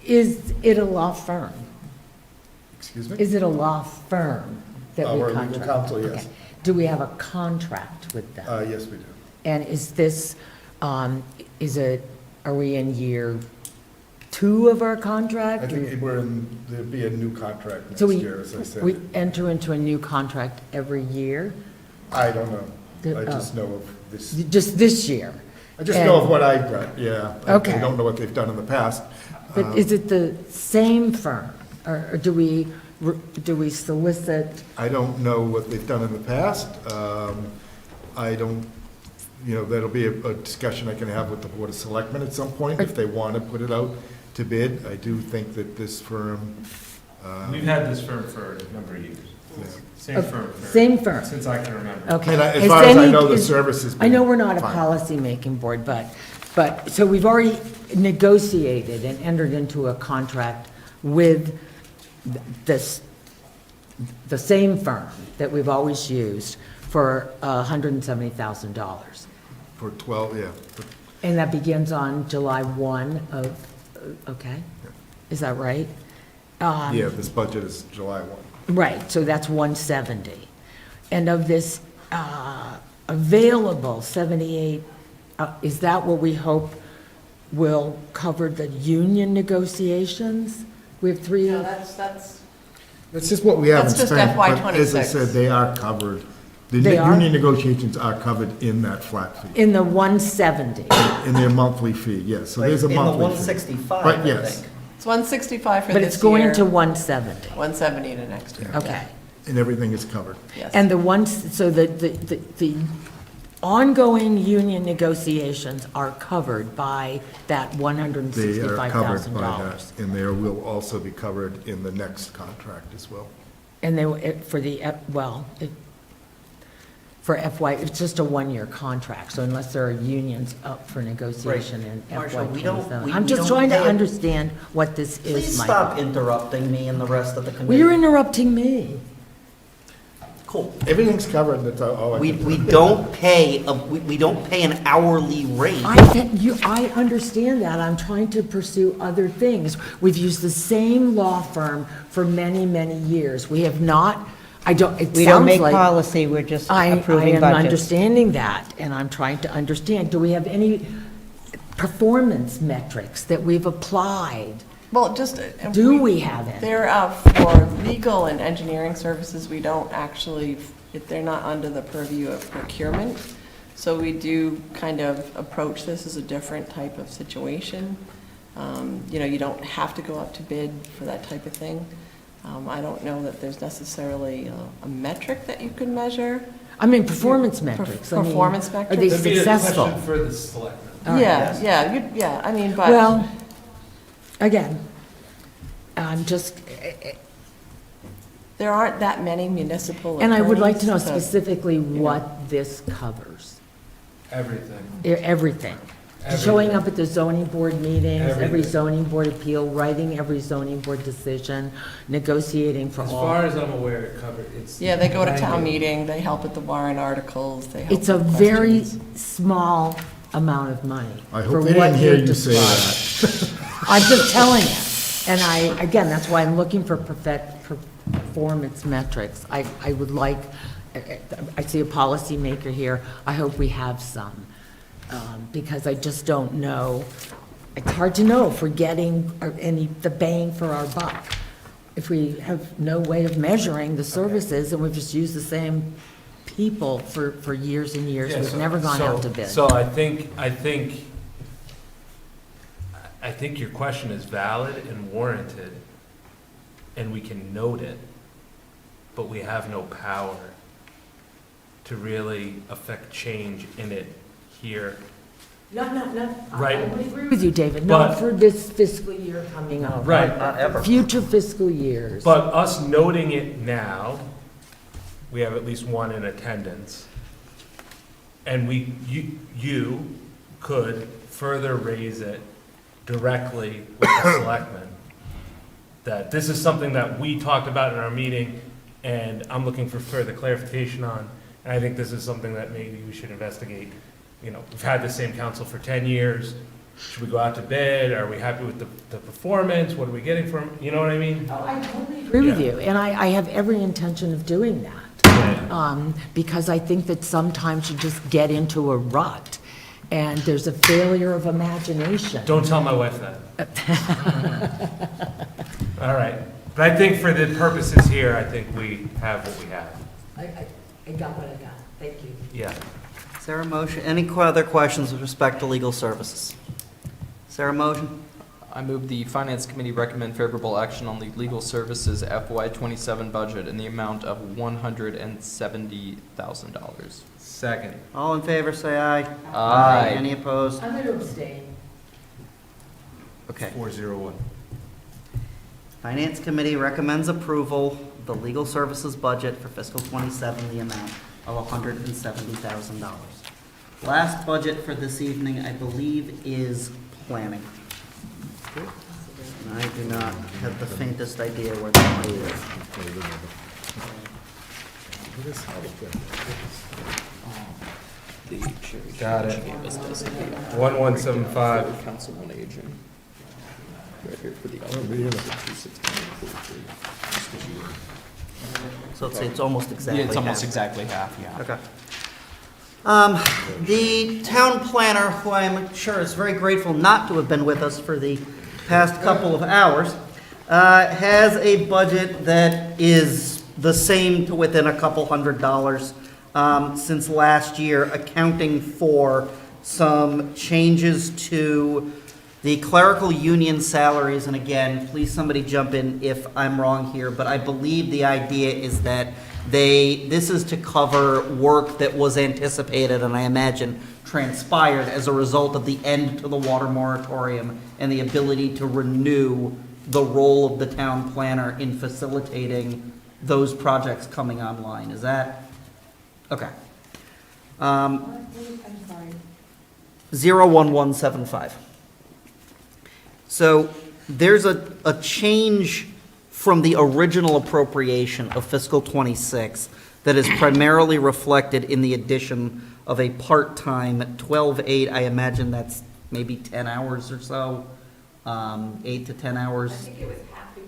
S4: Is it a law firm?
S5: Excuse me?
S4: Is it a law firm that we
S5: We're a legal
S4: contract?
S5: counsel, yes.
S4: Okay. Do we have a contract with them?
S5: Yes, we do.
S4: And is this, are we in year 2 of our contract?
S5: I think there'd be a new contract next
S4: So
S5: year, as I said.
S4: we enter into a new contract every year?
S5: I don't know. I
S4: Oh.
S5: just know of this.
S4: Just this year?
S5: I just know of what I've got, yeah.
S4: Okay.
S5: I don't know what they've done in the past.
S4: But is it the same firm? Or do we solicit?
S5: I don't know what they've done in the past. I don't, that'll be a discussion I can have with the Board of Selectmen at some point, if they want to put it out to bid. I do think that this firm,
S9: We've had this firm for a number of years.
S5: yeah.
S9: Same firm.
S4: Same firm.
S9: Since I can remember.
S4: Okay.
S5: And as
S4: Is
S5: far as I
S4: any-
S5: know, the
S4: is-
S5: service has
S4: I
S5: been
S4: know we're not a
S5: fine.
S4: policy-making board, but, so we've already negotiated and entered into a contract with this, the same firm that we've always used for $170,000.
S5: For 12, yeah.
S4: And that begins on July 1 of, okay? Is that right?
S5: Yeah, this budget is July 1.
S4: Right, so that's 170. And of this available 78, is that what we hope will cover the union negotiations? We have three,
S13: No, that's,
S5: That's just what we haven't
S13: That's just
S5: spent,
S13: FY
S5: but as I
S13: 26.
S5: said, they are covered. The
S4: They are?
S5: union negotiations are covered in that flat fee,
S4: in the 170.
S5: in their monthly fee, yes, so there's a
S1: In the
S5: monthly fee.
S1: 165,
S5: Right,
S1: I
S5: yes.
S1: think.
S13: it's 165 for
S4: But
S13: this
S4: it's going
S13: year,
S4: to 170,
S13: 170 to next year.
S4: okay.
S5: And everything is covered.
S13: Yes.
S4: And the ones, so the ongoing union negotiations are covered by that
S5: They are covered by
S4: $165,000.
S5: that, and they will also be covered in the next contract as well.
S4: And they, for the, well, for FY, it's just a one-year contract, so unless there are unions up for negotiation in FY
S1: Marcia, we don't-
S4: '27.
S1: we-
S4: I'm
S1: we
S4: just
S1: don't
S4: trying to
S1: pay-
S4: understand what this is,
S1: Please
S4: Michael.
S1: stop interrupting me and the rest of the
S4: Well,
S1: committee.
S4: you're interrupting me.
S1: Cool.
S5: Everything's covered, that's all I
S1: We,
S5: can.
S1: we don't pay, we don't pay an hourly rate.
S4: I understand that, I'm trying to pursue other things. We've used the same law firm for many, many years. We have not, I don't, it
S11: We don't
S4: sounds
S11: make
S4: like.
S11: policy, we're just
S4: I
S11: approving
S4: am
S11: budgets.
S4: understanding that, and I'm trying to understand, do we have any performance metrics that we've applied?
S13: Well, just.
S4: Do we have any?
S13: They're for legal and engineering services, we don't actually, they're not under the purview of procurement. So we do kind of approach this as a different type of situation. You know, you don't have to go up to bid for that type of thing. I don't know that there's necessarily a metric that you could measure.
S4: I mean, performance metrics. I mean,
S13: Performance
S4: Are
S13: metrics?
S4: they
S9: That'd be a
S4: successful?
S9: question for the selectmen.
S4: All right.
S13: Yeah, I mean, but.
S4: Well, again, I'm just,
S13: There aren't that many municipal
S4: and I would like to know
S13: attorneys
S4: specifically what this covers.
S9: Everything.
S4: Everything.
S9: Everything.
S4: Showing up at the zoning board meetings, every
S9: Everything.
S4: zoning board appeal, writing every zoning board decision, negotiating for
S9: As
S4: all.
S9: far as I'm aware, it covered, it's.
S13: Yeah, they go to town meeting, they help with the warrant articles, they help
S4: It's a
S13: with
S4: very
S13: questions.
S4: small amount of money.
S5: I
S4: for
S5: hope they
S4: what
S5: didn't hear
S4: you've
S5: you say
S4: described.
S5: that.
S4: I'm just telling you. And again, that's why I'm looking for performance metrics. I would like, I see a policymaker here, I hope we have some. Because I just don't know, it's hard to know if we're getting the bang for our buck. If we have no way of measuring the services and we've just used the same people for years and years,
S9: Yeah,
S4: we've never gone out to bid.
S9: So I think your question is valid and warranted, and we can note it, but we have no power to really affect change in it here.
S4: No.
S9: Right.
S4: I agree with you, David, not
S9: But-
S4: for this fiscal year coming up.
S9: Right.
S1: Not ever.
S4: Future fiscal years.
S9: But us noting it now, we have at least one in attendance. And you could further raise it directly with the selectmen. That this is something that we talked about in our meeting, and I'm looking for further clarification on. And I think this is something that maybe we should investigate. You know, we've had the same council for 10 years. Should we go out to bid? Are we happy with the performance? What are we getting from, you know what I mean?
S4: I totally agree with
S9: Yeah.
S4: you, and I have every intention of doing that. Because I think that sometimes you just get into a rut, and there's a failure of imagination.
S9: Don't tell my wife that. All right. But I think for the purposes here, I think we have what we have.
S4: I got what I got, thank you.
S9: Yeah.
S1: Is there a motion, any other questions with respect to legal services? Is there a motion?
S3: I move the Finance Committee recommend favorable action on the legal services FY '27 budget in the amount of $170,000.
S9: Second.
S1: All in favor, say aye.
S3: Aye.
S1: Any opposed?
S4: I'm going to abstain.
S1: Okay.
S14: 401.
S1: Finance Committee recommends approval of the legal services budget for fiscal '27, the amount of $170,000. Last budget for this evening, I believe, is planning. And I do not have the faintest idea where that money is.
S9: Got it. 1175.
S3: Council on Aging. Right here for the.
S1: So it's almost exactly
S8: Yeah, it's almost
S1: half.
S8: exactly half, yeah.
S1: Okay. The town planner, who I'm sure is very grateful not to have been with us for the past couple of hours, has a budget that is the same to within a couple $100 since last year, accounting for some changes to the clerical union salaries. And again, please somebody jump in if I'm wrong here, but I believe the idea is that this is to cover work that was anticipated and I imagine transpired as a result of the end to the water moratorium and the ability to renew the role of the town planner in facilitating those projects coming online. Is that, okay. 01175. So there's a change from the original appropriation of fiscal '26 that is primarily reflected in the addition of a part-time 12/8. I imagine that's maybe 10 hours or so, 8 to 10 hours.
S13: I think it was half a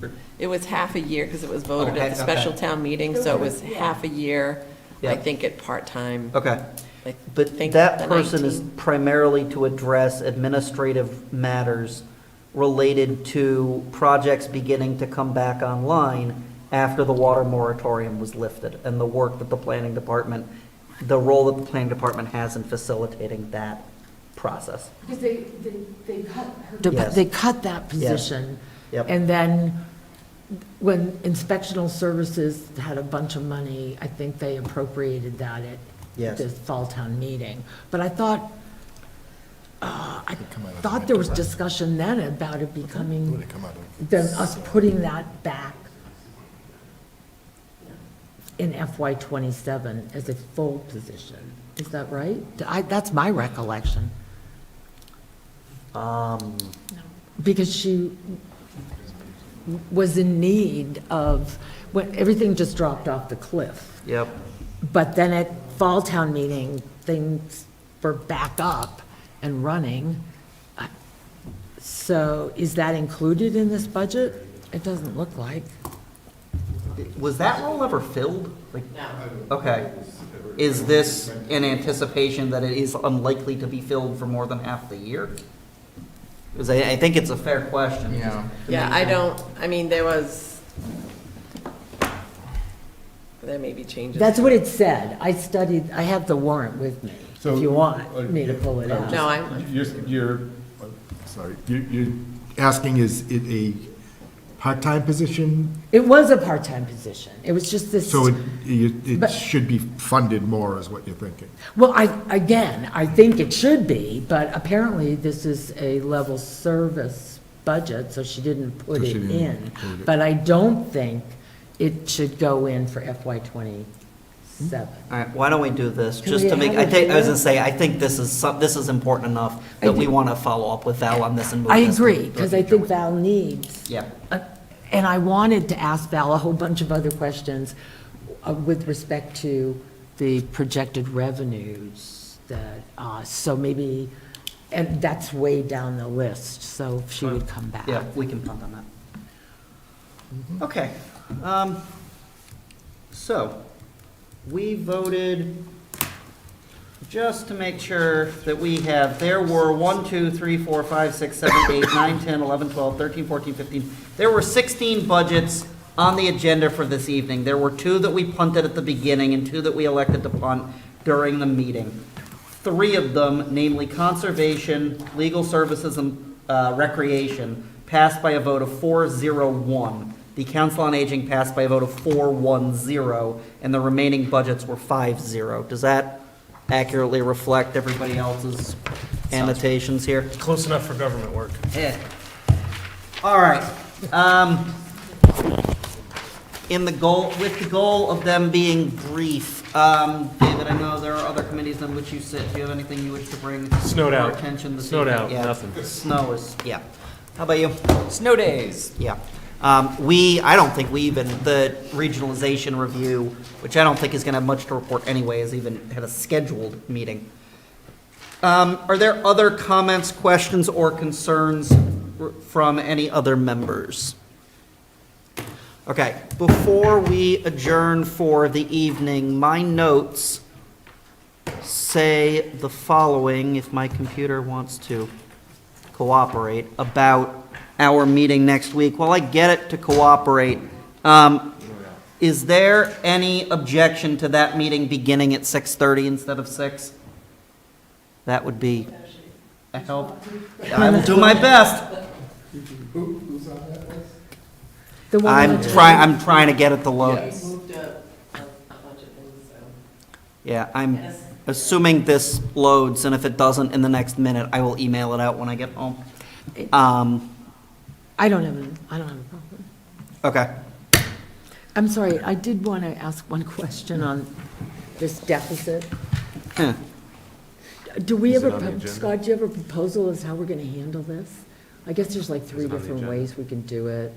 S13: year. It was half a year because it was voted
S1: Okay,
S13: at the special
S1: okay.
S13: town meeting, so it was half a year,
S1: Yeah.
S13: I think at part-time.
S1: Okay.
S13: I
S1: But
S13: think
S1: that
S13: the
S1: person is
S13: 19.
S1: primarily to address administrative matters related to projects beginning to come back online after the water moratorium was lifted, and the work that the planning department, the role that the planning department has in facilitating that process.
S4: Because they cut her.
S1: Yes.
S4: They cut that position.
S1: Yep.
S4: And then when inspectional services had a bunch of money, I think they appropriated that at
S1: Yes.
S4: the fall town meeting. But I thought
S14: come out of
S4: thought there was discussion then about it
S14: Would
S4: becoming,
S14: it come out of?
S4: then us putting that back in FY '27 as a full position. Is that right? That's my recollection. Because she was in need of, when everything just dropped off the cliff.
S1: Yep.
S4: But then at fall town meeting, things were back up and running. So is that included in this budget? It doesn't look like.
S1: Was that role ever filled? Like, okay. Is this in anticipation that it is unlikely to be filled for more than half the year? Because I think it's a fair question.
S8: Yeah.
S13: Yeah, I mean, there may be changes.
S4: That's what it said. I have the warrant with me, if you want me to pull it out.
S13: No,
S5: You're asking, is it a part-time position?
S4: It was a part-time position. It was just this.
S5: So it
S4: But-
S5: should be funded more, is what you're thinking?
S4: Well, I think it should be, but apparently this is a level service budget, so she didn't put
S5: So
S4: it
S5: she didn't
S4: in.
S5: include it.
S4: But I don't think it should go in for FY '27.
S1: All right, why don't we do this,
S4: Can
S1: just
S4: we
S1: to make,
S4: have
S1: I
S4: it
S1: was gonna
S4: there?
S1: say, I think this is important enough
S4: I
S1: that we
S4: do.
S1: want to follow up with Val on this and move
S4: I
S1: this.
S4: agree, because I think Val needs.
S1: Yeah.
S4: And I wanted to ask Val a whole bunch of other questions with respect to the projected revenues that, so maybe, and that's way down the list, so if she would come back.
S1: Yeah, we can punt on that. Okay, so, we voted, just to make sure that we have, there were 1, 2, 3, 4, 5, 6, 7, 8, 9, 10, 11, 12, 13, 14, 15. There were 16 budgets on the agenda for this evening. There were 2 that we punted at the beginning and 2 that we elected to punt during the meeting. 3 of them, namely conservation, legal services, and recreation, passed by a vote of 4-0-1. The Council on Aging passed by a vote of 4-1-0, and the remaining budgets were 5-0. Does that accurately reflect everybody else's annotations here.
S9: It's close enough for government work.
S1: Yeah. All right. With the goal of them being brief, David, I know there are other committees on which you sit. Do you have anything you wish to bring
S9: Snowed
S1: to our
S9: out.
S1: attention this
S9: Snowed
S1: evening?
S9: out,
S1: Yeah,
S9: nothing.
S1: Snow is, yeah. How about you?
S3: Snow days.
S1: Yeah. I don't think the regionalization review, which I don't think is going to have much to report anyway, has even had a scheduled meeting. Are there other comments, questions, or concerns from any other members? Okay, before we adjourn for the evening, my notes say the following, if my computer wants to cooperate, about our meeting next week. While I get it to cooperate, is there any objection to that meeting beginning at 6:30 instead of 6? That would be a help. I will do my best.
S4: The one
S1: I'm
S4: on the-
S1: trying to get it to load.
S13: Moved a bunch of things, so.
S1: Yeah, I'm assuming this loads, and if it doesn't in the next minute, I will email it out when I get home.
S4: I don't have a problem.
S1: Okay.
S4: I'm sorry, I did want to ask one question on this deficit.
S1: Huh.
S4: Do we
S9: Is
S4: have
S9: it on the
S4: a,
S9: agenda?
S4: Scott, do you have a proposal as how we're going to handle this? I guess there's like three
S9: it on the
S4: different
S9: agenda?
S4: ways we can do it.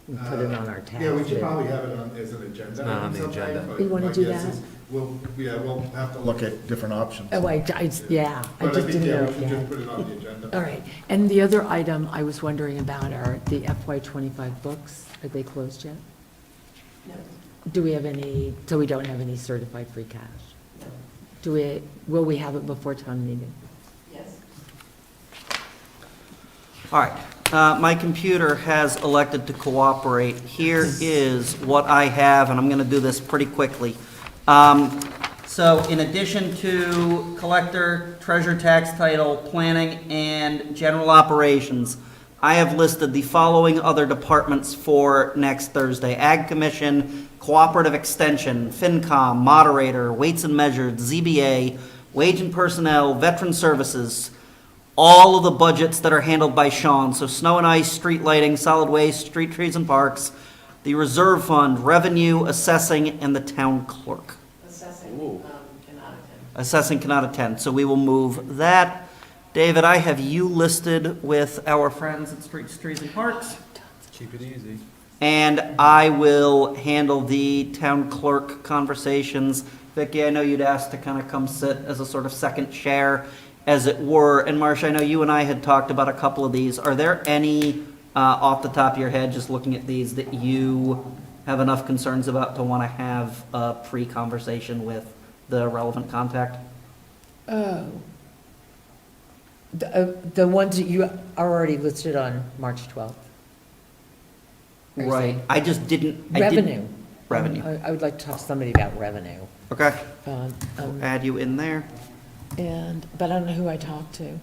S4: We can put it on our tax.
S5: Yeah, we should
S4: bill.
S5: probably have it on, as an agenda.
S9: It's not on the
S5: sometime,
S9: agenda.
S5: but
S4: You wanna
S5: my
S4: do
S5: guess
S4: that?
S5: is we'll have to look at different options.
S4: Oh, I
S5: But
S4: just
S5: think,
S4: didn't
S5: yeah,
S4: know.
S5: we should
S4: Yeah.
S5: just put it on the agenda.
S4: All right, and the other item I was wondering about are the FY '25 books. Are they closed yet?
S13: No,
S4: Do we have any, so we don't have any certified free cash?
S13: no,
S4: Will we have it before town meeting?
S13: yes.
S1: All right. My computer has elected to cooperate. Here is what I have, and I'm going to do this pretty quickly. So in addition to collector, treasure tax title, planning, and general operations, I have listed the following other departments for next Thursday: Ag Commission, Cooperative Extension, FinCom, Moderator, Weights and Measures, ZBA, Wage and Personnel, Veteran Services, all of the budgets that are handled by Sean. So snow and ice, street lighting, solid waste, street trees and parks, the reserve fund, revenue, assessing, and the town clerk.
S13: Assessing, cannot attend.
S1: Assessing cannot attend, so we will move that. David, I have you listed with our friends at Streets, Trees, and Parks,
S9: Keep it easy.
S1: and I will handle the town clerk conversations. Vicki, I know you'd asked to kind of come sit as a sort of second chair, as it were. And Marcia, I know you and I had talked about a couple of these. Are there any, off the top of your head, just looking at these, that you have enough concerns about to want to have a pre-conversation with the relevant contact?
S4: Oh. The ones that you are already listed on March 12th. Are you
S1: Right.
S4: saying?
S1: I just didn't.
S4: Revenue.
S1: Revenue.
S4: I would like to talk to somebody about revenue.
S1: Okay.
S4: Um,
S1: We'll add you in there.
S4: But I don't know who I talked to.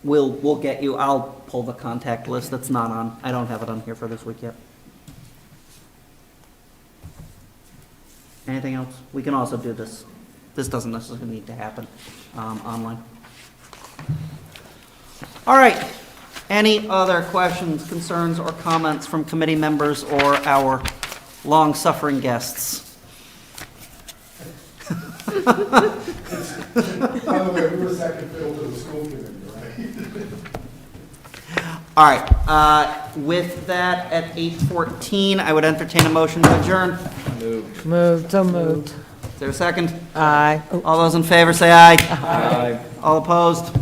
S1: We'll get you, I'll pull the contact list that's not on, I don't have it on here for this week yet. Anything else? We can also do this. This doesn't necessarily need to happen online. All right. Any other questions, concerns, or comments from committee members or our long-suffering guests?
S5: By the way, we were second fiddle to the school committee, right?
S1: All right, with that, at 8:14, I would entertain a motion to adjourn.
S4: Moved, so moved.
S1: Is there a second?
S4: Aye.
S1: All those in favor say aye. Aye. All opposed?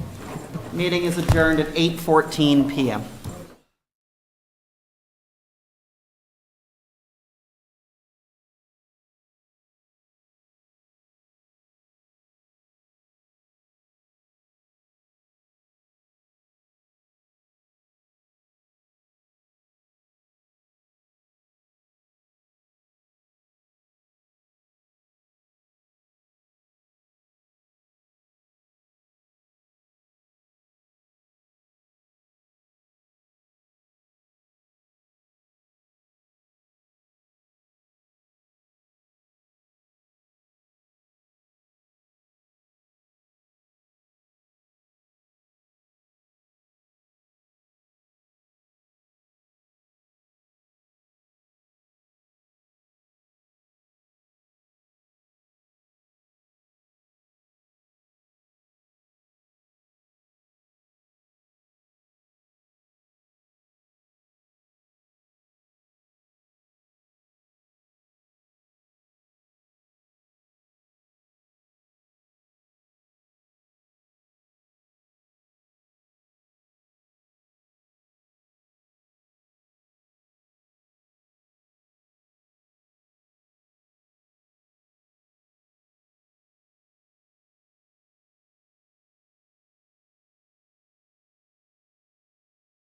S1: Meeting is adjourned at 8:14 PM.